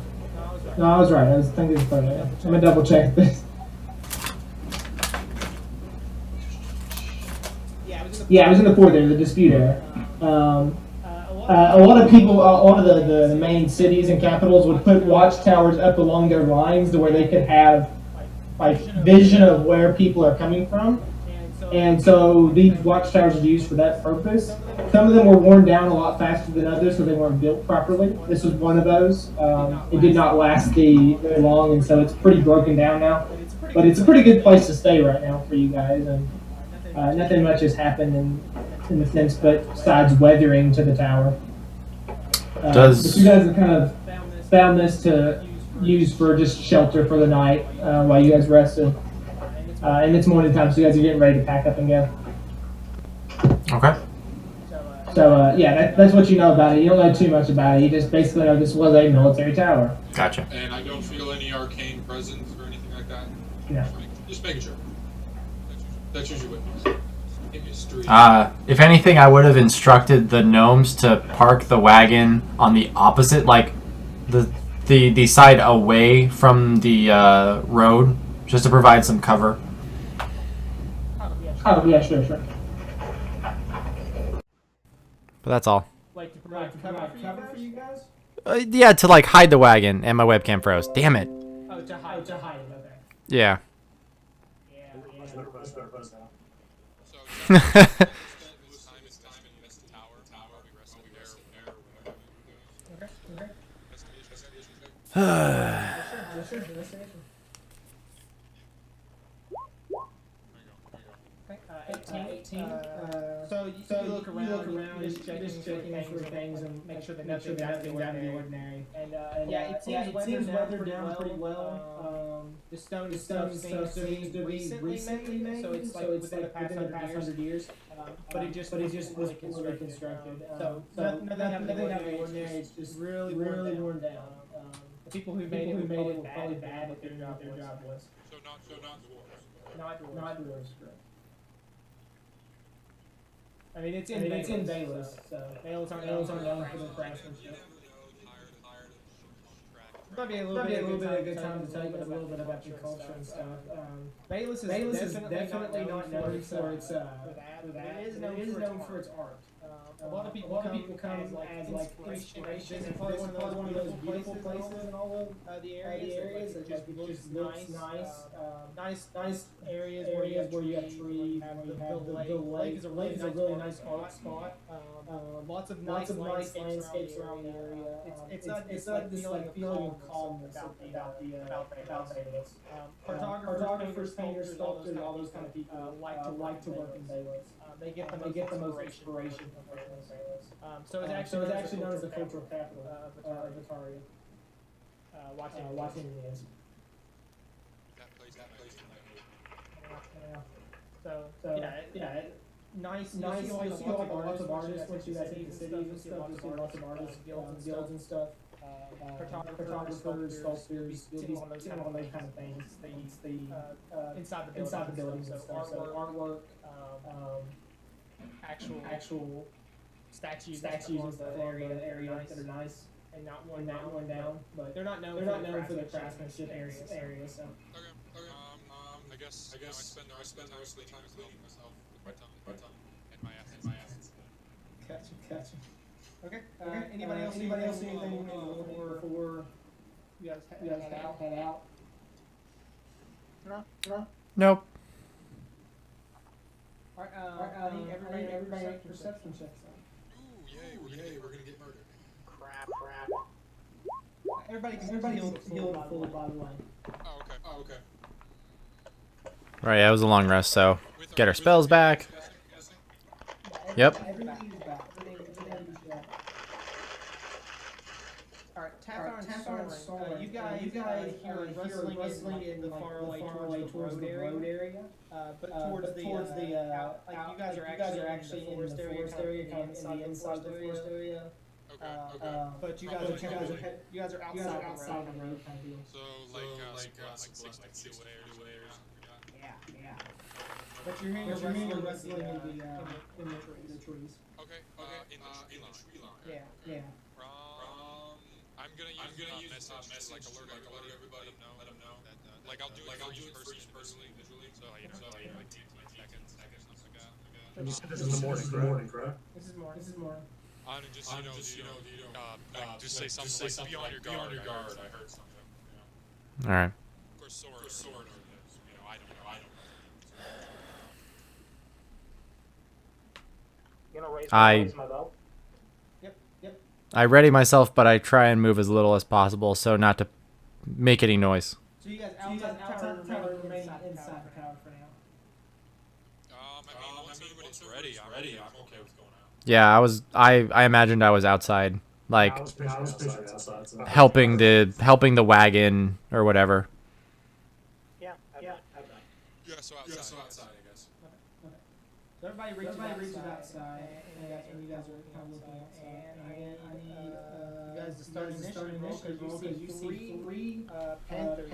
No, I was right. I think it was the third era. I'm gonna double check this. Yeah, it was in the fourth era, the dispute era. A lot of people, a lot of the main cities and capitals would put watchtowers up along their lines to where they could have vision of where people are coming from. And so these watchtowers are used for that purpose. Some of them were worn down a lot faster than others, so they weren't built properly. This was one of those. It did not last very long, and so it's pretty broken down now. But it's a pretty good place to stay right now for you guys. And nothing much has happened in the sense, but besides weathering to the tower. But you guys have kind of found this to use for just shelter for the night while you guys rested. And it's morning time, so you guys are getting ready to pack up and go. Okay. So yeah, that's what you know about it. You don't know too much about it. You just basically know this was a military tower. Gotcha. And I don't feel any arcane presence or anything like that. Yeah. Just making sure. That's usually what it is. If anything, I would have instructed the gnomes to park the wagon on the opposite, like the side away from the road, just to provide some cover. Oh yeah, sure. But that's all. Like to provide cover for you guys? Yeah, to like hide the wagon, and my webcam froze. Damn it. Oh, to hide it. Okay. Yeah. So you look around, just checking for things and make sure that nothing's out of the ordinary. And yeah, it seems weathered down pretty well. The stone stuff seems to be recently made, so it's like within the past 100 years. But it just was reconstructed. So nothing out of the ordinary. It's just really worn down. The people who made it were probably bad at their job was. So not dwarves. Not dwarves, correct. I mean, it's in Bayless, so Bayless aren't known for their craftsmanship. Probably a little bit of a good time to tell you a little bit about your culture and stuff. Bayless is definitely not known for its it is known for its art. A lot of people come as like inspiration. It's probably one of those beautiful places in all of the areas that just looks nice areas where you have trees, where you have the lake is a really nice art spot. Lots of nice landscapes around the area. It's not this like feeling of calmness about Bayless. Cartographers, painters, sculptors, all those kind of people like to work in Bayless. They get the most inspiration from Bayless. So it's actually known as the cultural capital of Autaria. Washington is. So yeah. Nice. You see lots of artists once you guys hit the cities and stuff. You see lots of artists, guilds and stuff. Photographers, sculptors, you'll be sitting on those kind of things. Inside the buildings and stuff. So artwork, actual statues and stuff area that are nice and not worn down. But they're not known for their craftsmanship area. So. Okay. I guess I spend mostly time cleaning myself with my tongue and my ass. Gotcha. Okay. Anybody else see anything before you guys head out? No. Nope. Alright, I need everybody make perception checks. Ooh, yay, we're gonna get murdered. Crap. Everybody healed fully, by the way. Oh, okay. Right, yeah, it was a long rest, so get our spells back. Yep. Everything is back. Alright, Tathar and Soren, you guys hear rustling in the far away towards the road area. But towards the you guys are actually in the forest area, kind of inside the forest area. But you guys are outside the road kind of deal. So like 60 layers. Yeah. But you're hearing rustling in the trees. Okay. In the tree line. Yeah. I'm gonna use message like alert everybody. Let them know that like I'll do it for each person visually. So like 10 seconds, something like that. And you said this is the morning, correct? This is morning. Just just say something like be on your guard. I heard something. All right. Of course, sword. I don't know. You gonna raise my belt? Yep. I ready myself, but I try and move as little as possible so not to make any noise. So you guys outside the tower remain inside the tower for now. When it's ready, I'm okay with going out. Yeah, I imagined I was outside like I was picturing outside. So. helping the wagon or whatever. Yeah. Yeah, so outside, I guess. So everybody reaches outside, and you guys are kind of looking outside. And I need you guys to start initiative roll because you see three panthers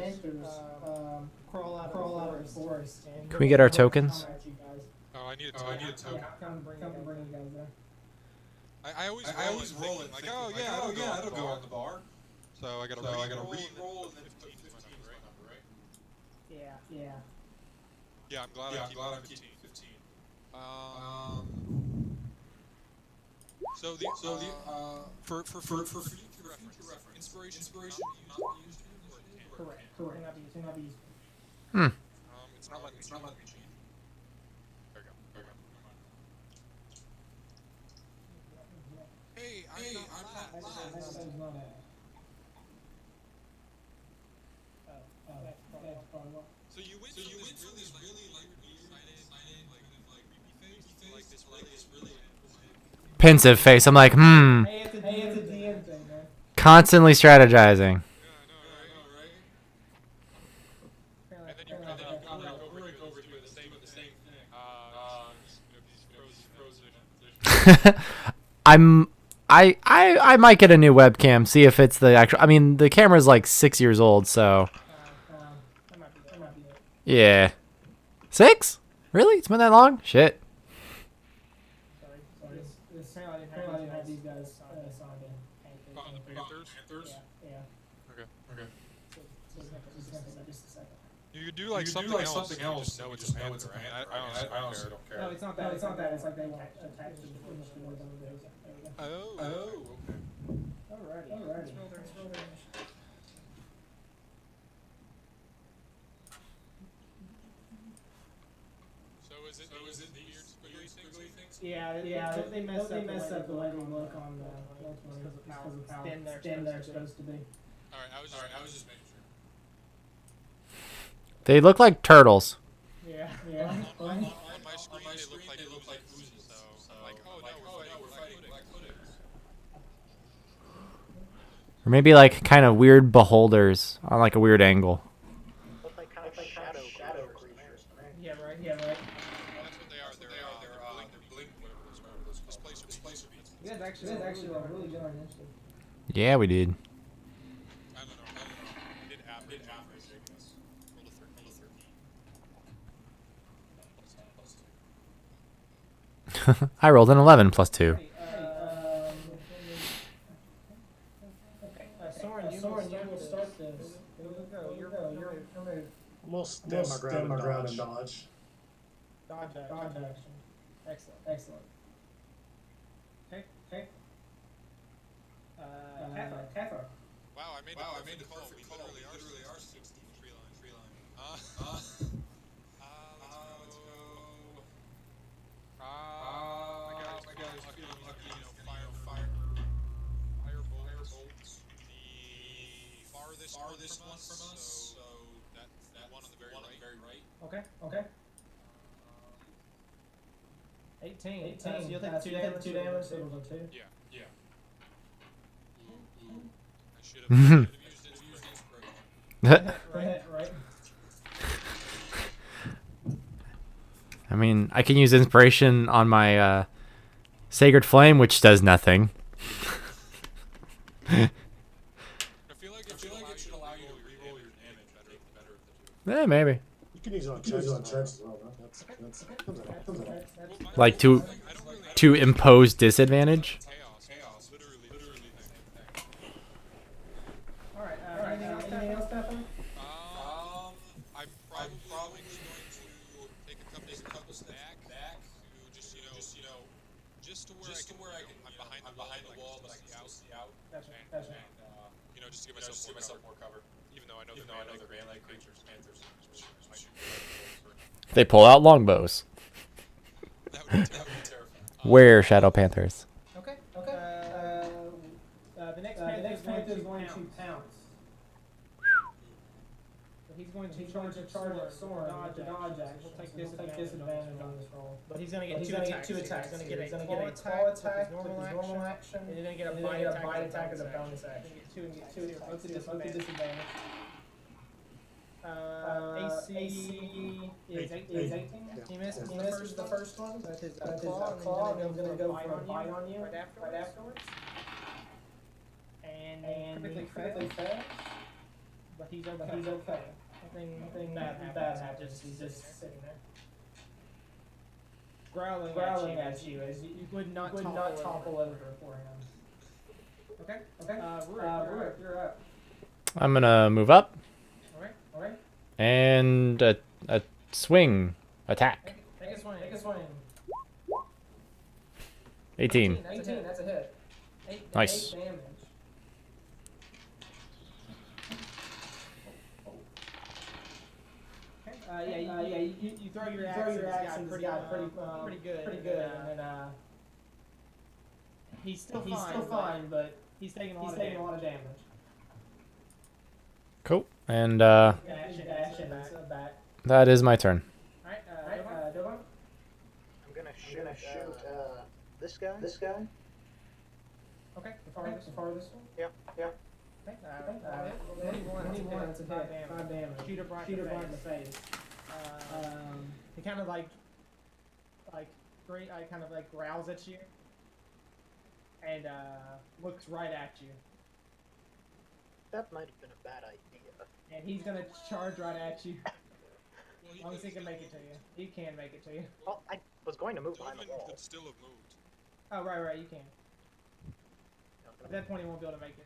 crawl out of the forest. Can we get our tokens? Oh, I need a token. Yeah, come bring you guys there. I always roll it. Like, oh yeah, I don't go on the bar. So I gotta re-roll and then 15 is my number, right? Yeah. Yeah, I'm glad I'm 15. So the for future reference, inspiration not used or Correct. Cannot be used. it's not letting me change. There we go. Hey, I'm not That is not it. That's probably what. So you went from this really like excited, like creepy face, like this really Pensive face. I'm like, Hey, it's a DM thing, man. constantly strategizing. And then you come back over to the same thing. Frozen. I might get a new webcam. See if it's the actual. I mean, the camera's like 6 years old, so That might be it. yeah. 6? Really? It's been that long? Shit. Sorry. Apparently I didn't have these guys signed in. The Panthers. Yeah. Okay. So it's gonna take just a second. You could do like something else. Just know it's a panther, right? I honestly don't care. No, it's not that. It's like they won't attach to the finish the words on the video. There we go. Oh, okay. Alrighty. Let's roll their initiative. So is it the weird squiggly things? Yeah. They mess up the way they look on the because of how thin they're supposed to be. Alright, I was just making sure. They look like turtles. Yeah. On my screen, they look like oozes, so I'm like, oh no, we're fighting black-footed. Or maybe like kind of weird beholders on like a weird angle. Look like kind of shadow creatures. Yeah, right. That's what they are. They're blink, whatever those displacer beats. You guys actually are really good on initiative. Yeah, we did. I don't know. Did average, I guess. Roll a 13. I rolled an 11 plus 2. Okay. Soren, you will start this. Go. You're We'll stand my ground and dodge. dodge action. Excellent. Okay. Cathar. Wow, I made the call. We literally are 60 tree line. Let's go. My guys feeling lucky, fire bolts. The farthest one from us, so that one on the very right. Okay. 18. So you'll take 2 damage. So it'll go 2. Yeah. I should have used inspiration. Right. I mean, I can use inspiration on my Sacred Flame, which does nothing. I feel like it should allow you to reroll your damage better of the two. Yeah, maybe. You can use it on checks as well. That's comes out. Like to impose disadvantage. Chaos, literally. Alright, anything else, Cathar? I'm probably going to take a couple steps back to just to where I can. I'm behind the wall, but I can see out. Gotcha. And just to give myself more cover. Even though I know they're melee creatures, panthers. They pull out longbows. That would be terrifying. Where Shadow Panthers? Okay. The next panther is going to pounce. So he's going to charge up Soren with the dodge action. We'll take disadvantage on this roll. But he's going to get two attacks. He's going to get a claw attack with his normal action, and he's going to get a bite attack as a bonus action. He's going to get both the disadvantage. AC is 18. He misses the first one. That's his claw, and then he's going to go for a bite on you right afterwards. And critically fails. But he's okay. Nothing bad happens. He's just sitting there. Growling at you as you would not topple over for him. Okay. Rook, you're up. I'm gonna move up Alright. and a swing attack. Take a swing. 18. 18, that's a hit. Nice. 8 damage. You throw your axe and pretty good. And then he's still fine, but he's taking a lot of damage. Cool. And Action back. that is my turn. Alright, Dovan. I'm gonna shoot this guy. Okay, the farthest one. Yep. Okay, 21, that's a hit. 5 damage. Shoot her right in the face. He kind of like growls at you and looks right at you. That might have been a bad idea. And he's gonna charge right at you. Well, As long as he can make it to you. He can make it to you. Well, I was going to move behind the Donovan wall. could still have moved. Oh, right, you can. At that point, he won't be able to make it.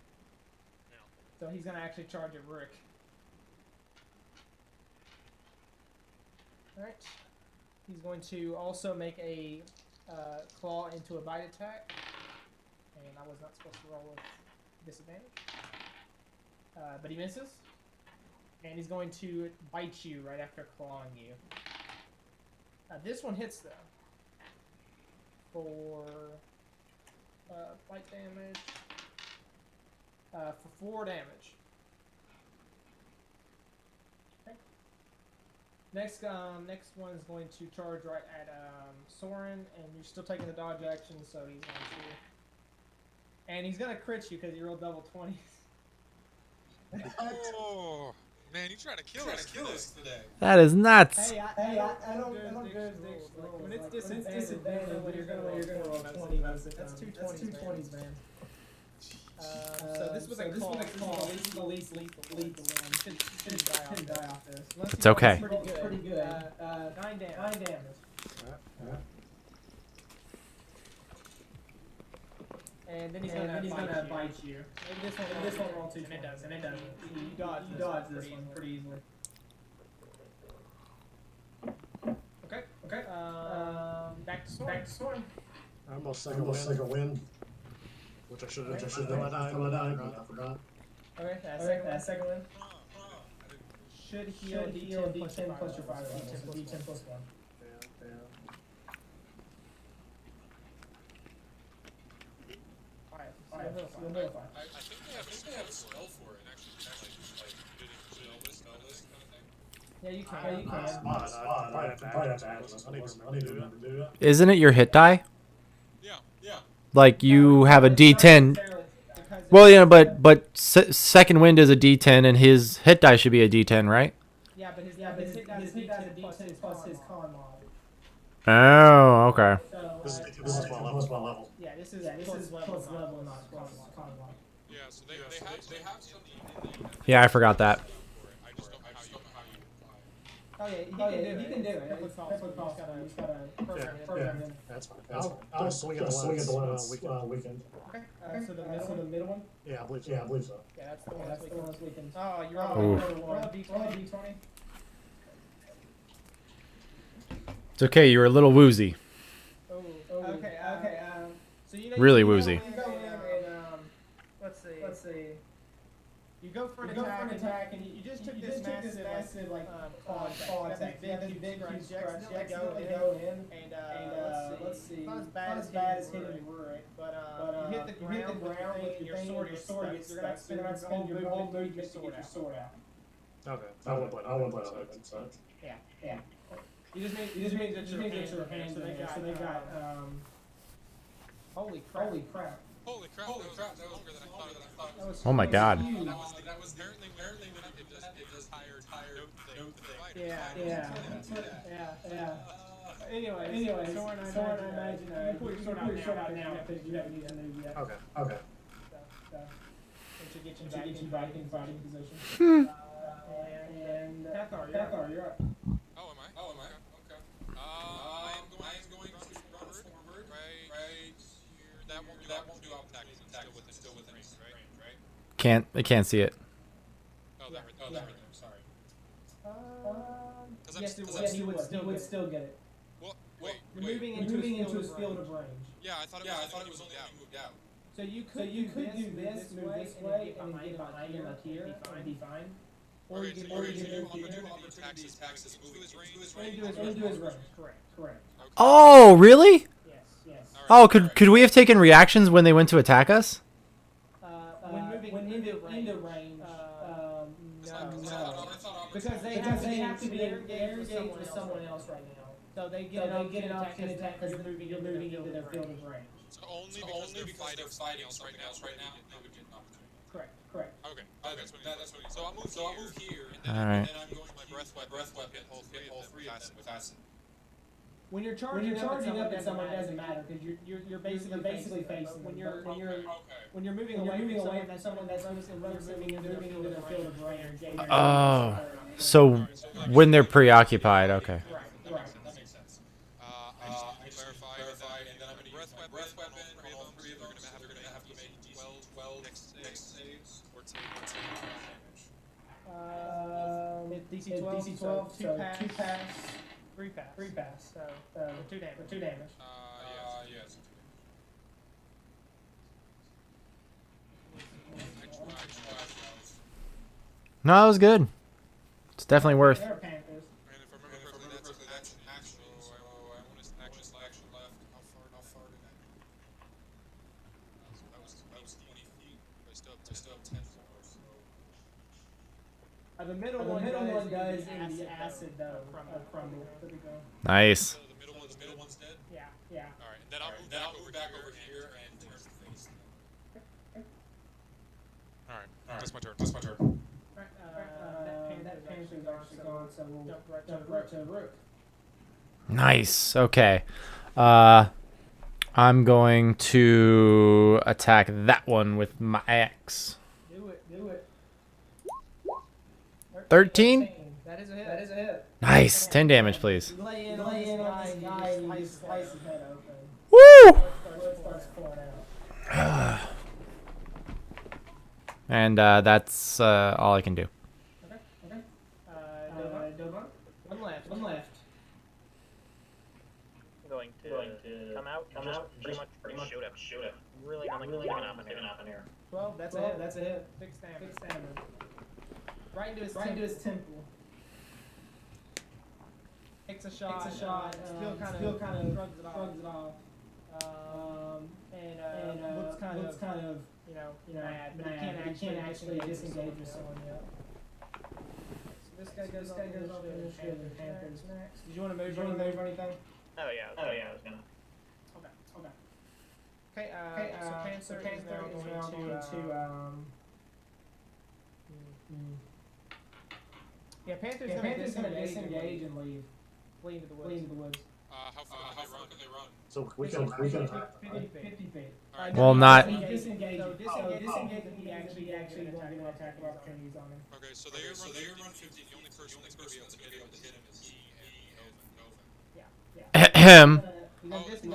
Yeah. So he's gonna actually charge at Rook. Alright. He's going to also make a claw into a bite attack. And I was not supposed to roll with disadvantage. But he misses. And he's going to bite you right after clawing you. This one hits though. For bite damage. For 4 damage. Okay. Next one is going to charge right at Soren, and you're still taking the dodge action, so he's going to. And he's gonna crit you because you rolled double 20s. Oh, man, you trying to kill us today. That is nuts. Hey, I don't jurisdiction rules. When it's disadvantage, you're gonna roll 20 most of the time. That's 2 20s, man. So this was a call. This is the least lethal one. Shouldn't die off this. It's okay. Pretty good. 9 damage. And then he's gonna bite you. Maybe this one roll 2, and it doesn't. You dodge this one pretty easily. Okay. Back to Soren. I almost took a win. Which I should have done. I forgot. Okay, second win. Should heal D10 plus your 5 level, so D10 plus 1. Yeah. Alright, you'll notify. I think they have a spell for it, actually, like spell list kind of thing. Yeah, you can. I need to do that. Isn't it your hit die? Yeah. Like you have a D10. Well, yeah, but second wind is a D10, and his hit die should be a D10, right? Yeah, but his hit die is a D10 plus his con mod. Oh, okay. So, This is my level. yeah, this is plus level, not plus con mod. Yeah, so they have something in the Yeah, I forgot that. I just don't know how you apply it. Oh yeah, he can do it. That's what he's gotta program in. That's fine. I'll swing at the one weekend. Okay, so the middle one? Yeah, I believe so. Yeah, that's the one that's weekend. Oh, you're on Ooh. roll a D20. It's okay, you're a little woozy. Oh, okay. So you know, Really you woozy. You go in and let's see. You go for an attack, and you just took this massive like claw attack. Big right stretch. You go in and let's see. Not as bad as hitting Rurik, but you hit the ground with your sword. You're gonna spend your whole move to get your sword out. Okay. I won't put it. Yeah, yeah. You just make that your hands in there. So they got holy crap. Holy crap! That was longer than I thought. That was Oh my god. huge. That was apparently when it just hired note thing. Yeah. Anyway, Soren, I imagine you pull your sword out now because you haven't used a move yet. Okay. So it should get you back in fighting position. And Cathar, you're up. Oh, am I? Okay. I am going to run forward right here. That won't do attack. It's still within range, right? I can't see it. Oh, that right there. Sorry. Yes, you would still get it. Well, You're moving into his field of range. Yeah, I thought it was only moved out. So you could do this, move this way, and then get behind him like here, and be fine. Or you can move here. Taxes move to his Into his range. Correct. Oh, really? Yes. Oh, could we have taken reactions when they went to attack us? When moving into range, no. Because they have to be engaged with someone else right now. So they get an option attack because you're moving into their field of range. So only because they're fighting something else right now, they would get an opportunity. Correct. Okay. That's what it is. So I'll move here. All right. And then I'm going my breath weapon, all three of them with acid. When you're charging up at someone, it doesn't matter because you're basically facing. When you're moving away from someone that's moving into their field of range. Oh, so when they're preoccupied, okay. Right. That makes sense. I just need to clarify, and then I'm going to use my breath weapon. All three of them, they're going to have to make 12 next saves or take damage. DC 12, so 2 pass, 3 pass. So 2 damage. Yes. No, that was good. It's definitely worth. They're Panthers. And if I remember correctly, that's an action. So I want to action left. How far did I? That was 20 feet. I still have 10 more. So. The middle one does in the acid though from the go. Nice. So the middle one's dead. Yeah. All right. Then I'll move back over here and turn the face. All right. That's my turn. That Panther's actually gone, so we'll jump right to Rook. Nice. Okay. I'm going to attack that one with my axe. Do it. 13? That is a hit. Nice. 10 damage, please. Lay in on this guy and you slice his head open. Woo! Starts pouring out. And that's all I can do. Okay. Dovan? One left. Going to come out, just pretty much shoot it. Really nothing gonna happen here. 12, that's a hit. 6 damage. Right into his temple. Takes a shot. Still kind of shrugs it off. And looks kind of mad, but he can't actually disengage with someone yet. So this guy goes off initiative and Panthers next. Did you want to move or anything? Oh yeah, I was gonna. Okay. So Panther is now going to Panther's gonna disengage and leave. Flee into the woods. How far can they run? So we can 50 feet. Well, not. Disengage. And he actually won't get an attack of opportunities on him. Okay, so they run 50. The only person that's going to be able to hit him is he and Nova. Ahem. Where's the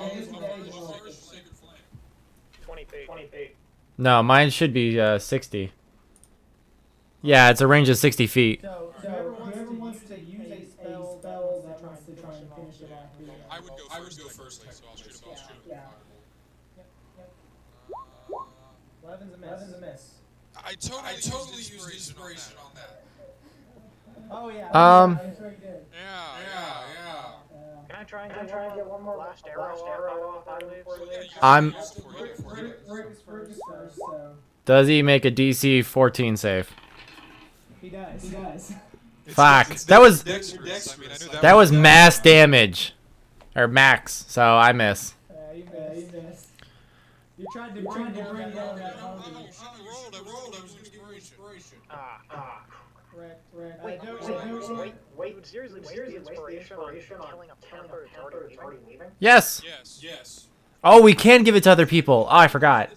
Sacred Flame? 20 feet. No, mine should be 60. Yeah, it's a range of 60 feet. So whoever wants to use a spell that wants to try and finish it off. I would go first, so I'll shoot him. Yeah. Yep. 11's a miss. I totally used inspiration on that. Oh yeah. That's very good. Yeah. Can I try and get one more last arrow off out of this? I'm. Rook is first, so. Does he make a DC 14 save? He does. He does. Fuck. It's That was dexterous. I mean, I knew that was mass damage, or max. So I miss. You missed. You tried to bring down that hungry. I rolled. I was going to give her inspiration. Correct. Wait. Dude, seriously, waste the inspiration on killing a panther that's already leaving? Yes. Yes. Oh, we can give it to other people. Oh, I forgot.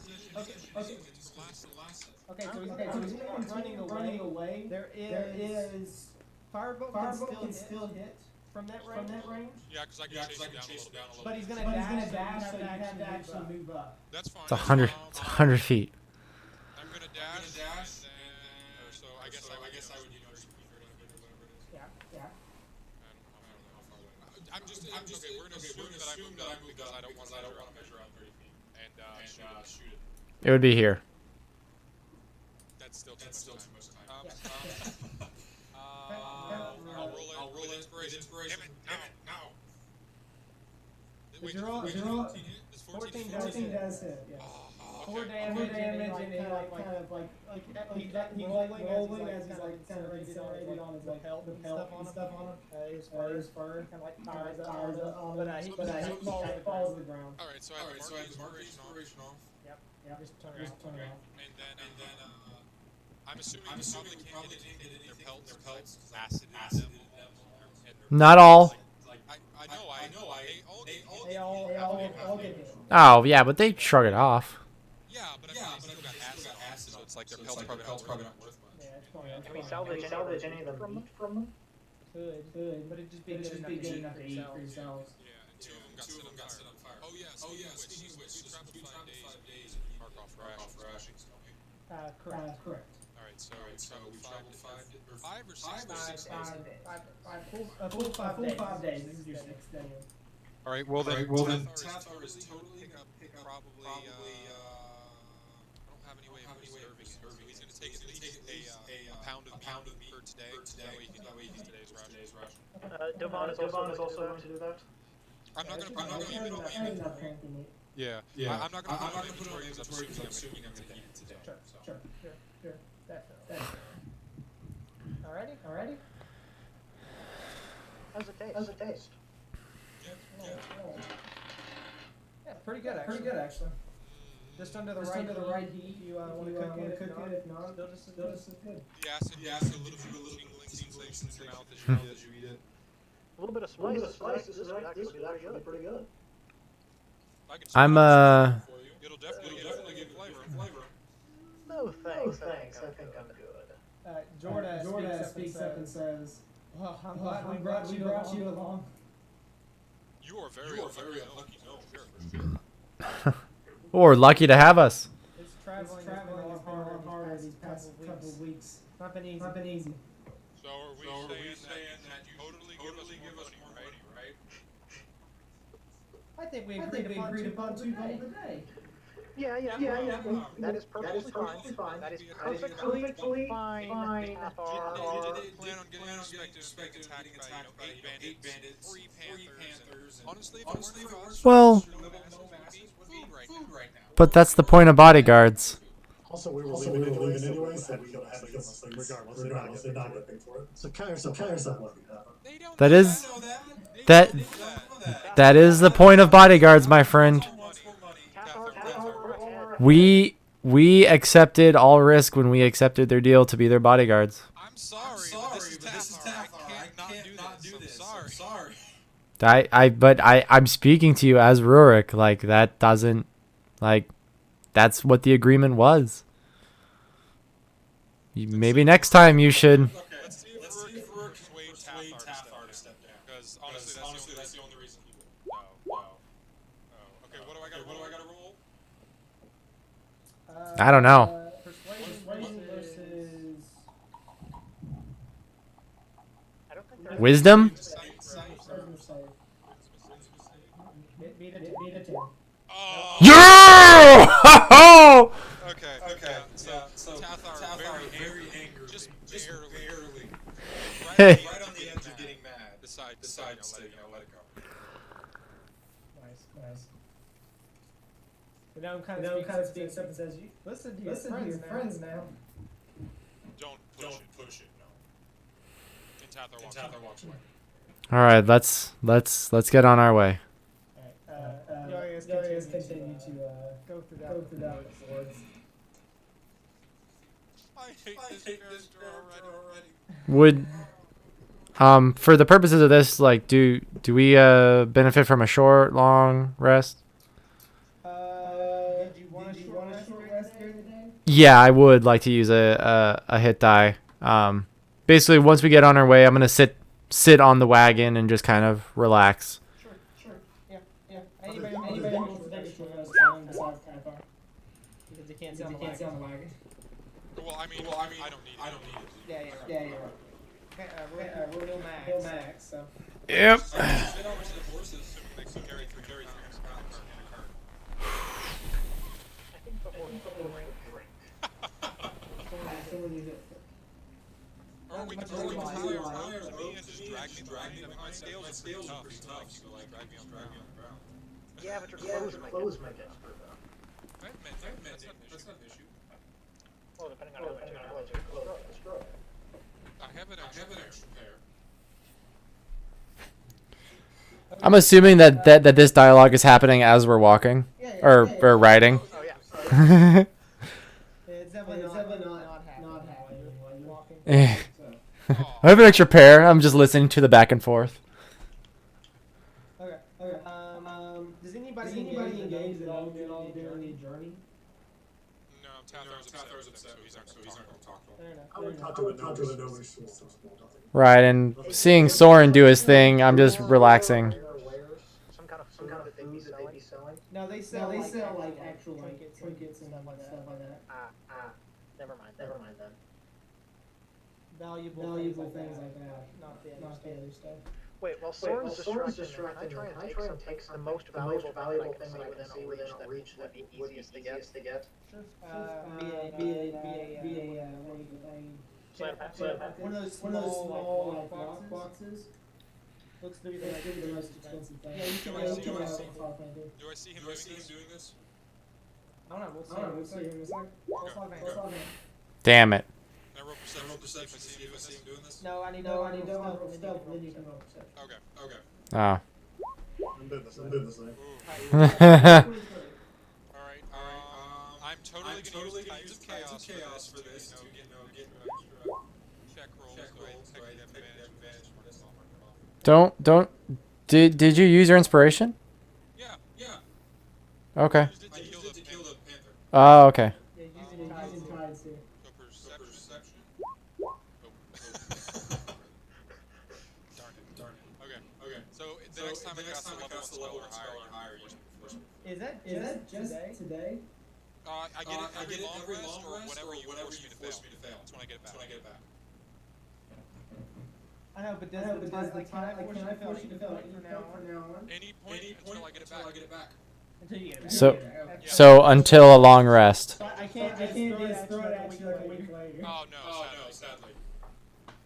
Okay, so he's running away. There is Firebolt can still hit from that range. Yeah, because I can chase him down a little. But he's gonna dash so that he have to actually move up. That's fine. It's 100. It's 100 feet. I'm gonna dash. So I guess I would shoot me or whatever it is. Yeah. I don't know how far away. I'm just okay. We're gonna assume that I moved up because I don't want to measure out 30 feet and shoot it. It would be here. That's still too much time. I'll roll inspiration. Damn it, now. Wait, You're all 14 does hit. Yeah. 4 damage and he he's rolling as he's like kind of accelerated on his like health and stuff on him. His fur kind of like tires on him, but he falls to the ground. All right, so I have to mark the inspiration off. Yep. Just turn it off. And then I'm assuming you probably can't get anything. Their pelts, acid. Not all. I know. They all get hit. Oh yeah, but they shrug it off. Yeah, but I mean, they still got acid, so it's like their pelts probably not worth much. Yeah, it's fine. Can we salvage any of the meat from them? Could, but it'd just be good enough to eat for yourselves. Yeah, and two of them got set on fire. Oh yeah, speaking of which, you travel 5 days and you mark off rations, don't we? Correct. Alright, so we traveled 5 or 6 days. A full 5 days. This is your 6th day. Alright, well then Tathar is totally probably I don't have any way of preserving it. So he's gonna take at least a pound of meat for today. That way he can eat today's ration. Devon is also going to do that. I'm not gonna put it on my inventory. Yeah. I'm not gonna put it on my inventory because I'm assuming I'm gonna eat it today. Sure. That's Alrighty. How's it taste? Yeah, pretty good actually. Just under the right heat. You want to cook it? If not, still just as good. The acid, a little tingling sensation in your mouth as you eat it. A little bit of spice. This is actually pretty good. I'm It'll definitely give flavor. No thanks. I think I'm good. Jordan speaks up and says, "Well, I'm glad we brought you along." You are very unlucky. No, for sure. or lucky to have us. It's traveling has been a lot harder these past couple of weeks. Not been easy. So are we saying that you totally give us more money, right? I think we agreed upon 2 gold a day. Yeah. That is perfectly fine. That is perfectly fine. Did they plan on getting suspected attacking by 8 bandits, 3 panthers, and honestly, if it weren't for us, Well, food right now. but that's the point of bodyguards. Also, we were leaving anyway, so we could have to give us things regardless. They're not going to pay for it. So count yourself lucky. That is that is the point of bodyguards, my friend. We accepted all risk when we accepted their deal to be their bodyguards. I'm sorry, but this is Tathar. I can't do this. I'm sorry. I'm speaking to you as Rurik. Like that doesn't, like, that's what the agreement was. Maybe next time you should. Okay, let's see if Rurik can sway Tathar to step down. Because honestly, that's the only reason he would. No. Okay, what do I got to roll? I don't know. Persuasion versus. I don't think there's Wisdom? Beat a 10. Yeah! Okay. So Tathar very angry, just barely. Right on the edge of getting mad. Decides to let it go. Nice. But now I'm kind of speaks up and says, "You listen to your friends now." Don't push it. No. Tathar walks away. All right, let's get on our way. You guys continue to go through that woods. I hate this character already. Would for the purposes of this, like, do we benefit from a short, long rest? Did you want a short rest during the day? Yeah, I would like to use a hit die. Basically, once we get on our way, I'm gonna sit on the wagon and just kind of relax. Sure. Yeah. Anybody wants to take a short rest time besides Tathar? Because you can't sit on the wagon. Well, I mean, I don't need it. Yeah, you're right. Okay, we're Bill Max, so. Yep. Sit on the horses, assuming they can carry 3 things in a cart. I think before we drink. Or we can hire me and just drag me. I mean, my scales are pretty tough, so like drag me on the ground. Yeah, but your clothes might get screwed up. That's not an issue. Well, depending on how much your clothes are destroyed. I have an extra pair. I'm assuming that this dialogue is happening as we're walking or riding. Oh yeah. It's definitely not happening while you're walking. I have an extra pair. I'm just listening to the back and forth. Okay. Does anybody engage at all during the journey? No, Tathar's upset, so he's not going to talk to him. Fair enough. I would talk to the Gnomish. Right, and seeing Soren do his thing, I'm just relaxing. Some kind of food that they'd be selling. No, they sell like actual trinkets and stuff like that. Never mind then. Valuable things like that. Not the other stuff. Wait, while Soren's distracted, can I try and take the most valuable thing I can see within reach that would be easiest to get? Sure. Be a one of those small like rock boxes. Looks to be the most expensive thing. Yeah, you can Do I see him doing this? I don't know. We'll see in a second. Damn it. Can I roll perception to see if I see him doing this? No, I need to roll stealth, then you can roll perception. Okay. Oh. I'm doing this thing. Alright, I'm totally gonna use Tides of Chaos for this to get check rolls. Do I take advantage for this? Don't. Did you use your inspiration? Yeah. Okay. I used it to kill the panther. Oh, okay. Yeah, using tides here. So perception. Darn it. Okay. So the next time I cast a level spell or higher, you force me. Is that just today? I get it every long rest or whatever you force me to fail. That's when I get it back. I know, but does the time force you to fail from now on? Any point until I get it back. Until you get it back. So until a long rest. So I can't just throw it at you like a week later. Oh no, sadly.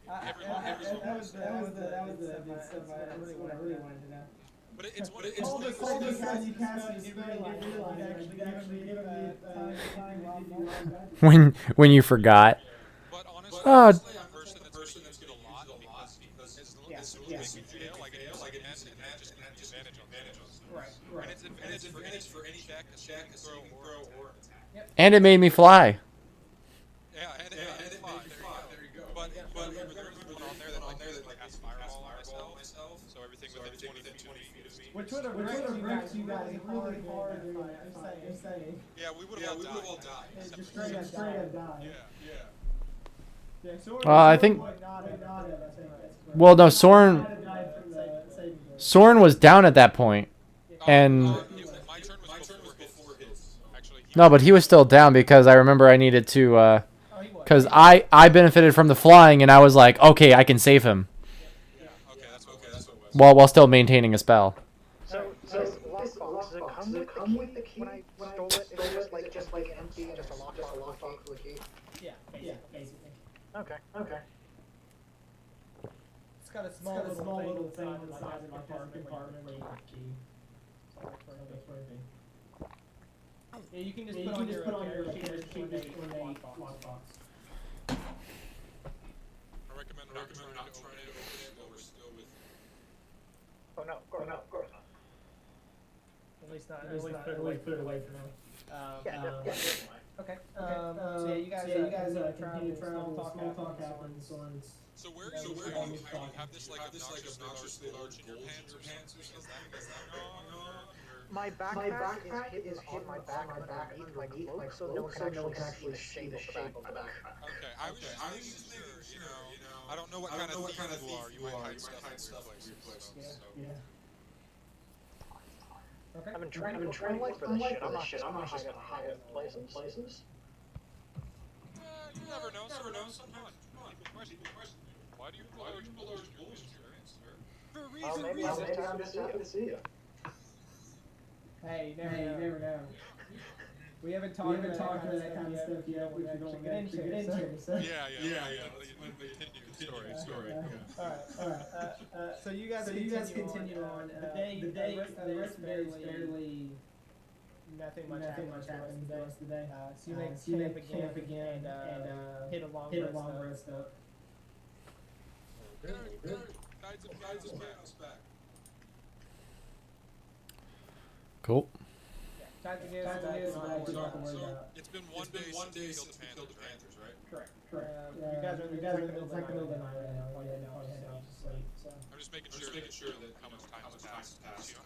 That was the stuff I really wanted to know. But it's All the times you cast it, you actually give him the time. When you forgot. But honestly, Oh. I'm a person that's good a lot because as long as you fail, I get advantage on that. Right. And it's advantage for any check, a saving throw, or an attack. And it made me fly. Yeah, and it made me fly. There you go. But remember, there are on there that like cast fireball myself, so everything within 20 feet of me. Which would have wrecked you guys really hard during that fight. I'm saying. Yeah, we would have all died. Just straight up died. Yeah, I think. Well, no, Soren was down at that point, and My turn was before his. Actually, no, but he was still down because I remember I needed to, because I benefited from the flying, and I was like, okay, I can save him okay, that's what it was. while still maintaining a spell. So lockbox, does it come with the key? When I stole it, it's just like empty, just a lockbox with a key. Yeah, basically. Okay. It's got a small little thing on the side of the compartment where you put the key. Yeah, you can just put on your sheet when they lockbox. I recommend not trying to open it while we're still with. Oh no, of course not. At least not. At least put it away for now. Yeah, definitely. Okay. So yeah, you guys continue to travel. Small talk happens. So where are you? Have this like obnoxiously large in your pants or something? Is that going on? My backpack is hidden on my back underneath my cloak, so no one can actually see the shape of the backpack. Okay, I was just making sure, you know, I don't know what kind of thief you are. You might hide stuff in weird places. Yeah. Okay. I've been training for this shit. I'm not just gonna hide it in places. You never know. Sometimes. Question. Why do you pull large bulls in your pants, sir? For a reason. Maybe I'm just happy to see you. Hey, you never know. We haven't talked about that kind of stuff yet. We're going to get into it. So. Yeah. Continue story. Alright. So you guys continue on. The rest of the day is fairly nothing much happens the rest of the day. So you make camp again and hit a long rest up. Good. Guides us back. Cool. Time to get It's been one day since we killed the Panthers, right? Correct. You guys are in the middle of the night right now. Probably heading out to sleep. So. I'm just making sure that how much time has passed,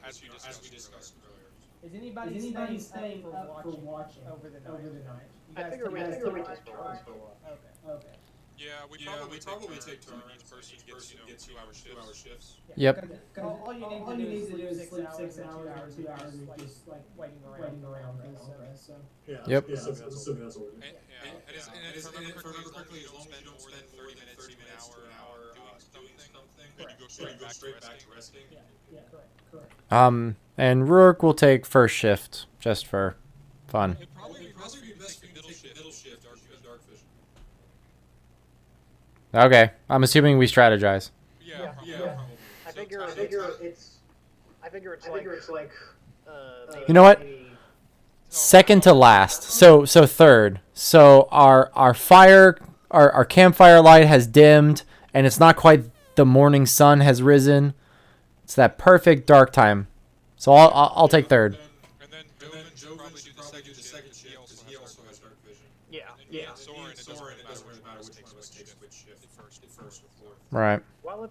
as we discussed earlier. Is anybody staying up for watching over the night? I figure we take turns for a while. Okay. Yeah, we probably take turns. Each person gets 2 hour shifts. Yep. All you need to do is sleep 6 hours or 2 hours of just like waiting around. So. Yeah. Yep. Assuming that's what we do. And if I remember correctly, as long as you don't spend more than 30 minutes to an hour doing something, then you go straight back to resting. Yeah, correct. And Rourke will take first shift just for fun. It'd probably be best for you to take the middle shift, dark vision. Okay, I'm assuming we strategize. Yeah. I figure it's like You know what? Second to last. So third. So our campfire light has dimmed, and it's not quite the morning sun has risen. It's that perfect dark time. So I'll take third. And then Joven should probably do the second shift because he also has dark vision. Yeah. Soren, it doesn't really matter which takes which shift first or fourth. Right. While on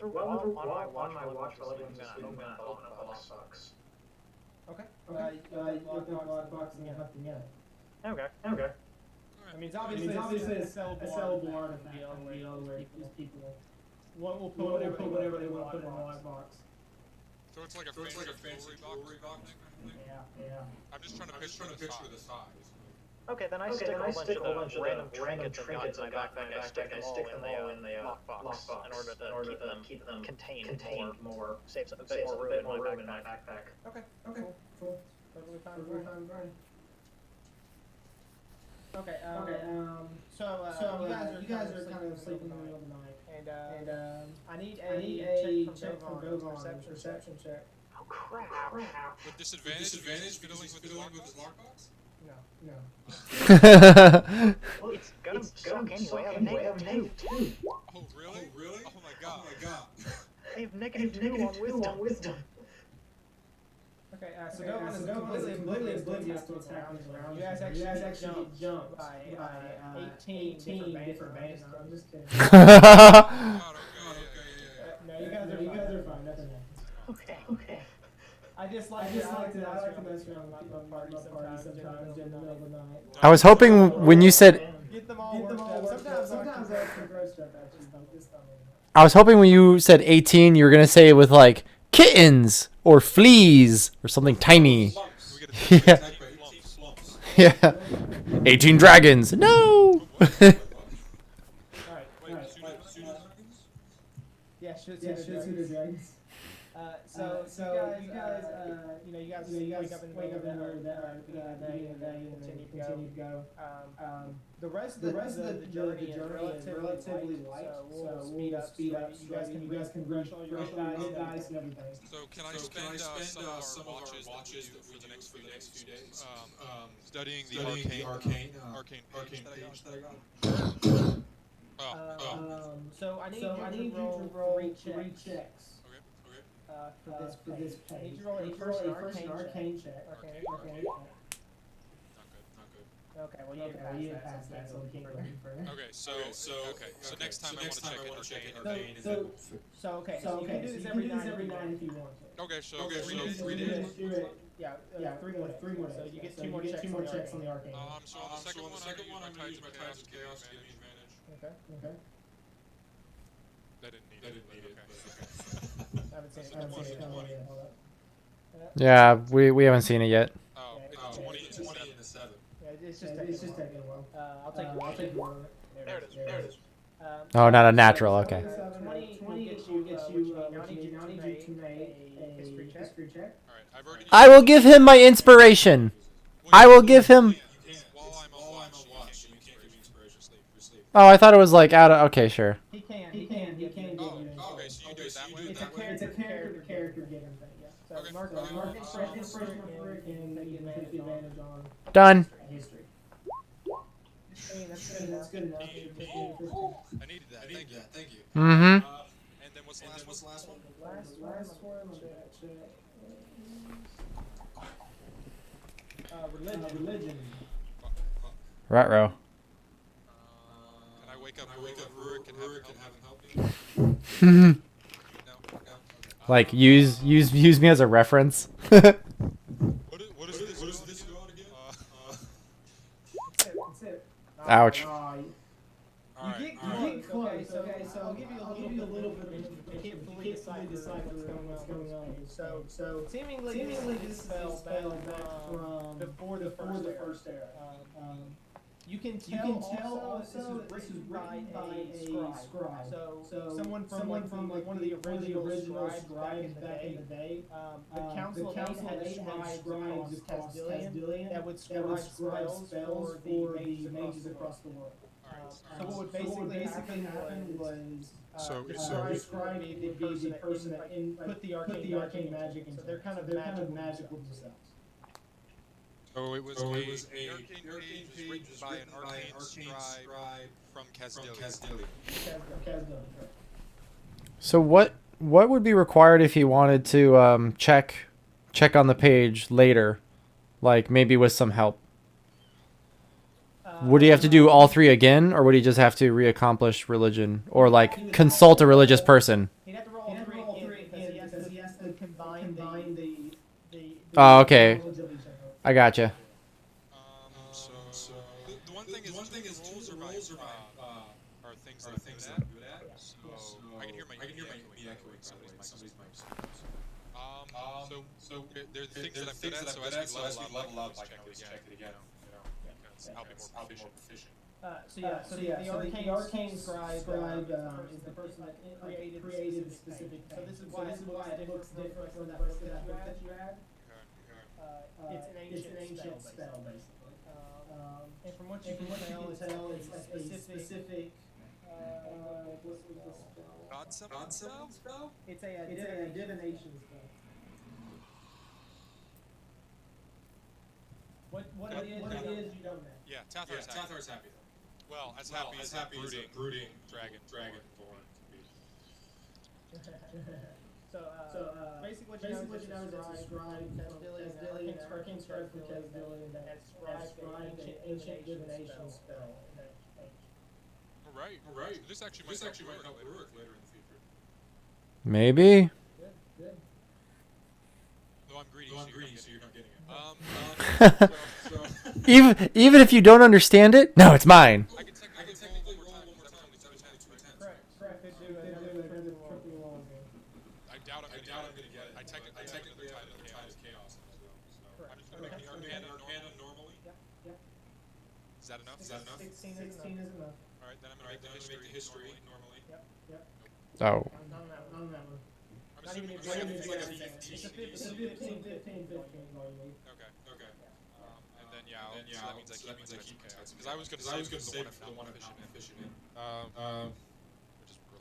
my watch, while everyone's open up the lockbox. Okay. Lockbox and nothing yet. Okay. I mean, it's obviously a sellable artifact where people will put whatever they want to put in the lockbox. So it's like a fancy jewelry box. Yeah. I'm just trying to picture the size. Okay, then I stick a whole bunch of random trinkets in my backpack. I stick them all in the lockbox in order to keep them contained more. Saves a bit more room in my backpack. Okay. Cool. Totally fine. Okay. So you guys are kind of sleeping in the middle of the night, and I need a check from Govan, perception check. Oh crap! With disadvantage fiddling with his lockbox? No. Well, it's gonna suck anyway. I have negative 2. Oh really? Oh my god. I have negative 2 on wisdom. Okay, so Govan is completely oblivious to what's happening around. You guys actually jumped by 18 different bases. I'm just kidding. No, you guys are fine. Nothing happens. Okay. I just like to mess around with my party sometimes in the middle of the night. I was hoping when you said Get them all worked up. Sometimes I can throw stuff at you, but this time I was hoping when you said 18, you were gonna say it with like kittens or fleas or something tiny. Yeah. 18 dragons. No. Alright. Yeah, shoot the dragons. So you guys wake up in the middle of the day and continue to go. The rest of the journey is relatively light, so we'll speed up. You guys can rush all your dice and everything. So can I spend some of our watches for the next few days studying the arcane page that I got? So I need you to roll three checks. Okay. For this page. I need you to roll a first an arcane check. Arcane check. Not good. Okay, well you didn't pass that, so we can't go any further. Okay, so next time I want to check arcane. So you can do this every night if you want to. Okay, so Three days. Yeah, three more. So you get two more checks on the arcane. So on the second one, I'm gonna use my Tides of Chaos to give me advantage. Okay. That didn't need it. I haven't seen it coming yet. Hold up. Yeah, we haven't seen it yet. Oh, it's 20 and a 7. Yeah, it's just taking a while. I'll take your roll. There it is. Oh, not a natural. Okay. 20 will get you. Now I need you to make a history check. All right, I've already. I will give him my inspiration. I will give him. While I'm on watch, you can't give me inspiration. Sleep. Oh, I thought it was like out of. Okay, sure. He can give you. Okay, so you do it that way. It's a character given thing. Yeah. So Okay. mark inspiration for it and you get advantage on Done. history. That's good enough. I needed that. Thank you. Mm-hmm. And then what's the last one? Last one. Religion. Ruh-roh. Can I wake up Rurik and have him help me? No. Like use me as a reference. What is this about again? That's it. Ouch. You get close. Okay, so I'll give you a little bit of information. You can't fully decipher what's going on. So seemingly this spell back from before the first era. You can tell also this is written by a scribe. So someone from one of the original scribes back in the day. The Council of Eight had scribes across Casdillion that would scribe spells for the mages across the world. So what would basically happen was the scribe would be the person that put the arcane magic into. So they're kind of magical themselves. So it was a arcane page written by an arcane scribe from Casdillion. So what would be required if he wanted to check on the page later, like maybe with some help? Would he have to do all three again, or would he just have to reaccomplish religion, or like consult a religious person? He'd have to roll all three again because he has to combine the Oh, okay. knowledge of each other. I gotcha. So the one thing is rolls are things that I'm good at. So I can hear my echoing. Somebody's mic. So they're the things that I'm good at. So as we level up, I can always check it again. I'll be more proficient. The arcane scribe is the person that created the specific. So this is why it looks different from that book that you had. It's an ancient spell basically. And from what you can tell, it's a specific. What's the spell? God spell? It's a divination spell. What it is, you don't know. Yeah, Tathar's happy though. Well, as happy as a brooding dragon born can be. So basically what you know is it's a scribe, Casdillion, arcane scribe from Casdillion that has scribed an ancient divination spell. All right. This actually might help Rurik later in the future. Maybe. Good. Though I'm greedy, so you're not getting it. Even if you don't understand it, no, it's mine. I can technically roll one more time. Correct. I doubt I'm gonna get it. I technically have another Tides of Chaos as well. So I'm just gonna make the Arcana normally. Yep. Is that enough? 16 is enough. All right, then I'm gonna make the history normally. Yep. Oh. None of that one. I'm assuming it's like It's a 15 volume. Okay. And then so that means I keep Tides because I was gonna save the one I'm not efficient in.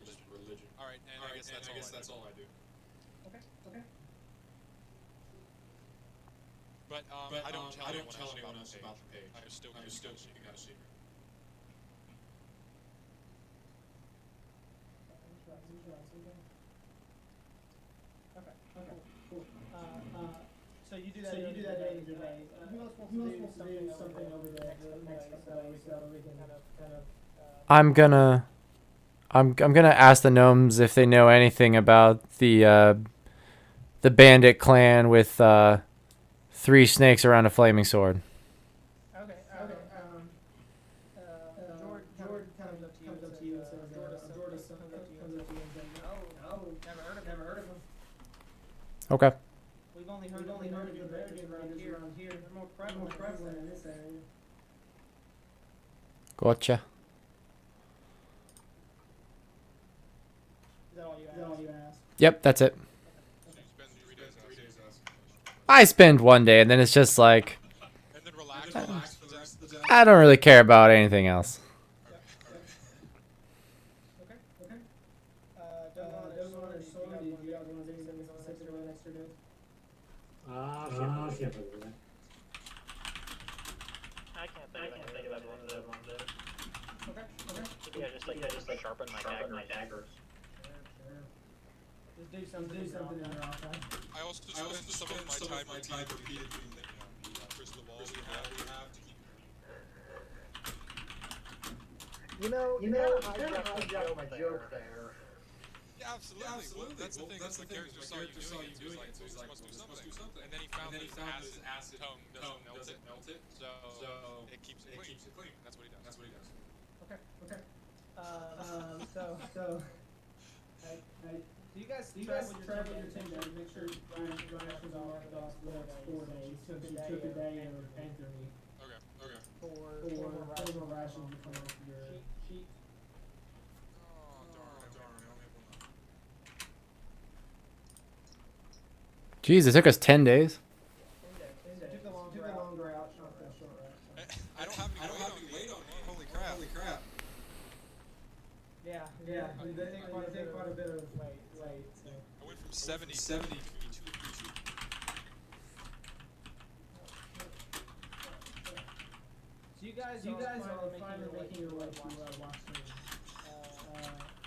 Which is religion. All right, and I guess that's all I do. Okay. But I don't tell anyone else about the page. I'm still keeping it a secret. that during your day. Who else wants to do something over the next couple days so we can kind of I'm gonna ask the gnomes if they know anything about the bandit clan with 3 snakes around a flaming sword. Okay. George comes up to you and says, George comes up to you and says, no, never heard of him. Okay. We've only heard of the Americans around here. They're more prevalent in this area. Gotcha. Is that all you asked? Yep, that's it. So you spend 3 days asking questions. I spend one day, and then it's just like And then relax for the day. I don't really care about anything else. Okay. Dogon or Sora, do you guys want to do something specific over the next 2 days? I can't believe that. I can't think of anyone to do one day. Okay. Yeah, just like sharpen my daggers. Sure. Just do something in your off time. I also spend some of my time repeating the crystal balls we have to keep. You know, I got my joke there. Yeah, absolutely. Well, that's the thing. That's the character saw you doing it. So he's like, "This must do something." And then he found that his acid tongue doesn't melt it, so it keeps it clean. That's what he does. Okay. Do you guys travel your team to make sure Ryan was on off the next 4 days? Took a day or anchor me Okay. for more rations to come off your sheet. Oh, darn. I only have one left. Jeez, it took us 10 days. Took the longer route, not the short route. I don't have any weight on me. Holy crap. Yeah. They take quite a bit of weight. So. I went from 70 to 52. So you guys are finally making your way to Watoon.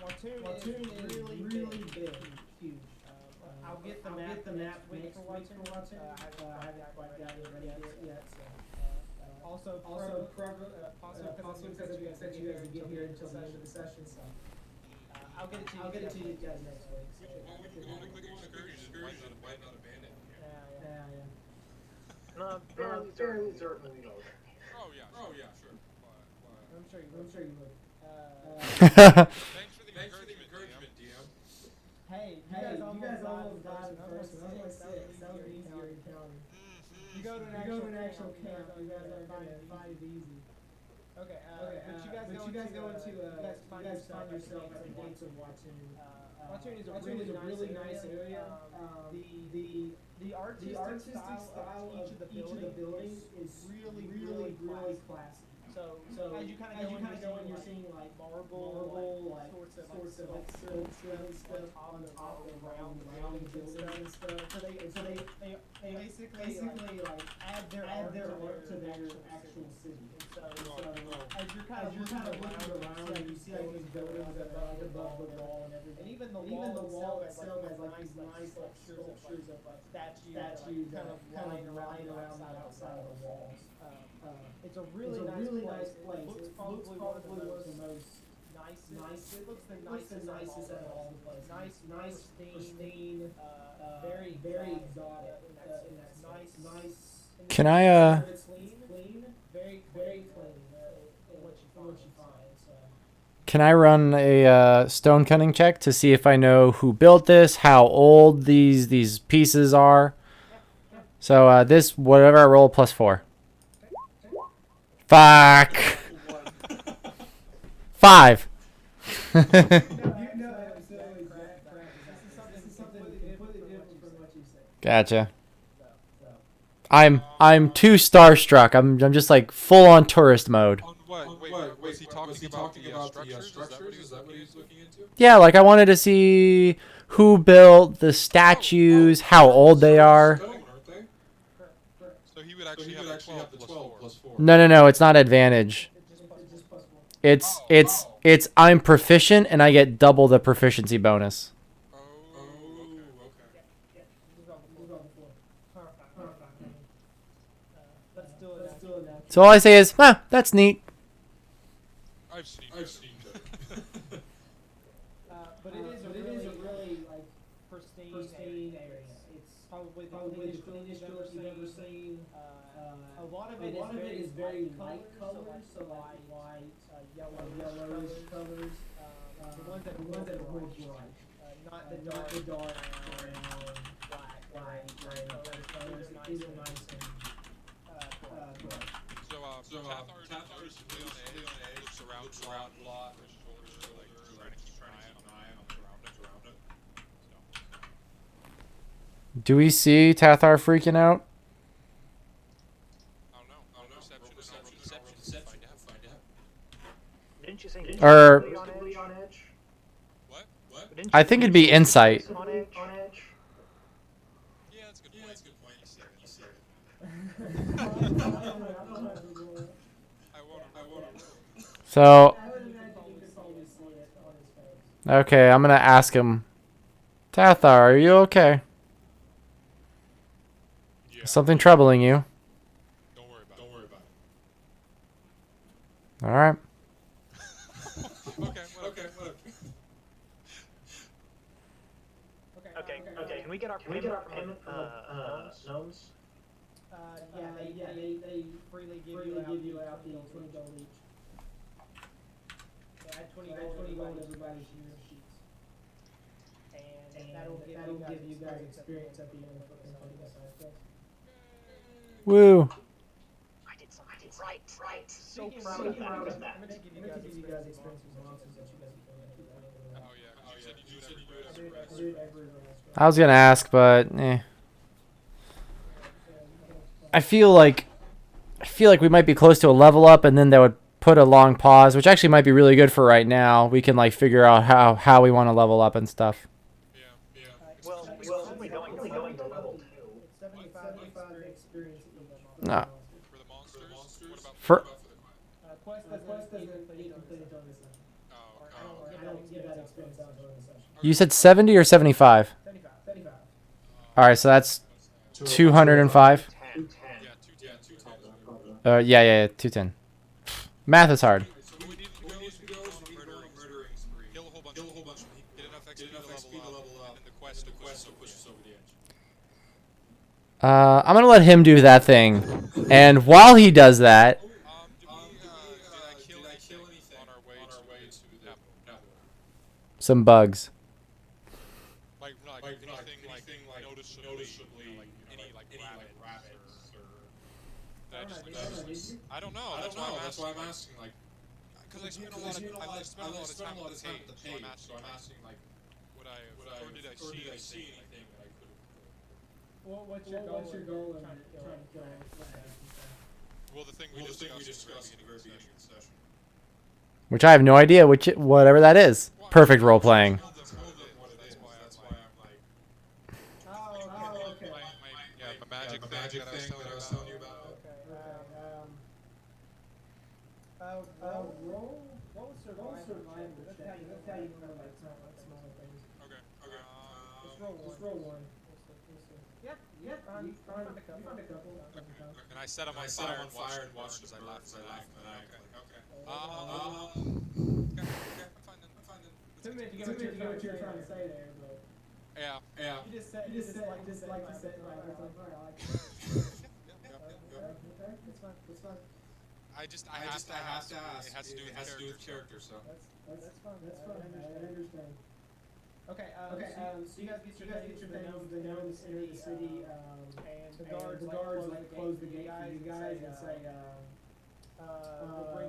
Watoon is really big, huge. I'll get the map next week for Watoon. I haven't quite gotten it ready yet. So, also possibly because you guys said you guys would get here until the end of the session. So I'll get it to you guys next week. Well, we can go on a quick excursion and wipe out a bandit. Yeah. No, Fairly certain we know. Oh yeah, sure. I'm sure you would. Thanks for the encouragement, DM. Hey, you guys almost died in person. I was like, that was an easier encounter. You go to an actual camp, you guys are find it easy. Okay, but you guys go into you guys find yourself at the gates of Watoon. Watoon is a really nice area. The artistic style of each of the buildings is really classy. So as you kind of go in, you're seeing like marble like sorts of like silk stuff on top of round buildings and stuff. So they basically like add their art to their actual city. So as you're kind of looking around, you see like these buildings that are like above the wall and everything. And even the wall itself has like these nice sculptures of like statues kind of lying around the outside of the walls. It's a really nice place. It looks probably one of the most nicest. It looks the nicest out of all the places. Nice, pristine, very exotic. In that nice. Can I It's clean, very clean. In what you find. So. Can I run a stone cutting check to see if I know who built this, how old these pieces are? So this whatever I roll +4. Fuck. 5. Gotcha. I'm too starstruck. I'm just like full on tourist mode. On what? Wait, was he talking about the structures? Is that what he was looking into? Yeah, like I wanted to see who built the statues, how old they are. Stone, aren't they? So he would actually have the 12 plus 4. No, it's not advantage. It's I'm proficient and I get double the proficiency bonus. Oh, okay. So all I say is, huh, that's neat. I've seen that. But it is a really like pristine area. It's probably the cleanest you've ever seen. A lot of it is very light colors, so like white, yellowish colors. The ones that are more bright, not the dark brown, black, gray colors. These are nice and bright. So Tathar is really on edge, looks around a lot, like trying to keep an eye on the surrounding. Do we see Tathar freaking out? I don't know. Deception. Find out. Didn't you say Or- really on edge? What? Didn't I you think say it'd be insight. on edge? Yeah, that's a good point. You said it. I won't. So, okay, I'm gonna ask him. Tathar, are you okay? Yeah. Is something troubling you? Don't worry about it. All right. Okay. Okay. Can we get our payment from gnomes? Yeah, they freely give you out the 20 gold each. So add 20 gold everybody's sheets. And that'll give you guys experience at the end for completing the side quest. Woo. I did right. So proud Speaking of of that. I'm gonna give you guys experience with monsters that you guys can do that. Oh yeah. You said you do it every I do it every restaurant. I was gonna ask, but I feel like we might be close to a level up, and then that would put a long pause, which actually might be really good for right now. We can like figure out how we want to level up and stuff. Yeah. Well, only going to level 2. It's 75 experience that you get No. For the monsters. What about For quest doesn't get completed during the session. I don't give that experience out during the session. you said 70 or 75? 75. All right, so that's 205. 210. Yeah, 210. Math is hard. So we need to go on a murdering spree. Kill a whole bunch of people. Get enough XP to level up. And then the quest will push us over the edge. I'm gonna let him do that thing, and while he does that, Did I kill anything on our way to the capital? some bugs. Like anything like noticeably, any rabbits or that I just I don't know. That's why I'm asking. Like, because I spent a lot of time on the page, so I'm asking like, did I see anything that I could have? What's your goal in trying to kill Well, the thing we discussed at the very beginning of the session. Which I have no idea whatever that is. Perfect role playing. That's why I'm like. Oh, okay. My magic thing that I was telling you about. Roll survival check. That's how you know like smaller things. Okay. Just roll one. Yeah. You found a couple. And I set him on fire and watched as I laughed. Okay. Too many to get what you're trying to say there, but Yeah. you just like to set right. That's fine. I have to ask. It has to do with character, so. That's fine. I understand. Okay. So you guys get your things. The gnomes enter the city, and the guards like close the gate for you guys and say,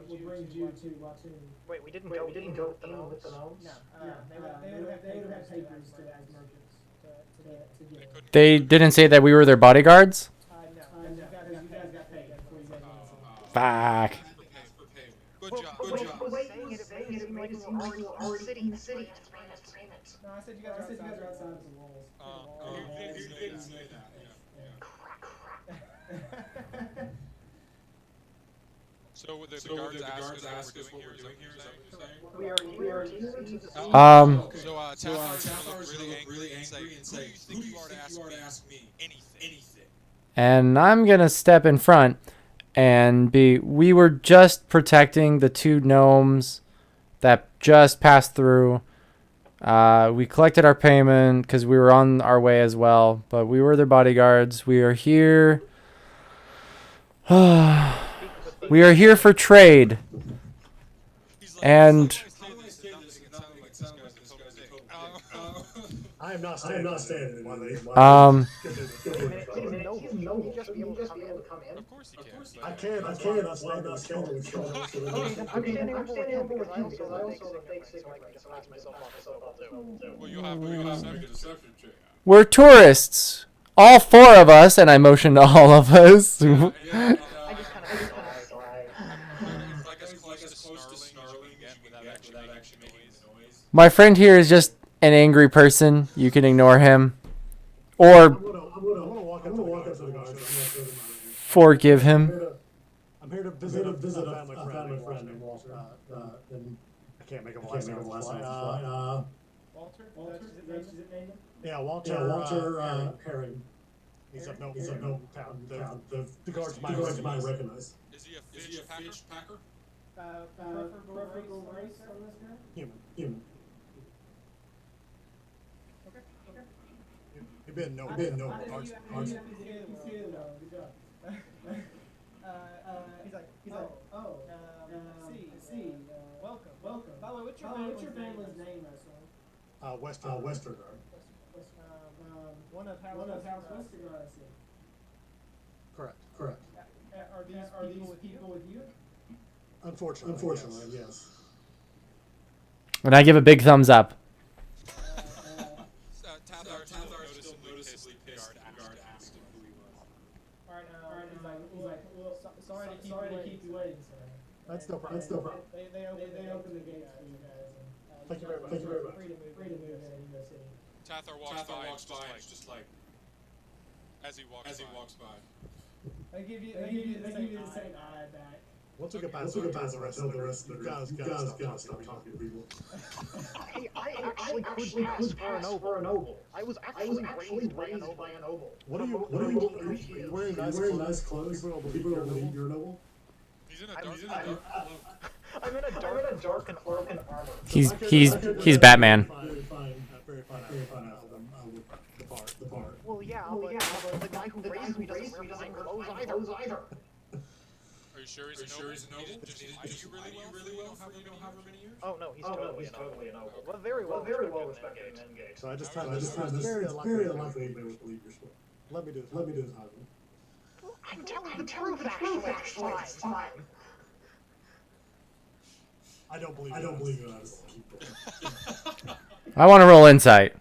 we'll bring you to Watun. Wait, we didn't go in with the gnomes? No. They would have papers to as merchants to get. They didn't say that we were their bodyguards? No. You guys got paid before you guys went. Fuck. Good job. The way he was saying it seemed like we were already in the city. No, I said you guys are outside of the walls. You did say that. Yeah. So the guards ask us what we're doing here. Is that what you're saying? We are here to So Tathar's gonna look really angry and say, "Who do you think you are to ask me anything?" And I'm gonna step in front And B, we were just protecting the 2 gnomes that just passed through. We collected our payment because we were on our way as well, but we were their bodyguards. We are here. We are here for trade. And I am not standing while they. Of course you can. I can. I'm standing with you. I'm standing over with him because I also have a fake signal so I can disguise myself too. Well, you have a deception check. we're tourists. All 4 of us, and I motioned to all of us. I just kind of Like as close to snarling as you can get without actually making noise. My friend here is just an angry person. You can ignore him. Or I'm gonna walk up to the guards. forgive him. I'm here to visit a family friend named Walter. And I can't make him last name. Walter? That's his name? Yeah, Walter Herring. He's of no town. The guards might recognize. Is he a fish packer? Preferable race on this guy? Human. Okay. You've been no He's arts. good job. He's like, see, welcome. By the way, what's your family's name, Westergaard. One of House Westergaard, I see. Correct. Are these people with you? Unfortunately, yes. And I give a big thumbs up. Tathar noticeably pissed. The guard asked him who he was. Alright, he's like, well, sorry to keep you waiting, sir. That's no problem. They opened the gates for you guys. And, Thank you very much. Free to move in the city. Tathar walks by and just like as he walks by. They give you the same eye back. Once we get past the rest of the you guys gotta stop talking to people. Hey, I actually could pass for a noble. I was actually raised by a noble. What are you wearing nice clothes? People don't believe you're a noble. He's in a dark I'm in a dark and armor. He's Batman. Very fine the part. Well, yeah, but the guy who raised me doesn't wear fine clothes either. Are you sure he's a noble? Did you really well? You don't have him many years? Oh no, he's totally a noble. Well, very well respected in Engage. So I just kind of very unlikely they would believe your story. Let me do this, husband. I'm telling the truth, actually. It's fine. I don't believe you. I want to roll insight.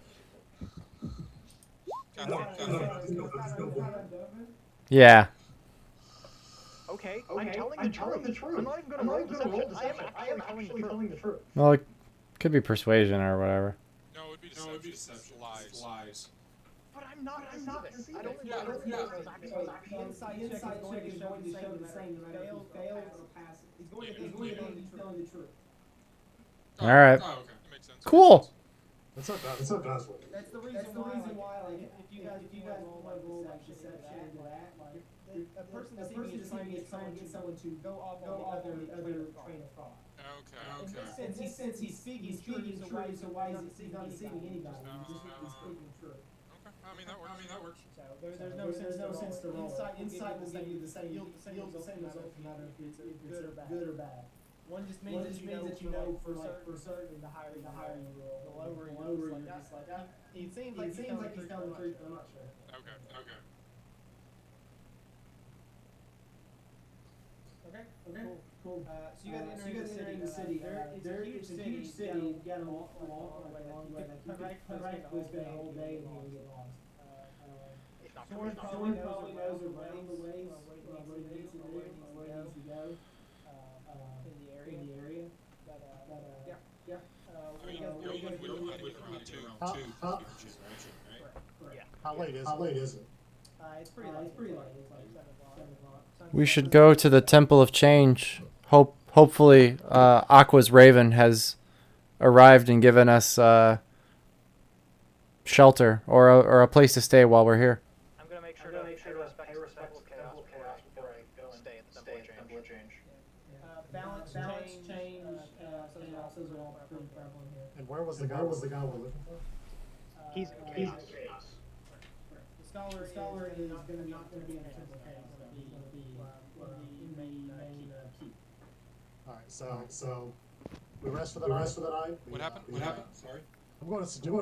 Yeah. Okay, I'm telling the truth. I'm not even gonna roll deception. I am actually telling the truth. Well, it could be persuasion or whatever. No, it would be deception. Lies. But I'm not deceiving. I don't think Inside check is going to show the same no matter if he fails or passes. He's going to be telling the truth. All right. Oh, okay. That makes sense. Cool. That's not bad. That's the reason why, like, if you guys want to roll like deception into that, like, a person deceiving is trying to get someone to go off on the other train of thought. Okay. In this sense, he's speaking truth, so why is he not deceiving anybody? He's speaking truth. Okay. I mean that works. So there's no sense to roll. Insight will give you the same yield the same result no matter if it's good or bad. One just means that you know for certain the higher you roll. The lower you're just like, it seems like he's telling the truth, but I'm not sure. Okay. Cool. So you guys enter the city. It's a huge city. You gotta walk along the way. Practically spend a whole day and you get lost. Someone probably knows around the ways, what he needs to do, where he needs to go in the area. Yeah. You're around two right? How late is it? It's pretty late. It's like 7 o'clock. We should go to the Temple of Change. Hopefully, Aqua's Raven has arrived and given us shelter or a place to stay while we're here. I'm gonna make sure to respect chaos before I go stay at the temple. where was the guy we're looking for? He's in chaos. The scholar is going to not going to be in the temple cave. He's going to be in the main keep. Alright, so we rest for the night. What happened? What happened? Sorry. I'm going to suggest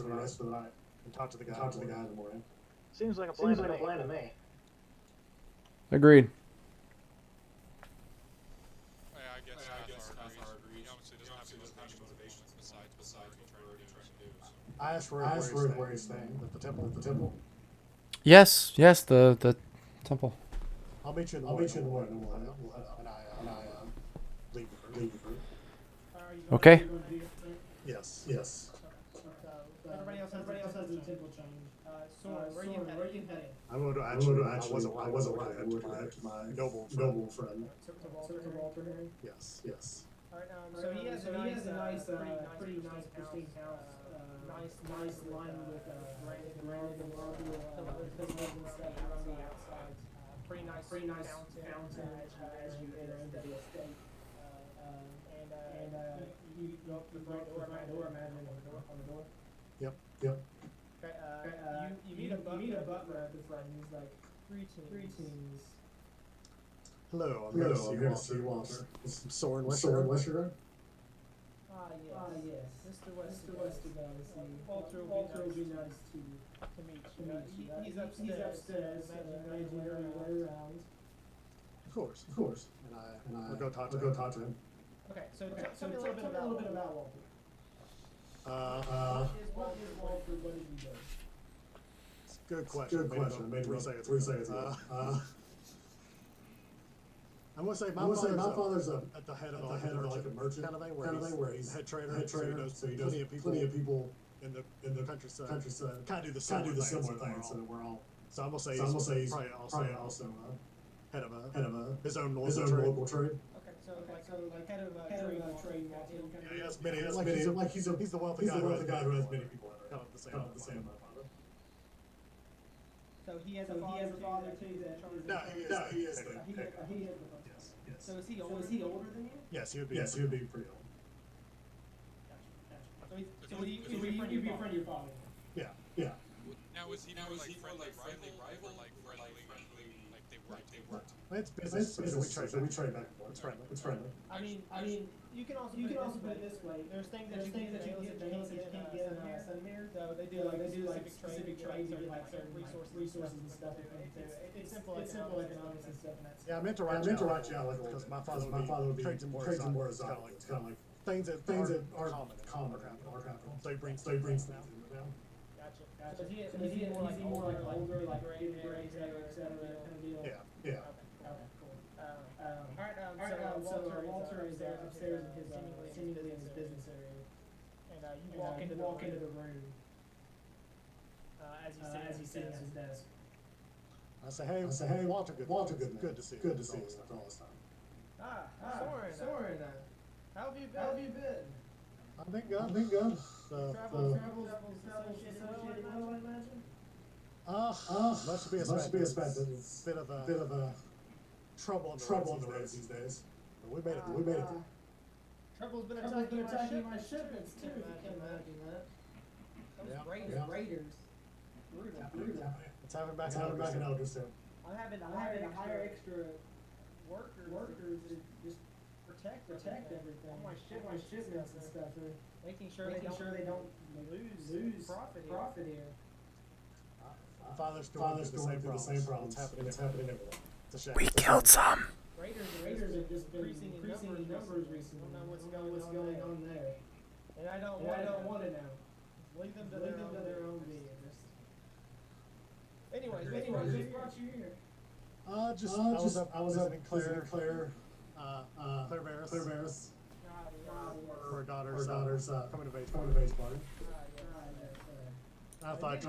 we rest for the night and talk to the guy in the morning. Seems like a plan to me. Agreed. Yeah, I guess Hathar agrees. He obviously doesn't have any motivations besides me trying to do. So. I asked Rude where he's staying. At the temple. Yes, the temple. I'll meet you in the morning. We'll head up. And I leave the group. Okay. Yes. Everybody else has the temple change. Soren, where are you heading? I wasn't right to my noble friend. To Walter here? Yes. Alright, so he has a nice, pretty nice, pristine house. Nice line with granite and marble pillars and stuff around the outside. Pretty nice fountain as you enter into the estate. And you go up the front door, imagine on the door. Yep. Okay, you meet a butler at the front, and he's like, greetings. Hello, I'm here to see Walter. Soren Westergaard? Ah, yes. Mr. Westergaard is here. Walter will be nice to meet you. He's upstairs, imagine your way around. Of course. And I will go talk to him. Okay, so tell me a little bit about Walter. What is Walter? What did he do? Good question. Made 3 seconds ago. I'm gonna say my father's at the head of like a merchant kind of thing where he's head trader, so he knows plenty of people in the countryside kind of do the similar thing. So we're all. So I'm gonna say he's probably also head of his own local trade. Okay, so like head of a trade. Yeah, yes, many. He's the wealthy guy who has many people. Kind of the same. My father. So he has a father too that. No, he is. He is. Yes. So is he older than you? Yes, he would be pretty old. Gotcha. So he'd be a friend of your father. Yeah. Now is he friendly rival or like friendly? Like they worked. It's business. So we trade back and forth. It's friendly. I mean, you can also put it this way. There's things that you can get in Sunmere. So they do like specific trades or like certain resources and stuff. It's simple economics and stuff. Yeah, I meant to write you out because my father would be trades and more exotic. It's kind of like things that are common or capital. So he brings things down. Gotcha. So is he more like older, like gray, et cetera, kind of deal? Yeah. Okay, cool. Alright, so Walter is upstairs seemingly in his business area. And you walk into the room as he's sitting at his desk. I say, hey, Walter, good to see you. Good to see you after all this time. Soren, how have you been? I've been good. Travels associated well, I imagine? Much to be expected. It's a bit of a trouble on the roads these days. But we made it. Trouble's been attacking my shipments too, if you can imagine that. Those raiders. Brutal. It's happening back in Elderstown. I'm having to hire extra workers to just protect everything. All my shipments and stuff. Making sure they don't lose profit here. My father's going through the same problems. It's happening everywhere. It's a shame. We killed some. Raiders have just been increasing in numbers recently. I don't know what's going on there. And I don't want to know. Leave them to their own being. Anyways, what brought you here? I was up in Claire Barris. Her daughter's coming to base party. I thought I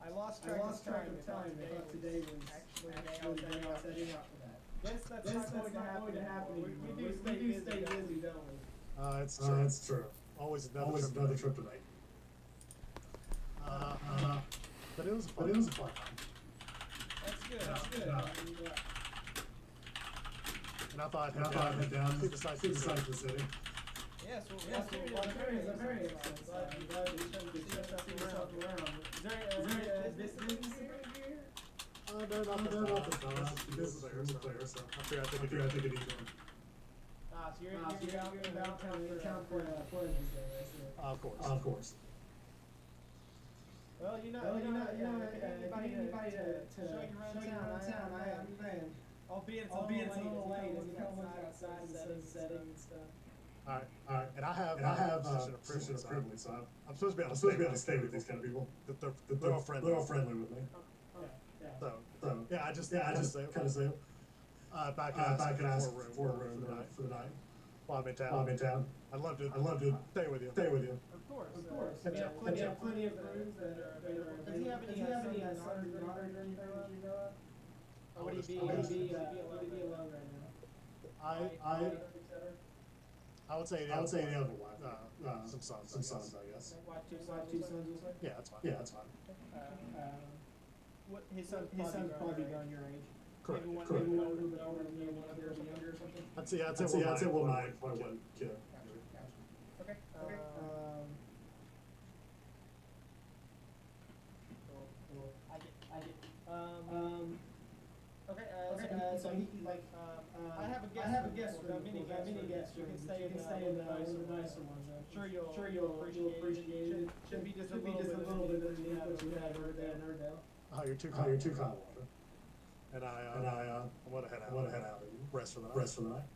lost track of time. I thought today was actually the day I was setting up for that. Yes, that's not going to happen. We do stay busy, don't we? It's true. Always another trip to make. But it was fun. That's good. And I thought I'd head down, see the sights see of the sights of the city. Yes, well, Autaria is a very excellent site. I'm glad you see yourself around. Is there a business here? no, not this time. The business is clear, so I figured I figured I'd take it easy. So you're out for pledges there. Of course. Of course. Well, if anybody to show you around town, I'm a fan. Albeit it's a little late, as you come look outside and setting and stuff. Alright. And I have position of privilege, so I'm supposed to be able to stay with these kind of people. They're all friendly. They're all friendly with me. So yeah, I just kind of say, back and ask for a room for the night. While I'm in town. I'd love to stay with you. Of course. We have plenty of rooms that are available. Does he have any sons or daughters or anything that you know of? Or would he be alone right now? I would say the other wife. some sons, I guess. Two sons, you say? Yeah, that's fine. What his son's probably around your age. Correct. Maybe one a little bit older than you, one of yours younger or something. I'd say one kid. Okay. Okay. So he like I have a guest room. Mini guest room. You can stay in one of the nicer ones. I'm sure you'll appreciate it. Should be just a little bit of what you have over there in Erdale. Oh, you're too kind, Walter. And I want to head out. Rest for the night.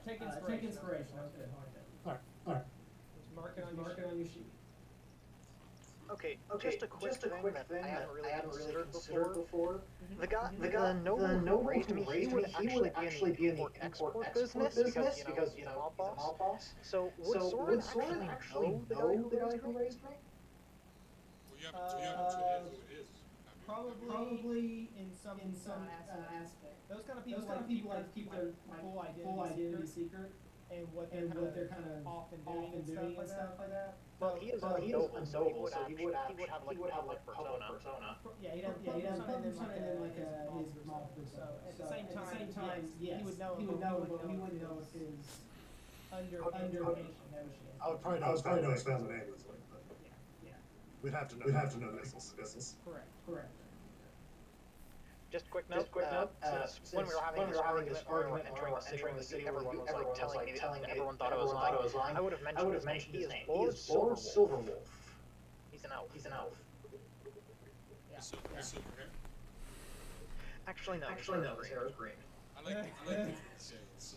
Take inspiration. All right. Just mark it on your sheet. Okay, just a quick thing that I haven't really considered before. The noble who raised me, he would actually be in the import-export business because you know, he's a mob boss. So would Soren actually know the guy who raised me? Well, you have to know who it is. Probably in some aspect. Those kind of people like to keep their full identity secret and what they're kind of often doing and stuff like that. Well, he is a noble, so he would have like public persona. Yeah, he'd have something in like his mob persona. At the same time, yes, he would know, but we wouldn't know if his under I would probably know his family name easily, but yeah. we'd have to know this business. Correct. Just quick note, since when we were having this argument entering the city, everyone was like telling me, everyone thought I was lying. I would have mentioned his name. He is Lord Silverwolf. He's an elf. Yeah. Silver hair? Actually, no. His hair is green. I like the details.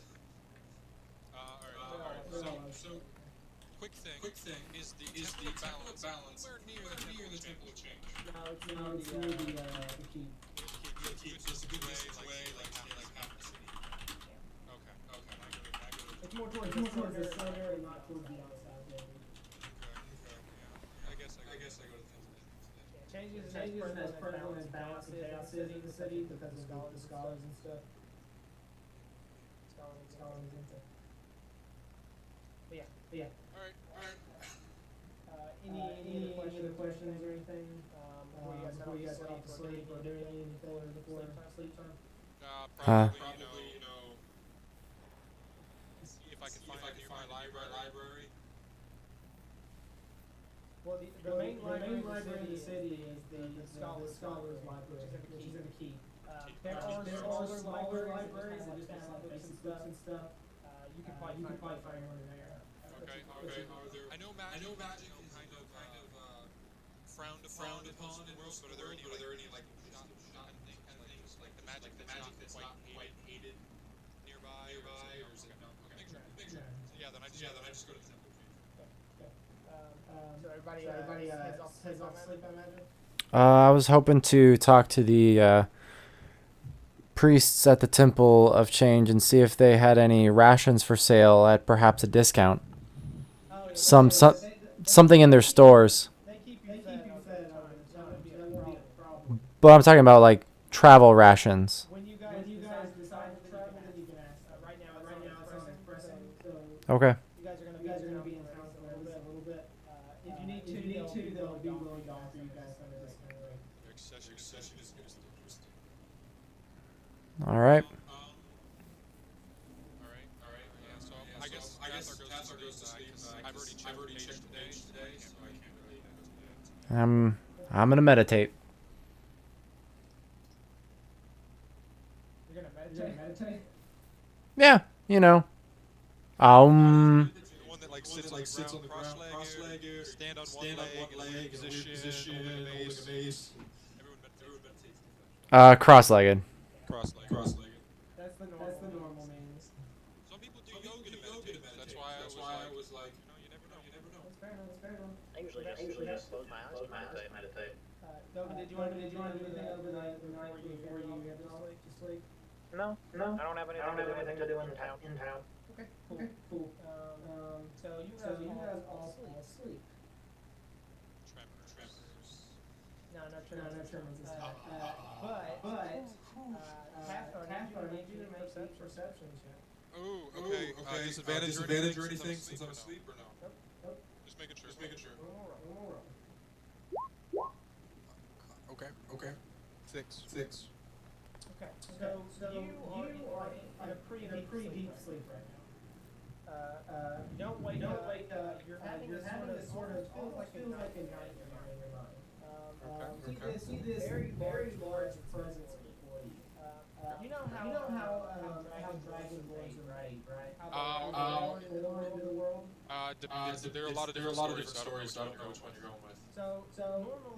Alright, so quick thing is the balance where near the temple of change. No, it's near the key. Keep this way, like half the city. Okay, I get it. It's more towards the center and not towards the outside. Okay, yeah. I guess I go to the Changes as prevalent as balance in the city because of the scholars and stuff. Scholars into. But yeah. Alright. Any other questions or anything? Before you guys head off to sleep or doing anything before sleep time? Probably, see if I can find a nearby library. Well, the main library in the city is the Scholars Library, which is in the key. There are smaller libraries that just have like basic books and stuff. You can probably find one in there. Okay. I know magic is kind of frowned upon in most worlds, but are there any like shot things like the magic that's not quite hated nearby or is it no? Okay, make sure. Yeah, then I just go to the temple. So everybody heads off sleep, I imagine? I was hoping to talk to the priests at the Temple of Change and see if they had any rations for sale at perhaps a discount. Something in their stores. They keep you fed all the time, so that won't be a problem. But I'm talking about like travel rations. When you guys decide to travel, then you can ask. Right now it's pressing. So Okay. you guys are gonna be in town for a little bit. If you need to, they'll be willing to offer you guys some of this kind of way. Accession is good. All right. goes to sleep. I've already checked the page today, so I can't really. I'm gonna meditate. You're gonna meditate? Yeah, you know. The one that like sits on the ground, cross-legged, stand on one leg in a weird position, holding a mace. Everyone meditates. Cross-legged. Cross-legged. That's the normal means. Some people do yoga to meditate. That's why I was like, you never know. That's fair enough. I usually just close my eyes and meditate. Delvin, did you want to do anything overnight before you head to sleep? No. I don't have anything to do in town. Okay, cool. So you guys all sleep. Tremors. No tremors. But Catherine, I need you to make a perception check. Oh, okay. Disadvantage or anything since I'm asleep or no? Nope. Just making sure. One more roll. Okay. Six. Okay. So you are in a pretty deep sleep right now. You don't wake up. You're having this sort of feels like a nightmare in your mind. Okay. See this very large presence before you. You know how dragonborns are made, right? How they're born into the world. There are a lot of different stories. So I don't know which one you're going with. So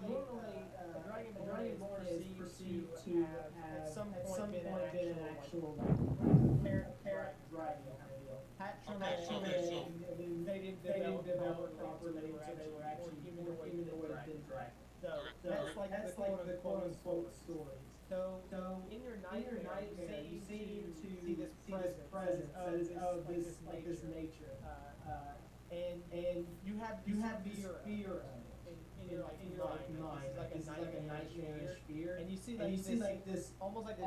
normally, a dragonborn is perceived to have at some point been an actual parent dragon kind of deal. Hatched from they didn't develop properly, so they were actually humanoid than dragon. So that's like the quote unquote stories. So in your nightmare, you seem to see this presence of this nature, and you have this fear of it in your mind. This is like a nightmarish fear, and you see this almost like this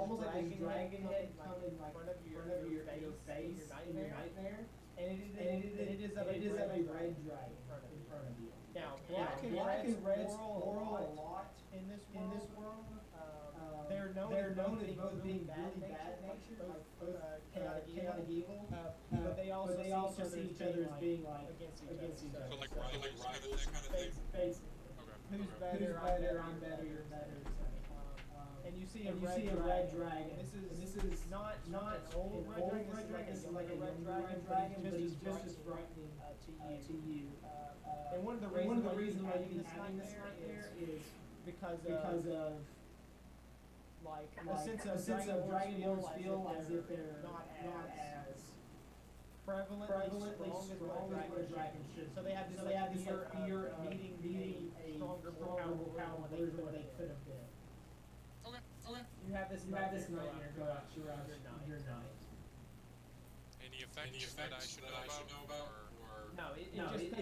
dragon head come in like front of your face in your nightmare, and it is of a red dragon in front of you. Now black and red swirl a lot in this world. They're known as both being bad nature, like both chaotic evil, but they also see each other as being like against each other. So like rivals kind of thing. Basically. Okay. Who's better? I'm better. You're better. And you see a red dragon. This is not an old red dragon. This is like a red dragon, but he's just as frightening to you. And one of the reasons why you having this nightmare is because of like a sense of dragonborns feel as if they're not as prevalently strong as what a dragon should. So they have this fear of meeting a stronger, more powerful version of what they could have been. Okay. You have this nightmare go out throughout your night. Any effects that I should know about? Or No, it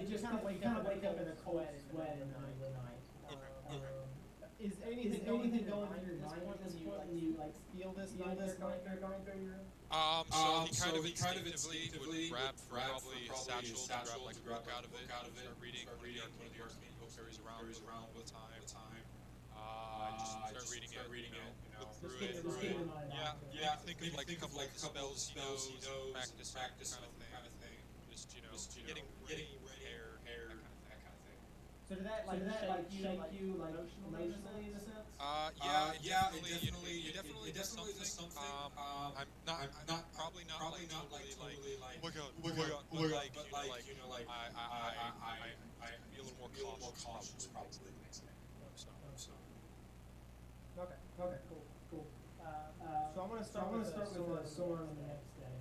just kind of wake up in a cold sweat in the middle of the night. Okay. Is anything going through your mind when you like feel this nightmare going through your? So he kind of instinctively would grab probably a satchel to grab like a book out of it, start reading one of the arcane books carries around all the time. Just start reading it, look through it. Yeah. Think of like a couple like spells he knows, practice kind of thing. Just getting ready, hair, that kind of thing. So did that shake you emotionally in a sense? Yeah, it definitely does something. I'm not probably not totally like oh my god, but like I be a little more cautious probably the next day. So. Okay, cool. So I'm gonna start with Soren the next day.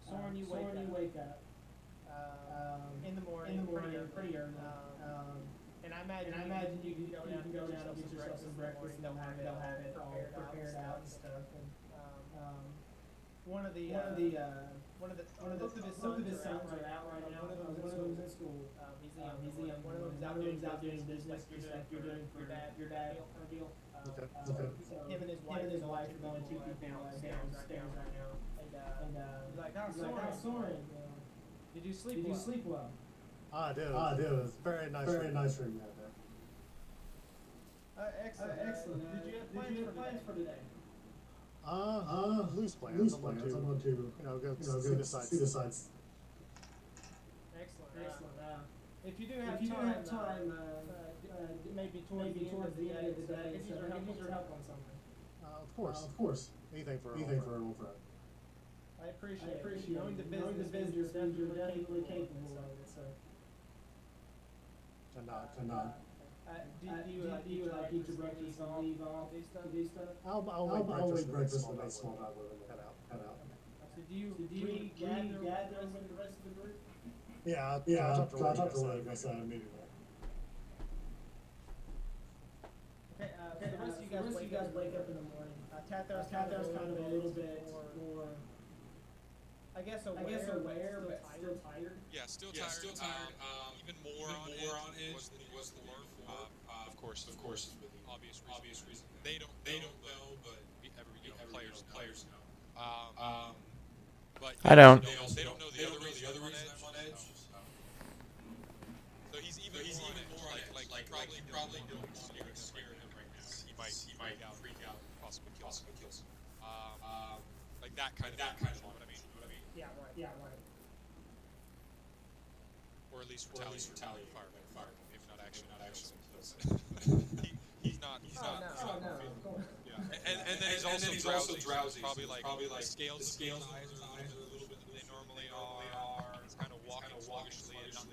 Soren, you wake up in the morning pretty early. And I imagine you can go down and get yourself some breakfast. They'll have it all prepared out and stuff. And one of the both of his sons are out right now. One of them's in school. He's the young one. One of them's out doing business, just like you're doing for your dad kind of deal. Okay. So him and his wife are going two people downstairs right now. And he's like, Soren, did you sleep well? I did. It was very nice room you had there. Excellent. Did you have plans for today? Loose plans. I'm going to go see the sights. If you do have time, maybe towards the end of the day, if you need your help on something. Of course. Anything for an old friend. I appreciate it. Knowing the business means you're definitely capable of it. So. And not. Do you eat your breakfast and leave off to do stuff? I'll wait breakfast and make small talk with him and head out. So do you gather with the rest of the group? Yeah, I'll talk to Rogue. I said immediately. Okay, the rest of you guys wake up in the morning. Tathar's kind of a little bit more, I guess aware, but still tired. Yeah, still tired. Even more on edge than he was before. Of course, for the obvious reason. They don't know, but players know. But I don't. They don't know the other reason I'm on edge. So he's even more like probably don't scare him right now. He might freak out, possibly kill some. Like that kind of what I mean. Yeah, right. Or at least retaliate fire. Maybe not actually kills him. He's not. No. Yeah. And then he's also drowsy. Probably like the scales eyes are a little bit than they normally are. He's kind of walking sluggishly and not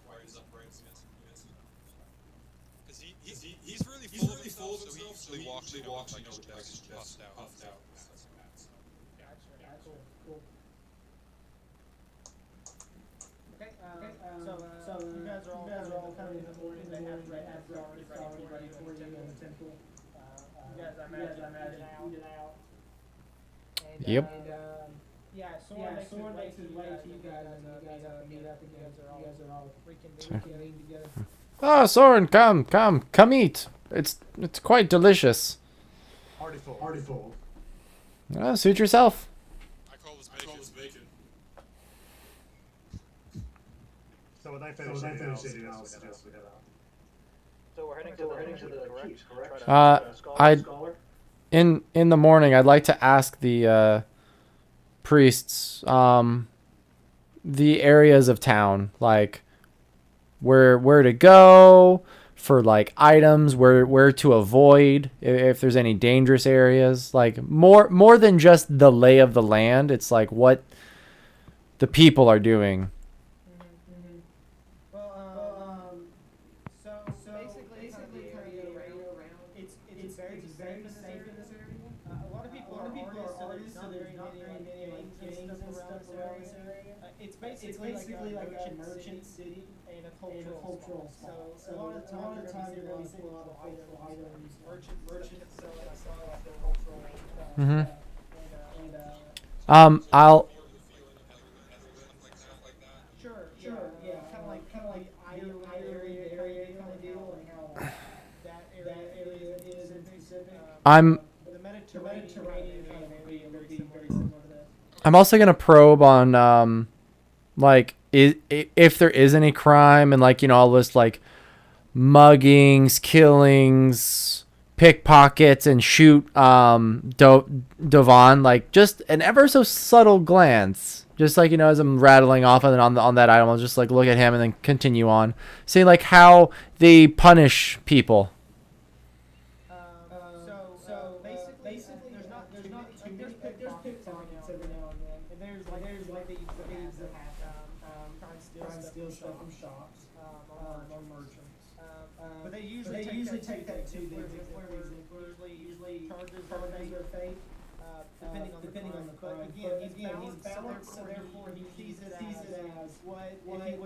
quite as upright. Because he's really full of himself, so he usually walks like his chest puffed out. Gotcha. Cool. Okay, so you guys are all kind of in the morning. They have breakfast already ready for you in the temple. You guys, I imagine, eating out. And, Yep. Soren makes his way to you guys, and you guys meet up again. You guys are all reconvening together. Oh, Soren, come eat. It's quite delicious. Party full. Suit yourself. I call this bacon. So when they finish eating, I'll suggest we head out. So we're heading to the keeps, correct? I in the morning, I'd like to ask the priests the areas of town, like where to go for like items, where to avoid if there's any dangerous areas, like more than just the lay of the land. It's like what the people are doing. So basically, kind of around. It's very safe in this area. A lot of people are artists, so there's not very many gangs and stuff around this area. It's basically like a merchant city and a cultural spot. So a lot of the time you're going to see a lot of cultural items, merchants selling like their cultural. I'll. Sure, yeah, kind of like area kind of deal, and how that area is in specific. The Mediterranean kind of area would be very similar to that. I'm also gonna probe on like if there is any crime, and like I'll list like muggings, killings, pickpockets, and shoot Dovan, like just an ever so subtle glance, just like as I'm rattling off and then on that item, I'll just like look at him and then continue on, see like how they punish people. So basically, there's not there's pickpockets every now and then, and there's like thieves that try and steal stuff from shops, or merchants. But they usually take that to the exemplars. Usually charges their fate, depending on the crime. But again, he's balanced, so therefore he sees it as what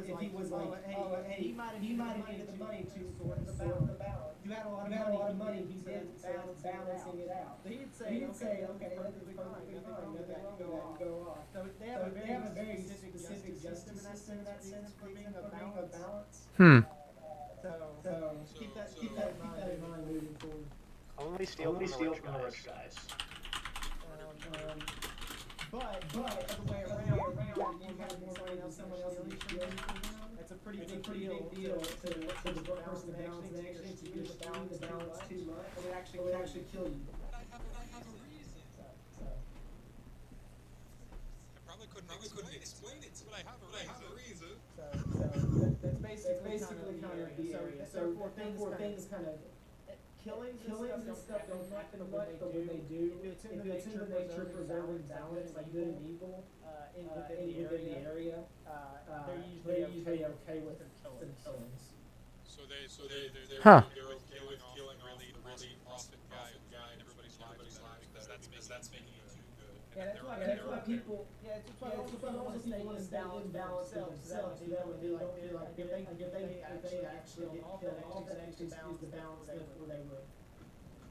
if he was like, hey, he might have needed the money to sort the balance. You had a lot of money. He did balancing it out. So he'd say, okay, perfectly fine, nothing wrong with that. Go off. So they have a very specific justice system in that sense for being a balance. So keep that in mind moving forward. Only steal from the rich guys. But other way around, you have someone else stealing from them. That's a pretty big deal to the person that actually to use the balance too much. It would actually kill you. But I have a reason. I probably couldn't explain it, but I have a reason. So that's basically kind of the area. So therefore things kind of killings and stuff don't happen much, but when they do, if it's in the nature of preserving balance, like good and evil, within the area, they're usually okay with some killings. So they're Huh. they're okay with killing off the really profit guy and everybody's lives because that's making it too good. Yeah, that's why people. Yeah, it's why also people want to stay in balance for themselves. So that way they don't feel like if they actually get killed off, that actually skews the balance where they would.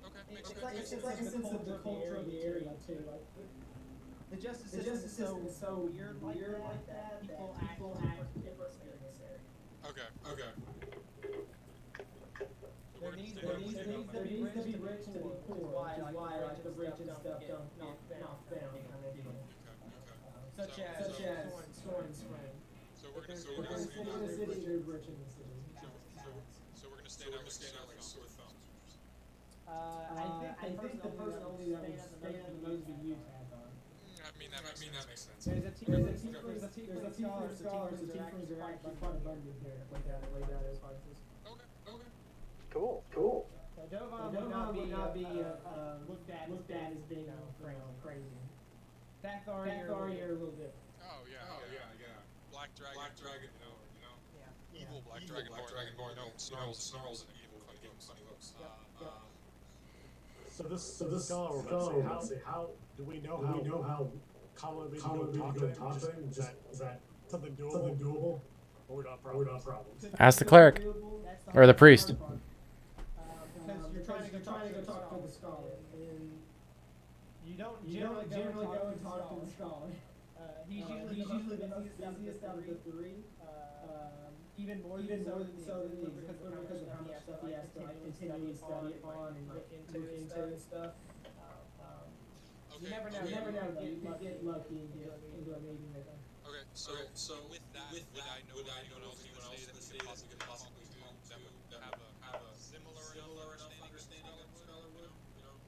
Okay, makes It's like a sense of the culture of the area too. Like the justice system is so weird like that. People act differently in this area. Okay. There needs to be rich to be poor, which is why like the rich and stuff don't knock down kind of deal. Such as Soren Spring. So we're gonna In the city, there's rich in the city. So we're gonna stand out like sore thumbs. I think the person only that would stand the most would be you, Tazon. I mean that makes sense. There's a team of scholars. The tieflings are actually quite abundant here. Way down as hard as. Okay. Cool. Dovan would not be looked at as being crazy. Tathari are a little different. Oh yeah. Black dragon, you know. Yeah. Evil black dragonborn. No, snarls and evil, give him funny looks. So this scholar, how do we know how commonly we go talk to him? Is that something doable? Or not problem? Ask the cleric or the priest. Because you're trying to go talk to the scholar, and you don't generally go and talk to the scholar. He's usually the busiest out of the three. Even more so than the Exemplar because of how much stuff he has to continue to study on and look into and stuff. You never know though. You might get lucky and get into a meeting with him. Okay, so with that, would I know anyone else in the city that could possibly do that have a similar enough understanding of scholar would,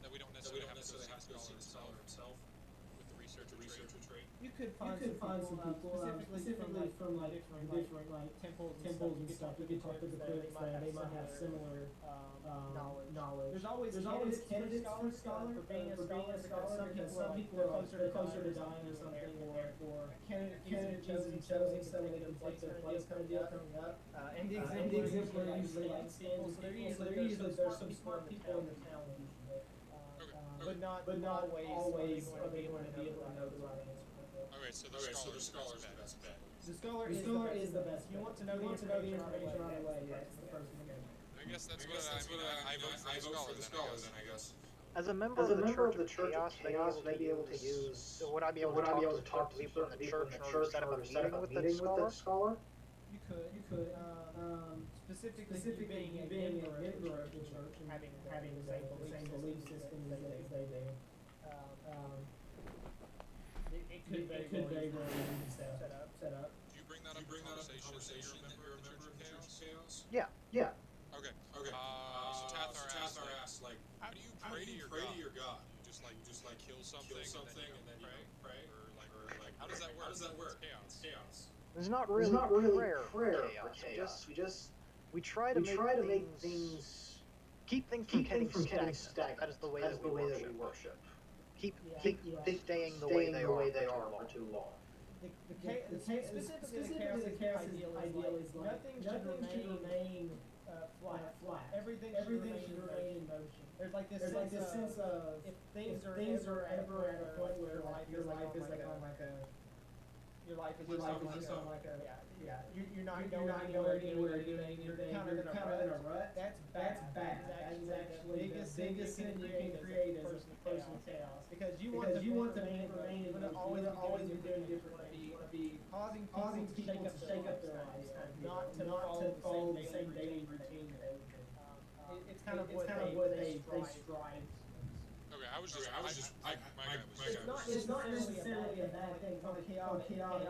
that we don't necessarily have to go see the scholar himself with the researcher trait? You could find some people specifically from like different like temples and stuff. You could talk to the clerics there. They might have similar knowledge. There's always candidates for scholar for being a scholar because some people are closer to dying or something, or candidate chosen so they can take their place kind of deal coming up. And the Exemplar usually like stands. There's some smart people in the town usually, but not always are they going to be able to know the right answer. Okay, so the scholar's the best bet. The scholar is the best. You want to know the information right away. That's the person to go. I guess that's what I vote for the scholar then, I guess. As a member of the Church of Chaos, may be able to use. Would I be able to talk to people in the church in order to set up a meeting with the scholar? You could. Specifically being a member of the church and having the same belief system as they do. It could very well be set up. Do you bring that up in conversation that you're a member of the Church of Chaos? Yeah. Okay. So Tathar asks, like, how do you pray to your god? You just like kill something and then you pray, or like how does that work? It's chaos. There's not really prayer for chaos. We try to make things keep things from getting stagnant. That is the way that we worship. Keep staying the way they are for too long. Specifically the chaos ideal is like nothing should remain flat. Everything should remain in motion. There's like this sense of if things are ever at a point where your life is just on like a you're not going anywhere, you're kind of in a rut. That's bad. That is actually the biggest sin you can create as a person of chaos. Because you want to remain in motion. You always be doing different things. You want to be causing people to shake up their lives, not to follow the same daily routine that they would do. It's kind of what they strive. Okay, my guy was. It's not necessarily a bad thing. It's not chaos is evil.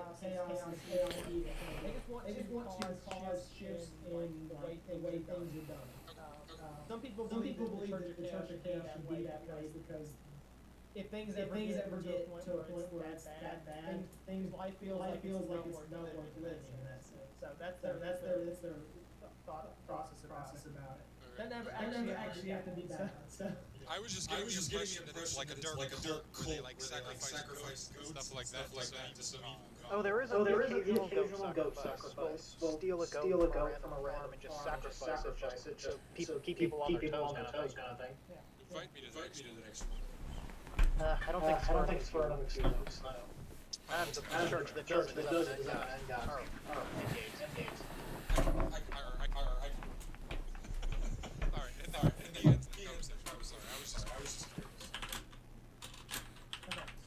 They just want to cause shifts in the way things are done. Some people believe that the Church of Chaos should be that way because if things ever get to a point where it's that bad, life feels like it's not worth living in that sense. So that's their thought process about it. That never actually have to be bad. So. I was just getting the impression that it's like a dark cult where they like sacrifice goats and stuff like that to some evil god. Oh, there is the occasional goat sacrifice. We'll steal a goat from a random farm and just sacrifice it just to keep people on their toes kind of thing. Invite me to the next one. I don't think it's for another 2 weeks. No. And the church that does it is engaged. Alright, in the end, I'm sorry, I was just curious.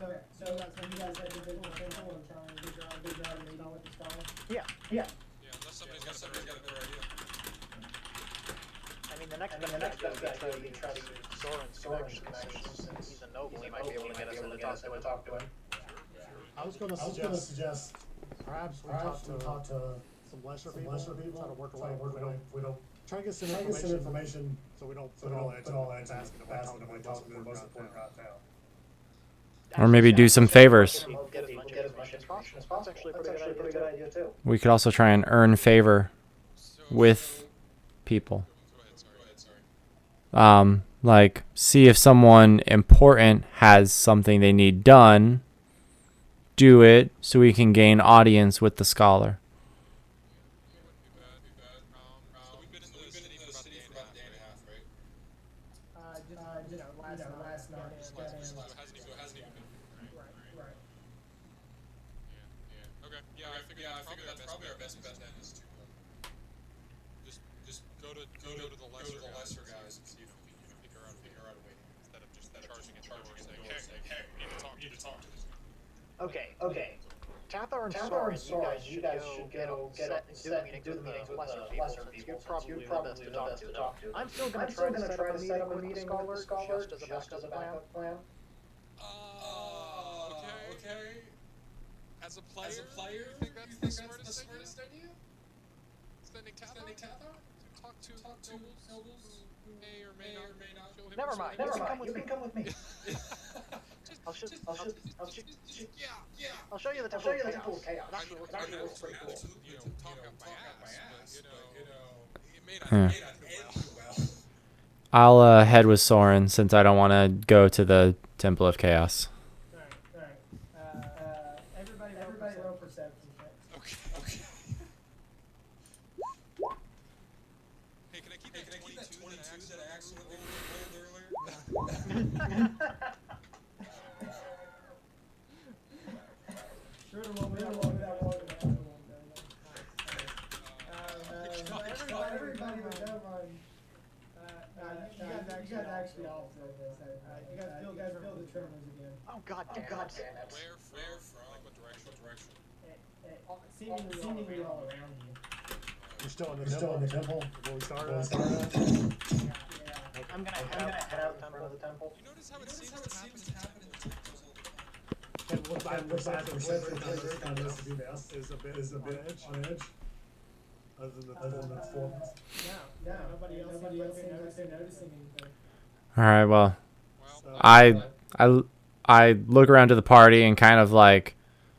Okay, so you guys had your visual temple and try and figure out a meeting with the scholar? Yeah. Yeah, unless somebody's got a better idea. I mean, the next best bet would be to try to use Soren's connections. Since he's a noble, he might be able to get us in to talk to him. I was gonna suggest perhaps we talk to some lesser people, try to work away. We don't try to get some information so we don't put all that asking about talking to the most important guy in town. Or maybe do some favors. Get as much information as possible. That's actually a pretty good idea too. We could also try and earn favor with people. Go ahead, sorry. Like, see if someone important has something they need done, do it so we can gain audience with the scholar. Be bad. So we've been in the city for about a day and a half, right? Last night. So it hasn't even been. Right. Yeah. Okay. Yeah, I figured that's probably our best bet then is to just go to the lesser guys and see if we can figure out a way instead of just charging at the door saying, hey, we need to talk to this guy. Okay. Tathar and Soren, you guys should go do the meetings with lesser people. You're probably the best to talk to. I'm still gonna try to set up a meeting with the scholar just as a backup plan. Okay. As a player, you think that's the smartest idea? Sending Tathar to talk to nobles who may or may not show him. Never mind. You can come with me. I'll show you the temple of chaos. Actually, it looks pretty cool. Talk up my ass, but it may not Yeah. end well. I'll head with Soren since I don't want to go to the Temple of Chaos. Alright. Everybody roll perception checks. Okay. Hey, can I keep that 22 that I accidentally rolled earlier? Sure to roll me that one. Everybody with that one. You guys actually all said this. You guys feel the tremors again. Oh god damn it. Where from? Like what direction? Seemingly all around you. We're still in the temple. Before we start. I'm gonna head out in front of the temple. You notice how it seems to happen in the temples? And what I'm is a bit on edge. Other than the performance. No, nobody else seems like they're noticing anything. All right, well, Well, I look around to the party and kind of like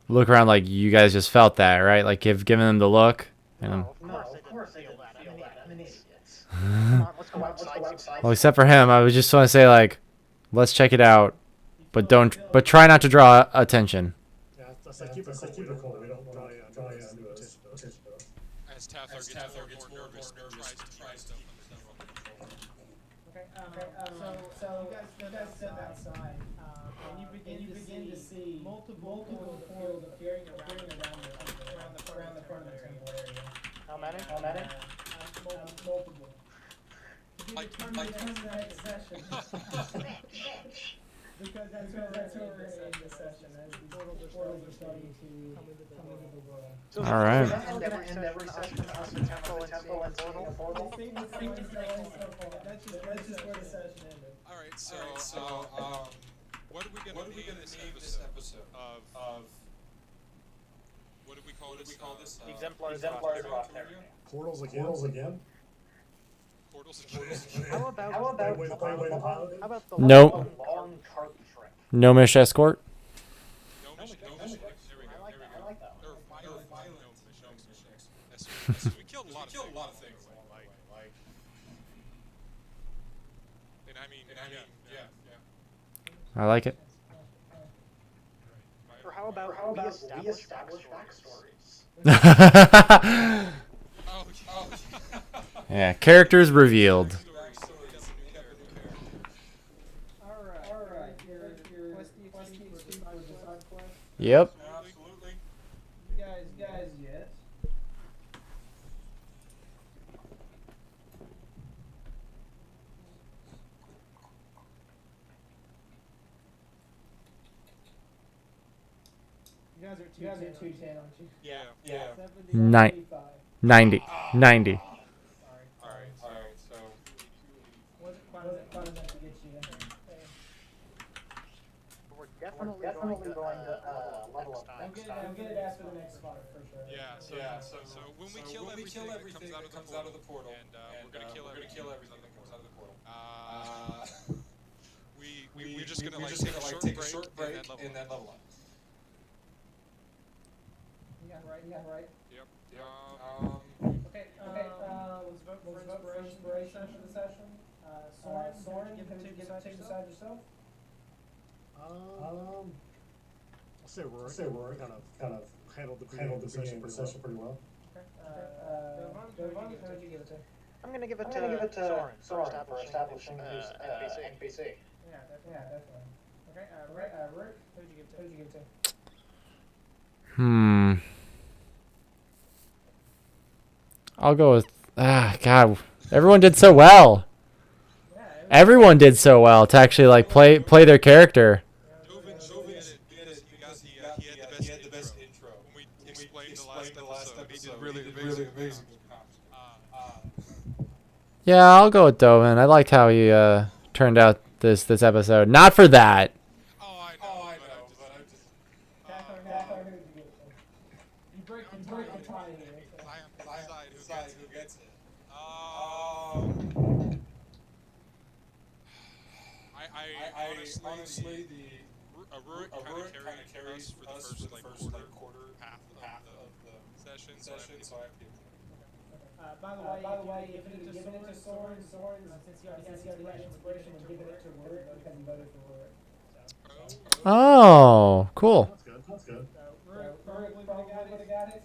look around like you guys just felt that, right? Like giving them the look. And Of course they didn't feel that. I'm an idiot. Come on, let's go outside. well, except for him, I was just want to say like, let's check it out, but try not to draw attention. Yeah, keep it cool. We don't try as Tathar gets more nervous and tries to Okay, so you guys step outside, and you begin to see multiple portals appearing around the front of the temple area. How many? Multiple. If you determine the next session, because that's where we're going to end the session, as the portals are starting to come into the world. So All right. end every session with us in the temple and seeing a portal. That's just where the session ended. All right, so what are we gonna name this episode of what did we call this? Exemplars of Autaria. Portals again. Portals. How about the Nope. long cart trip? Gnomish Escort. Gnomish. There we go. I like that. Or violent Gnomish. We killed a lot of things. Like, and I mean, yeah. I like it. Or how about we establish backstories? Oh. Yeah, characters revealed. Alright. Your quest for the side quest. Yep. Absolutely. You guys yet? You guys are 210, aren't you? Yeah. 90. 90. 90. Sorry. Alright. So. Wasn't quite enough to get you. But we're definitely going to level up I'm next good time. at ask for the next spot for sure. Yeah. So when we kill everything that comes out of the portal, and we're gonna kill everything that comes out of the portal. We're just gonna take a short break and then level up. Yeah, right. Yep. Okay, let's vote for inspiration for the session. Soren, you can take decide yourself. I'll say Rory kind of handled the beginning of the session pretty well. Okay. Devon, who would you give it to? I'm gonna give it to Soren for establishing his NPC. Yeah, definitely. Okay, Rick, who would you give it to? I'll go with God. Everyone did so well. Yeah, Everyone did so well to actually like play their character. Dovin did it because he had the best intro. When we explained the last episode, he did really amazing. Yeah, I'll go with Dovin. I liked how he turned out this episode. Not for that. Oh, I know, but I'm just. Cathar, who would you give it to? You break the tie here. I am to decide who gets it. I honestly, Rurik kind of carried us for the first quarter half of the session, so I have to. By the way, if you give it to Soren, since he already had inspiration, and giving it to Rurik because he voted for Rurik. Oh, cool. That's good. Rurik probably would have got it.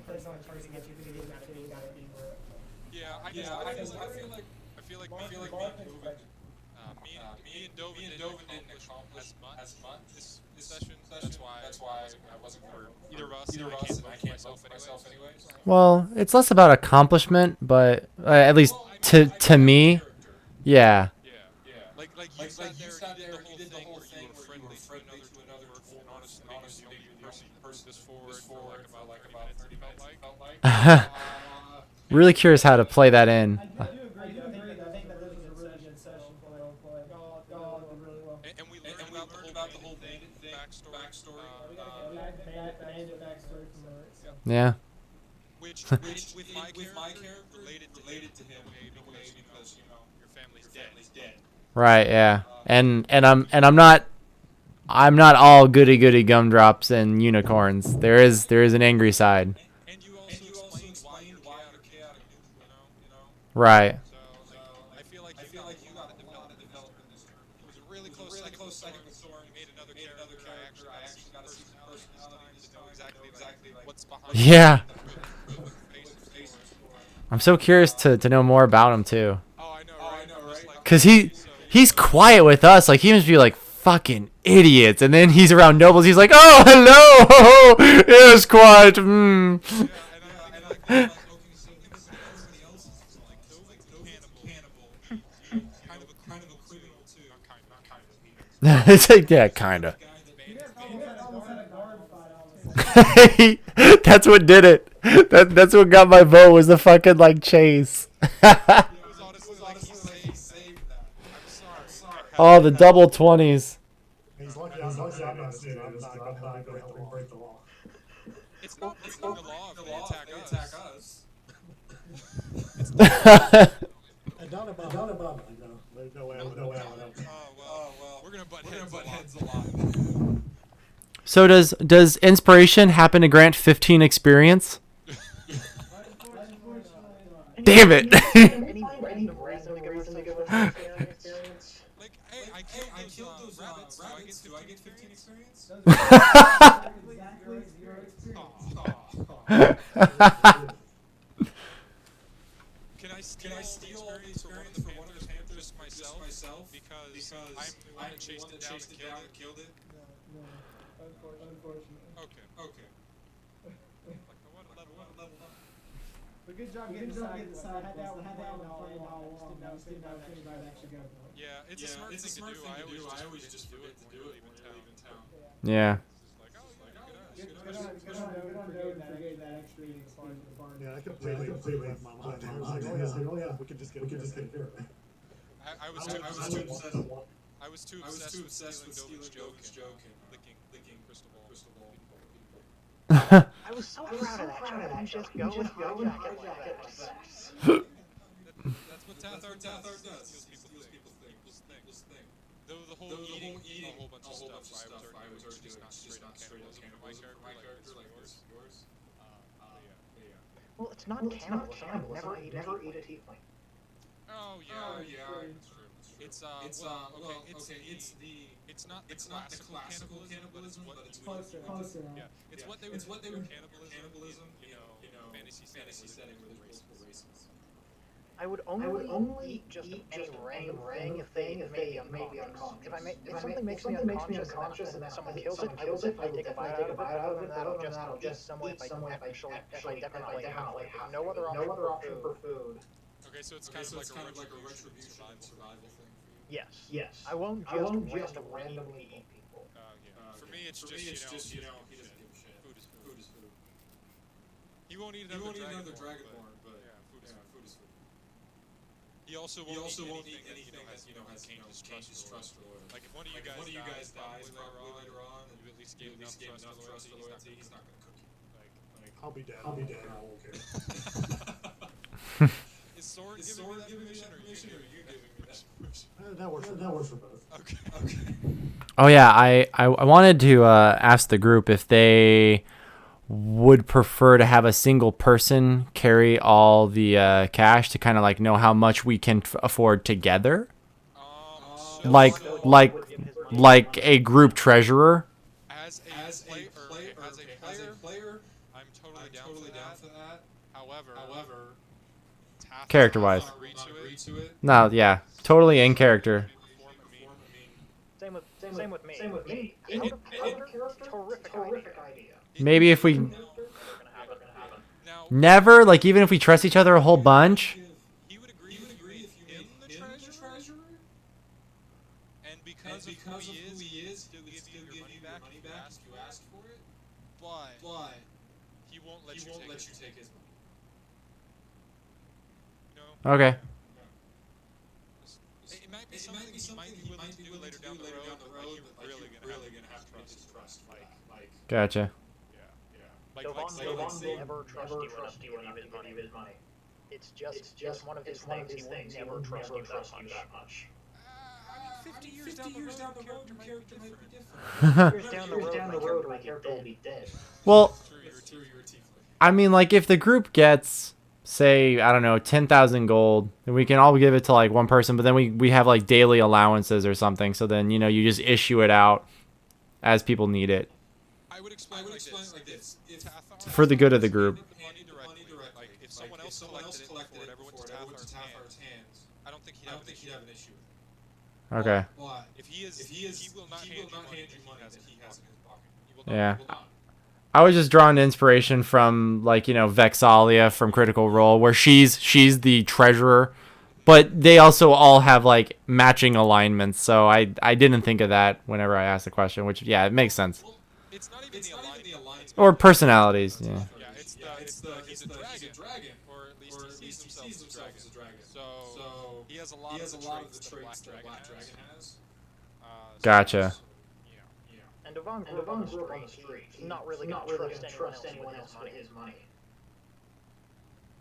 That's only trying to get you to get it. Yeah, I feel like me and Dovin didn't accomplish as much this session. That's why I wasn't for either of us. And I can't vote for myself anyways. Well, it's less about accomplishment, but at least to me, yeah. Like you sat there, you did the whole thing where you were friendly to another dwarf, and honestly, the only person this forward for like about 30 minutes felt like. Really curious how to play that in. I do agree. I think that this was a really good session for roleplay. Y'all did really well. And we learned about the whole bandit thing, backstory. We got bandit backstory from Rurik. So. Yeah. Which with my character related to him because your family's dead. Right. Yeah. And I'm not all goody gumdrops and unicorns. There is an angry side. And you also explained why you're chaotic, Right. So I feel like you got a developer in this turn. It was a really close second with Soren. You made another character. I actually got to see personality to know exactly like what's behind. Yeah. I'm so curious to know more about him too. Oh, I know, right? Cause he's quiet with us. Like he must be like fucking idiots, and then he's around nobles. He's like, oh hello, yes, quiet. Yeah, and I like somebody else is like cannibal, kind of a criminal too. Not kind of. It's like yeah, kinda. Almost had a guard fight all of a sudden. That's what did it. That's what got my vote was the fucking like chase. It was honestly like he saved that. I'm sorry. Oh, the double 20s. He's lucky I'm not seeing it. I'm not going to help him break the law. It's not the law if they attack us. And down above, there's no way I would help. Oh well, we're gonna butt heads a lot. So does inspiration happen to grant 15 experience? Damn it! Any random reason to give myself experience? Like, hey, I killed those rabbits. Do I get 15 experience? Can I steal all the experience for one of the Panthers myself? Because I'm the one that chased it down and killed it. No, unfortunately. Okay. Like, what level up? But good job getting the side quest. I had that one planned all along. I just didn't know if anybody would actually go for it. Yeah, it's a smart thing to do. I always just forget to do it when we're leaving town. Yeah. It's like, oh, Good on Doe for getting that extra experience for the party. Yeah, I completely left my mind. I was like, oh yeah, we could just get here. I was too obsessed with stealing Gnomish joke and licking crystal ball. I was so proud of that. I just go and hijack it like that. That's what Tathar does. Steals people's thing. Though the whole eating a whole bunch of stuff I was already doing, just not straight up cannibalism for my character like yours. Well, it's not cannibalism. I never eat a tiefling. Oh yeah, that's true. It's not the classical cannibalism, but it's Closer. yeah. It's what they would do cannibalism, fantasy setting where there's multiple races. I would only eat just any random thing if they made me unconscious. If something makes me unconscious and then someone kills it, I take a bite out of it, and that'll just eat some way if I definitely have to. No other option for food. Okay, so it's kind of like a retribution survival thing for you. Yes. I won't just randomly eat people. For me, it's just he doesn't give a shit. Food is food. He won't eat another dragonborn, but yeah, food is food. He also won't eat anything that has gained his trust or loyalty. Like if one of you guys dies probably later on, and you at least gain enough trust or loyalty, he's not gonna cook you. Like I'll be dead. I won't care. Is Sword giving me that permission, or are you giving me that permission? That works for both. Okay. Oh yeah, I wanted to ask the group if they would prefer to have a single person carry all the cash to kind of like know how much we can afford together, like a group treasurer. As a player, I'm totally down for that. However, Character-wise. agree to it. No, yeah, totally in character. Same with me. Out of character, terrific idea. Maybe if we Never gonna happen. Now, never, like even if we trust each other a whole bunch. he would agree if you in the treasurer, and because of who he is, he'll give you your money back if you ask for it. But he won't let you take his money. Okay. It might be something he might be willing to do later down the road, but like you're really gonna have to his trust. Like Gotcha. Devon will never trust you when you give his money. It's one of his things. He will never trust you that much. 50 years down the road, your character might be different. Years down the road, my character will be dead. Well, You're a tiefling. I mean, like if the group gets, say, I don't know, 10,000 gold, then we can all give it to like one person, but then we have like daily allowances or something. So then, you just issue it out as people need it I would explain like this. If for the good of the group. money directly, like if someone else collected it before it ever went to Tathar's hands, I don't think he'd have an issue with it. Okay. But if he will not hand you money that he has in his pocket. He will Yeah. not. I was just drawing inspiration from like, Vexalia from Critical Role, where she's the treasurer, but they also all have like matching alignments. So I didn't think of that whenever I asked the question, which yeah, it makes sense. Well, it's not even the alignment. Or personalities, yeah. Yeah, he's a dragon, or at least he sees himself as a dragon. So he has a lot of the traits that a black dragon has. Gotcha. And Devon grew up on the street. He's not really gonna trust anyone else with his money.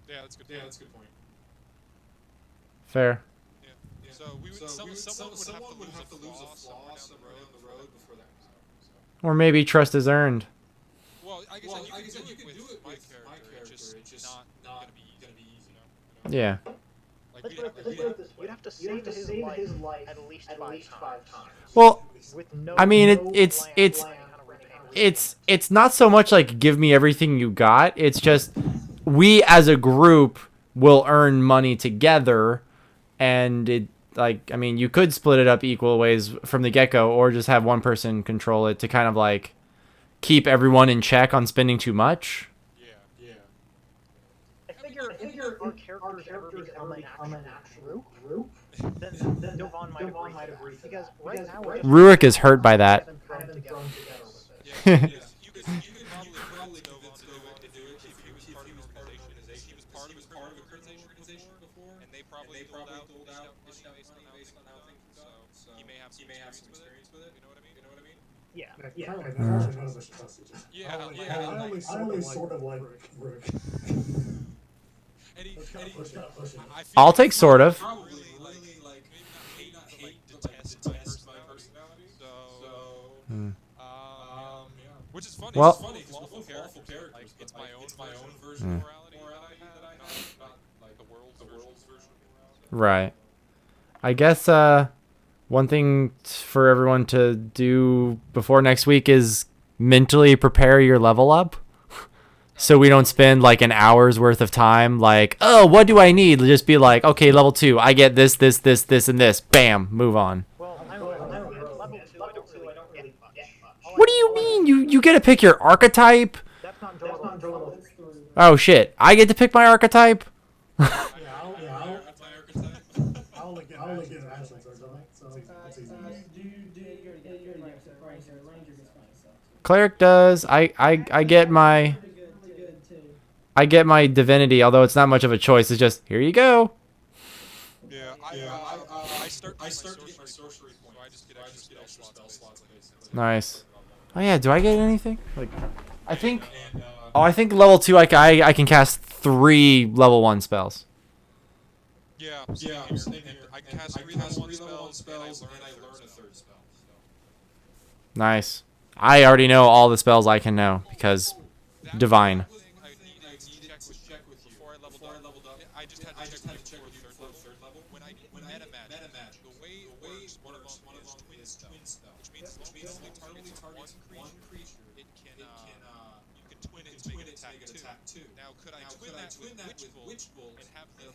Yeah, that's good. That's a good point. Fair. Yeah. So someone would have to lose a flaw somewhere down the road before that. Or maybe trust is earned. Well, I guess you can do it with my character. It's just not gonna be easy. Yeah. Like Let's put it this way. You'd have to save his life at least five times. Well, With no, I mean, no it's plan on a repayment. it's not so much like give me everything you got. It's just we as a group will earn money together, and it like I mean you could split it up equal ways from the get go, or just have one person control it to kind of like keep everyone in check on spending too much. Yeah. I figure if our characters ever become an actual group, then Devon might agree. Because right now we're just Rurik is hurt by that. kind of thrown together with it. Yeah. You could probably convince Novan to do it if he was part of an organization. He was part of an organization before, and they probably doled out discount money based on how things go. So he may have some experience with it. You know what I mean? Yeah. Currently, none of us trust each other. Yeah. I only sort of like Rick. Eddie, pushing. I'll take sort of. Probably like maybe not hate, but detest my personality. So, which is funny. Well- It's funny because awful character. Like it's my own version of morality that I have, not like the world's version of morality. Right. I guess one thing for everyone to do before next week is mentally prepare your level up. So we don't spend like an hour's worth of time like, oh, what do I need? Just be like, okay, level 2, I get this, and this. Bam, move on. Well, I don't level 2, I don't really get much. What do you mean? You get to pick your archetype? That's not until level 3. Oh shit, I get to pick my archetype? I'll only get actions, so it's easy. Cleric does. I get my divinity, although it's not much of a choice. It's just here you go. Yeah, I start to get my sorcery point, so I just get extra spell slots. Nice. Oh yeah, do I get anything? Like, I think level 2 I can cast 3 level 1 spells. Yeah. Same here. I can cast 3 level 1 spells, and I learn a third spell. Nice. I already know all the spells I can know because divine. I need to check with you before I leveled up. I just had to check with you for third level. When meta match, the way it works, one of them is twin spell, which means it targets one creature. It can you can twin it to make an attack too. Now could I twin that with Witch Bolt and have the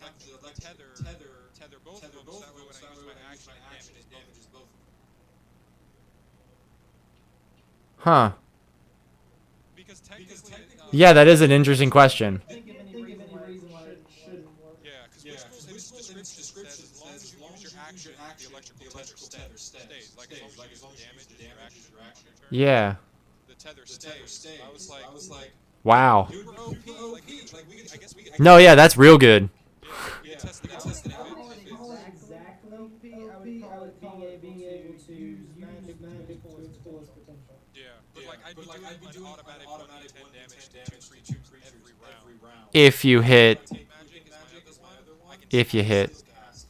tether both of them, so that way when I use my action it damages both of them. Huh. Because technically, Yeah, that is an interesting question. Think of any reason why it shouldn't work. yeah, because Witch Bolt's description says as long as you use your action, the electrical tether stays. Like as long as you use the damage is your action turn. Yeah. The tether stays. I was like, Wow. dude, we're OP. I guess we. No, yeah, that's real good. Yeah, test it out. Exactly. I would call it being able to manage to its fullest potential. Yeah, but I'd be doing automatic 1d10 damage to two creatures every round. If you hit. Take magic is my other one. I can If you hit. cast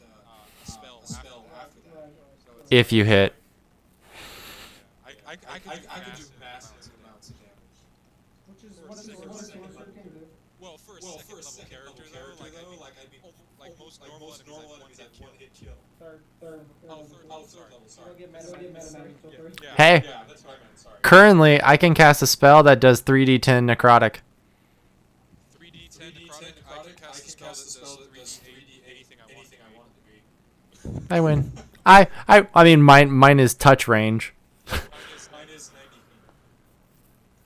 a spell after that. If you hit. I could do massive amounts of damage. Which is what a sorcerer can do. Well, for a second level character though, I'd be like most normal enemies at one hit kill. Third Third level, sorry. Don't get meta magic till 3. Yeah, Hey. yeah, that's what I meant. Sorry. Currently, I can cast a spell that does 3d10 necrotic. 3d10 necrotic. I can cast a spell that does 3d8 anything I want it to be. I win. I mean, mine is touch range. Mine is 90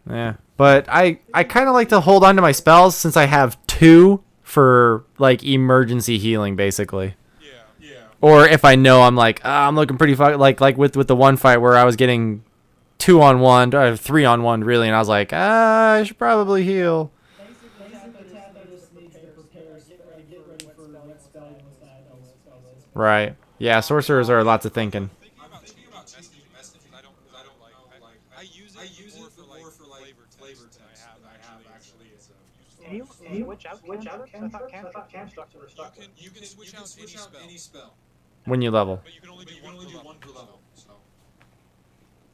feet. Yeah, but I kind of like to hold on to my spells since I have 2 for like emergency healing, basically. Yeah. Or if I know I'm like I'm looking pretty like with the one fight where I was getting 2-on-1 or 3-on-1 really, and I was like I should probably heal. Right. Yeah, sorcerers are lots of thinking. Thinking about changing messages, I don't like. I use it more for flavor text that I have actually as a useful. Can you switch out cantrips? I thought cantrips were stuck. You can switch out any spell, When you level. but you can only do one per level. So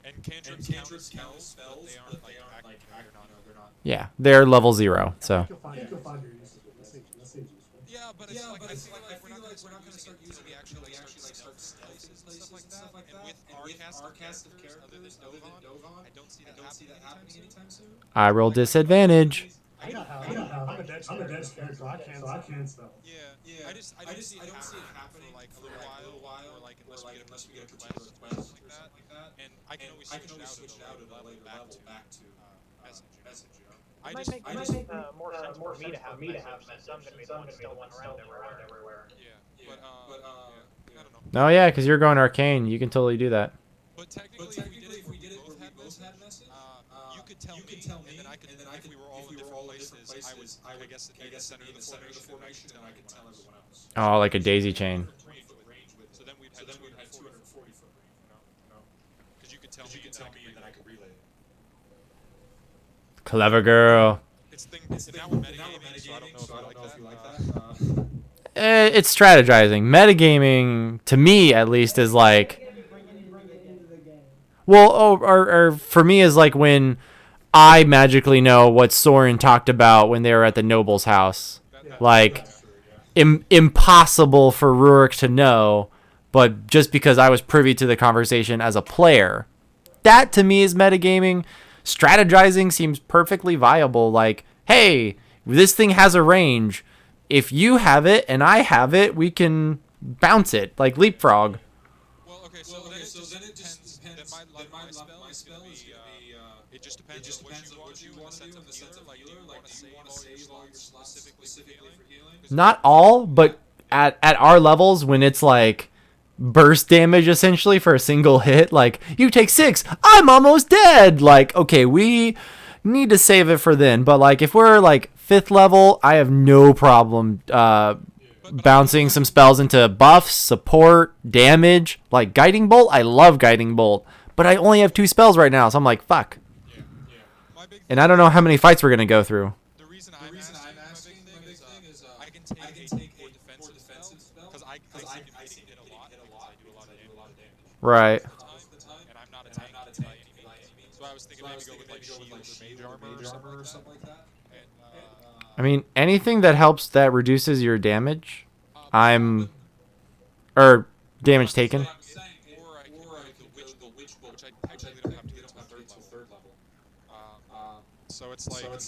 And cantrips count as spells, but they aren't like they're not. Yeah, they're level 0, so. You'll find your uses. That seems useful. Yeah, but it's like I feel like we're not gonna start using it until we actually start stealthing and stuff like that. And with our cast of characters other than Dovan, I don't see that happening anytime soon. I roll disadvantage. I'm a dead character, so I can spell. Yeah. I don't see it happening for like a little while, or like unless we get a particular quest or something like that. And I can always switch it out at a later level back to message. You know. It might make more sense for me to have message. I'm gonna be the one still one around everywhere. Yeah. But I don't know. Oh yeah, because you're going arcane. You can totally do that. But technically, if we did it where we both had message, you could tell me, and then I could, if we were all in different places, I would, I guess, be the center of the formation, and I could tell everyone else. Oh, like a daisy chain. So then we'd have 240 foot range, you know? Because you could tell me, and then I could relay it. Clever girl. Now we're metagaming, so I don't know if you like that. It's strategizing. Metagaming, to me at least, is like... Well, or for me is like when I magically know what Soren talked about when they were at the noble's house. Like, impossible for Rurik to know, but just because I was privy to the conversation as a player. That, to me, is metagaming. Strategizing seems perfectly viable. Like, hey, this thing has a range. If you have it and I have it, we can bounce it, like leapfrog. Well, okay, so then it just depends. My spell is gonna be. It just depends on what you want to do in the sense of healer. Like, do you want to save all your slots specifically for healing? Not all, but at our levels, when it's like burst damage essentially for a single hit, like you take 6, I'm almost dead. Like, okay, we need to save it for then. But like if we're like 5th level, I have no problem bouncing some spells into buffs, support, damage. Like Guiding Bolt, I love Guiding Bolt, but I only have 2 spells right now, so I'm like, fuck. And I don't know how many fights we're gonna go through. The reason I'm asking my big thing is I can take a more defensive spell because I seem to hit a lot because I do a lot of damage. Right. And I'm not a tank by any means. So I was thinking maybe go with like shield or mage armor or something like that. And, I mean, anything that helps that reduces your damage, or damage taken. Or I could witch bolt, which I technically don't have to get to my third level. So it's like I don't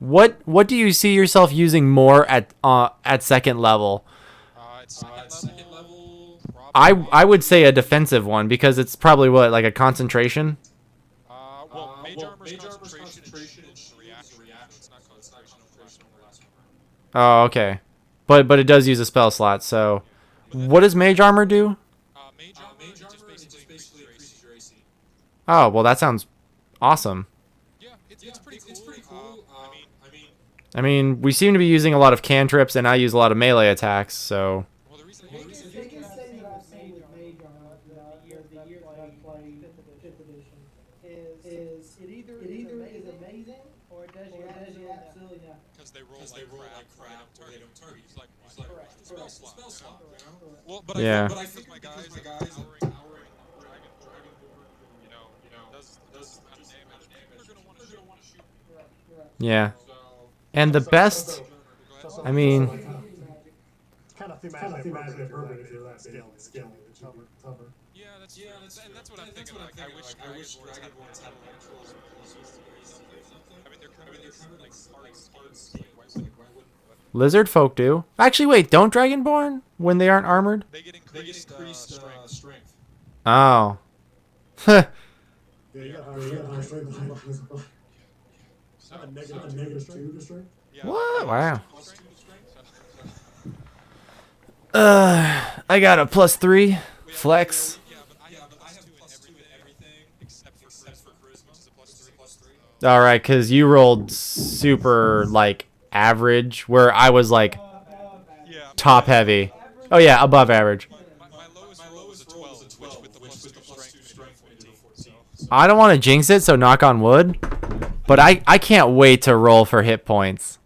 know. What do you see yourself using more at 2nd level? At second level, I would say a defensive one because it's probably what, like a concentration. Well, mage armor's concentration and reaction. It's not concentration on the last one. Oh, okay. But it does use a spell slot. So, what does mage armor do? Mage armor just basically increases your AC. Oh, well, that sounds awesome. Yeah, it's pretty cool. I mean, we seem to be using a lot of cantrips, and I use a lot of melee attacks. So. Well, the reason The biggest thing that I've seen with Mage Armor the years that I've played 5th edition is it either is amazing or it does you absolutely nothing. because they roll like crap, they don't target. It's like spell slot, you know? Well, but Yeah. I think my guys powering Dragonborn, you know, does this amount of damage. They're gonna want to shoot. Yeah. And the best, I mean, It's kind of thematically appropriate if you're that skill. Yeah, that's what I'm thinking. Like, I wish Dragonborns had natural species. I mean, they're kind of like parts. Like, why wouldn't? lizard folk do. Actually, wait, don't Dragonborn when they aren't armored? They get increased strength. Oh. Yeah, you got higher strength. I have a negative 2 to strength. Yeah, What? Wow. +2 to strength. I got a +3 flex. Yeah, but I have +2 in everything except for charisma, which is a +3. All right, because you rolled super, like, average, where I was, like, Yeah. top heavy. Oh, yeah, above average. My lowest roll was a 12, which with the +2 strength made it 14. So I don't want to jinx it, so knock on wood. But I can't wait to roll for hit points.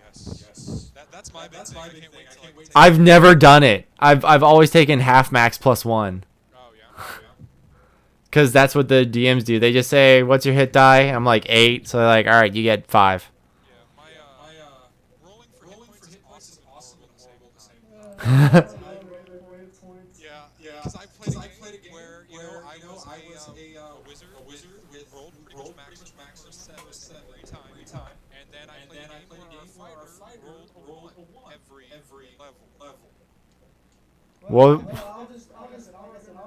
yes. That's my big thing. I can't wait till I've never done it. I've always taken half max +1. Because that's what the DMs do. They just say, "What's your hit die?" I'm like 8, so they're like, "All right, you get 5." Yeah, my rolling for hit points is awesome and horrible at the same time. Yeah, because I played a game where I was a wizard with rolled pretty much max for 7 every time, and then I played a game where our fighter rolled a 1 every level. Well, I'll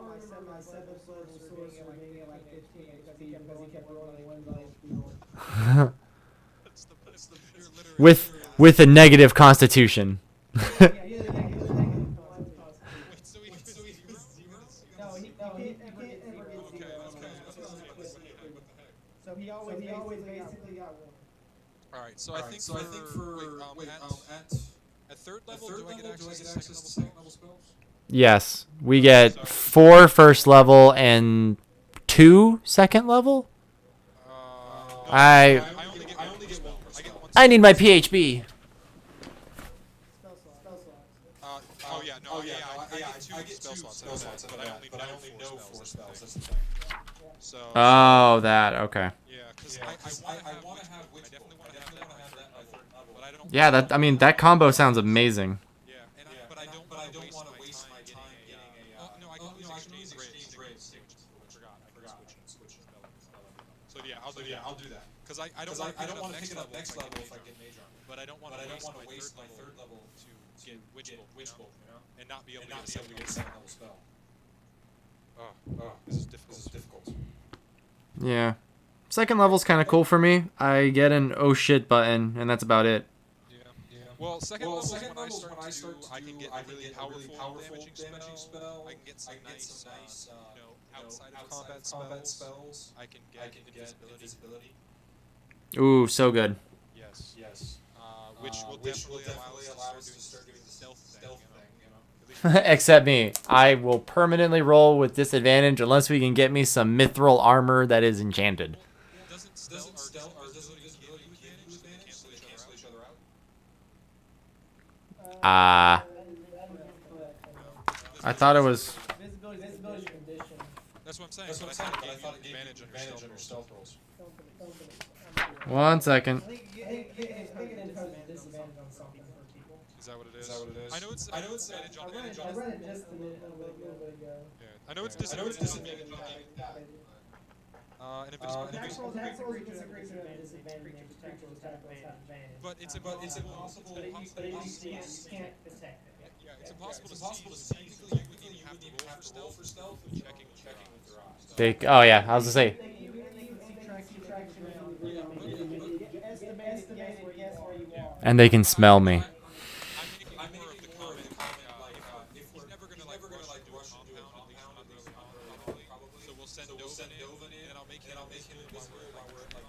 recommend my seventh sorcerer being at like 15 because he kept rolling ones on his keyboard. You're literally with a negative constitution. Yeah, he had a negative constitution. wait, so he was 0 to 0? No, he can't ever get zero. Okay, what the heck? So he always basically got one. All right, so I think for at third level, do I get access to second level spells? Yes, we get 4 first level and 2 second level. No, I only get one spell. I get one. I need my PHB. Spell slots. Oh yeah, no, I get 2 spell slots, but I only know 4 spells. That's the thing. So Oh, that okay. yeah, because I want to have I definitely want to have that at third level, but I don't. Yeah, that I mean that combo sounds amazing. Yeah, but I don't want to waste my time getting a. No, I can always exchange grades. I forgot. I can switch spells. So yeah, I'll do that. Because I don't want to pick it up next level if I get Mage Armor. But I don't want to waste my third level to get Witch Bolt, you know, and not be able to get a second level spell. Oh, this is difficult. Yeah. Second level's kind of cool for me. I get an oh shit button, and that's about it. Yeah. Well, second level when I start to, I can get a really powerful damaging spell. I can get some nice, outside of combat spells. I can get invisibility. Ooh, so good. Yes. Which will definitely allow us to start doing the stealth thing, you know. Except me. I will permanently roll with disadvantage unless we can get me some mithril armor that is enchanted. Doesn't stealth or does invisibility give you advantage so they cancel each other out? I thought it was. Visibility condition. That's what I'm saying. But I thought it gave you advantage on your stealth rolls. 1 second. I think it imposes a disadvantage on something for people. Is that what it is? I know it's advantage on advantage I on. read it just a little bit ago. Yeah, I know it's disadvantage on that. And if Attack rolls against a creature have disadvantage. Attack rolls have advantage. but it's impossible. But you can't detect it. Yeah, it's impossible to see. Technically, you would even have to roll for stealth with checking with your eyes. Oh yeah, I was gonna say. And they can smell me. I'm making more of the comment if he's never gonna like rush into a compound at least probably. So we'll send Dovin in, and I'll make him invisible while we're like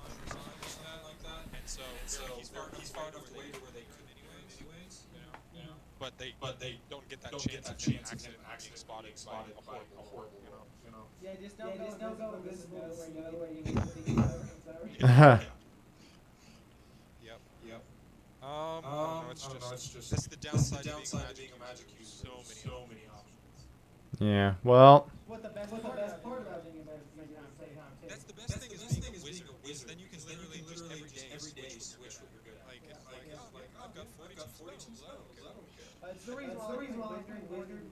like that. And so he's far enough away to where they couldn't anyways. You know. But they don't get that chance of being accident spotted by a horrible, you know. Yeah, just don't go invisible where you can see. Yep. No, it's just that's the downside of being a magic user. So many options. Yeah. Well. What the best part about being a magic user is That's the best thing is being a wizard. Then you can literally just every day switch what you're good at. Like I've got 42 levels. It's the reason why I think wizard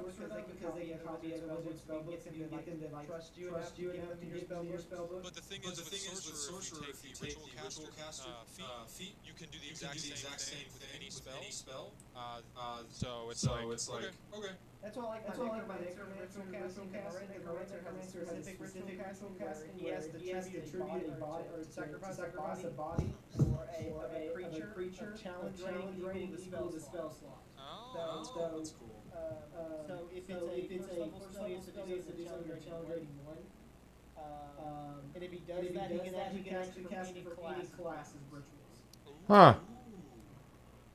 sorcerer because they get hobby as a wizard spell books and you get them to like trust you enough to give them your spell book. But the thing is with sorcerer, if you take the ritual caster feat, you can do the exact same with any spell. So it's like okay. That's why I like my ritual casting. The specific ritual casting where he has to tribute a body or sacrifice a body or a creature challenge rating equals a spell slot. Oh, that's cool. So if it's a first level spell, you have to do something challenge rating 1. And if he does that, he can actually cast it for any class as rituals. Huh.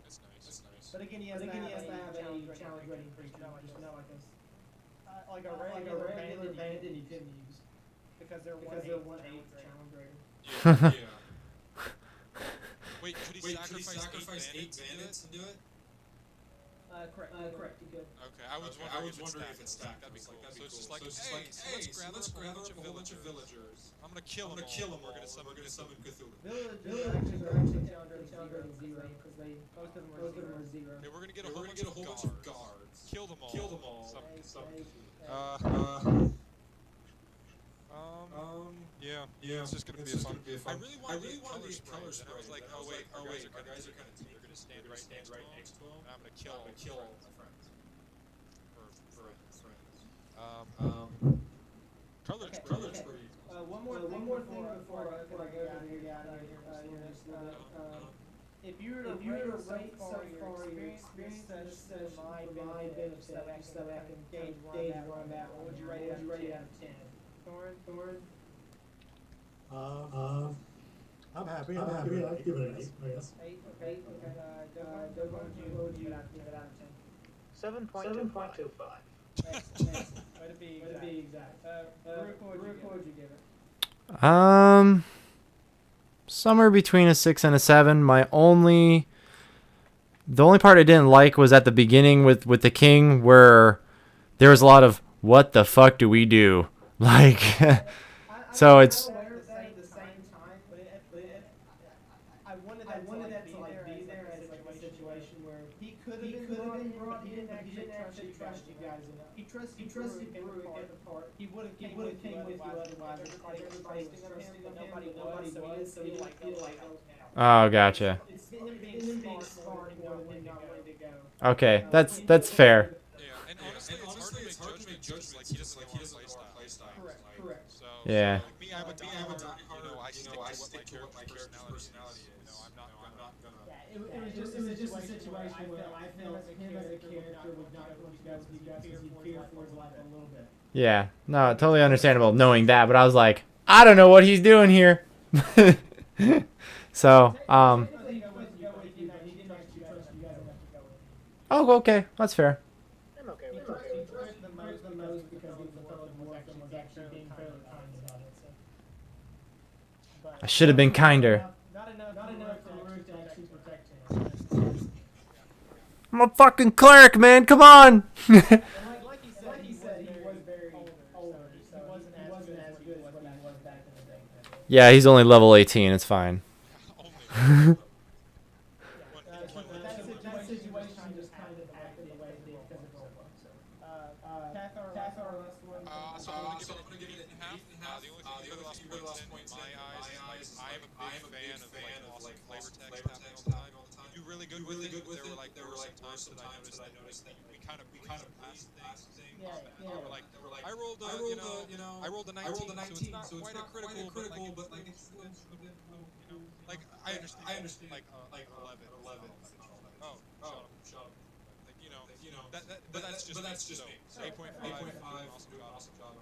That's nice. But again, he has to have a challenge rating creature, just not like a regular bandit he couldn't use because they're 1/8 challenge rating. Yeah. Wait, could he sacrifice 8 bandits to do it? Correct. Correct. You could. Okay, I was wondering if it's stacked. That'd be cool. So it's just like, hey, let's gather up a bunch of villagers. I'm gonna kill them all. We're gonna summon Cthulhu. Villagers are actually countered zero because most of them are zero. Okay, we're gonna get a whole bunch of guards. Kill them all. Yeah. It's just gonna be fun. I really wanted the color sprays, and I was like, oh wait, our guys are kind of they're gonna stand right next to them, and I'm gonna kill all my friends. Color sprays. One more thing before I go to the out of here. If you were to rate so far your experience to my benefit, so I can gauge where I'm at, what would you rate it out of 10? Thorn? I'm happy. I'd give it an 8, I guess. 8? Okay. Doug, what would you give it out of 10? 7.25. Excellent. Way to be exact. Rook, what would you give it? Somewhere between a 6 and a 7. The only part I didn't like was at the beginning with the king, where there was a lot of what the fuck do we do? Like, so it's. I wanted that to be there as like a situation where he could have been brought in, but he didn't actually trust you guys enough. He trusted Brew at the part. He would have came with you otherwise. Everybody was trusting him, but nobody was. So he like, Oh, gotcha. It's him being smart more than not ready to go. Okay, that's fair. Yeah, and honestly, it's hard to make judgments. Like he doesn't know our playstyle. Correct. So Yeah. like me, I'm a diehard. I stick to what my character's personality is. I'm not gonna. Yeah, it was just a situation where I felt him as a character would not go with you guys because he'd fear for his life a little bit. Yeah, no, totally understandable knowing that, but I was like, I don't know what he's doing here. So, oh, okay, that's fair. I'm okay with it. He trusted the most because he was actually being fairly kind about it. So. I should have been kinder. Not enough for Rook to actually protect him. I'm a fucking cleric, man. Come on. Like he said, he was very older, so he wasn't as good as what he was back in the day. Yeah, he's only level 18. It's fine. That situation just kind of acted the way it did because of roleplay. Cathar, last one. So I'm gonna give it half. The only thing for the last points in my eyes, I am a big fan of like awesome flavor text happening all the time. You do really good with it. There were some times that I noticed that we kind of passed things. I rolled a 19, so it's not quite a critical, but like it's like I understand like 11. Oh, shut up. Like but that's just me. 8.5. Awesome job.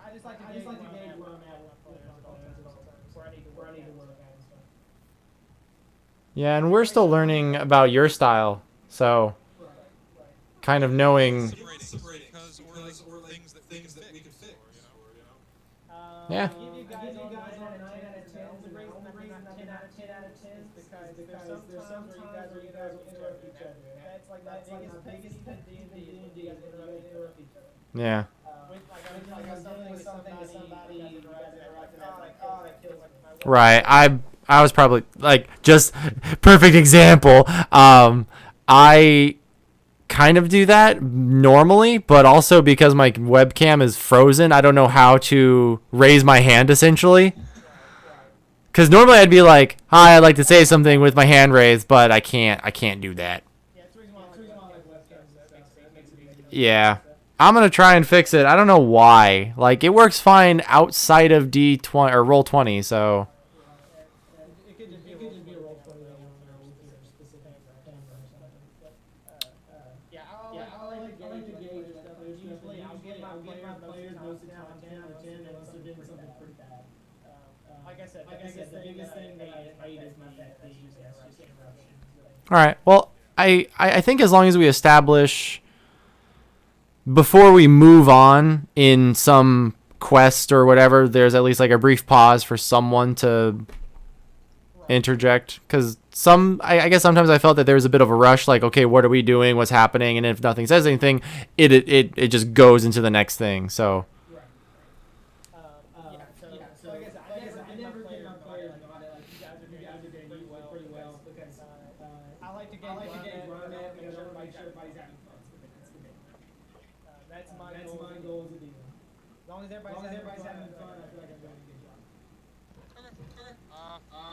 I just like to gauge where I'm at with players at all times, where I need to work at and stuff. Yeah, and we're still learning about your style, so kind of knowing. Because or things that we can fix. Yeah. Give you guys on 9 out of 10. The reason I'm not 10 out of 10 is because there's some times where you guys will interrupt each other. That's like my biggest pet D&D is when you guys interrupt each other. Yeah. Right. I was probably like just perfect example. I kind of do that normally, but also because my webcam is frozen, I don't know how to raise my hand essentially. Because normally I'd be like, "Hi, I'd like to say something" with my hand raised, but I can't do that. Yeah. I'm going to try and fix it. I don't know why. Like, it works fine outside of D20 or Roll20, so. It could just be a roll 20 with your specific camera or something. Yeah, I like to gauge stuff. Usually, I'll get my players most of the time 10 out of 10 unless they're doing something pretty bad. Like I said, the biggest thing they hate is my pet thieves. It's just interruptions. All right. Well, I think as long as we establish before we move on in some quest or whatever, there's at least like a brief pause for someone to interject, because I guess sometimes I felt that there was a bit of a rush, like, okay, what are we doing, what's happening, and if nothing says anything, it just goes into the next thing. So So I guess I never get my players not like you guys are doing pretty well because I like to gauge run at because I want to make sure everybody's having fun. It's the game. That's my goal as a dealer. As long as everybody's having fun, I feel like I'm doing a good job.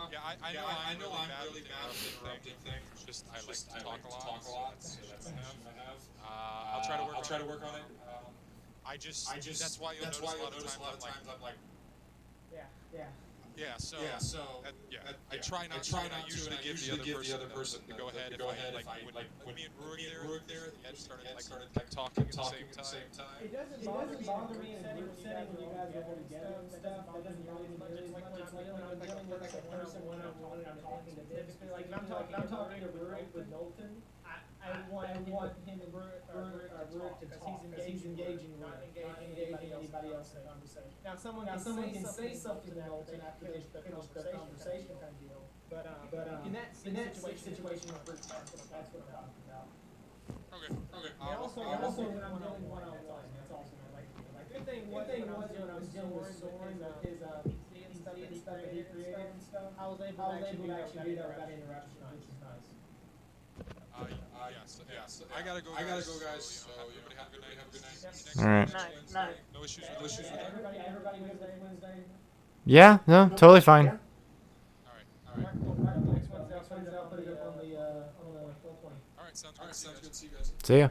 Okay. I know I'm really bad at interrupting things. Just I like to talk a lot. So that's an issue I have. I'll try to work on it. I just that's why you'll notice a lot of times I'm like. Yeah. I try not to. I usually give the other person to go ahead. When me and Rurik there, Ed started talking at the same time. It doesn't bother me in a group setting when you guys are all together and stuff. That doesn't bother me really much. It's like when I'm dealing with like a person when I'm talking to them. Like if I'm talking to Rurik with Knowlton, I want him and Rurik to talk because he's engaging not engaging anybody else in the conversation. Now someone can say something to Knowlton after they finish the conversation kind of deal. But in that situation with Rurik, that's what I'm talking about. Okay. And also when I'm dealing one-on-one, that's also like good thing was when I was dealing with Soren with his stuff that he created and stuff. I was able to actually do that without interruption, which is nice. Yes. I gotta go, guys. So everybody have a good night. all right. Night. No issues with that. Everybody good Wednesday. Yeah, no, totally fine. All right. Next Wednesday, I'll put it up on the 1220. All right. Sounds good. See you guys. See ya.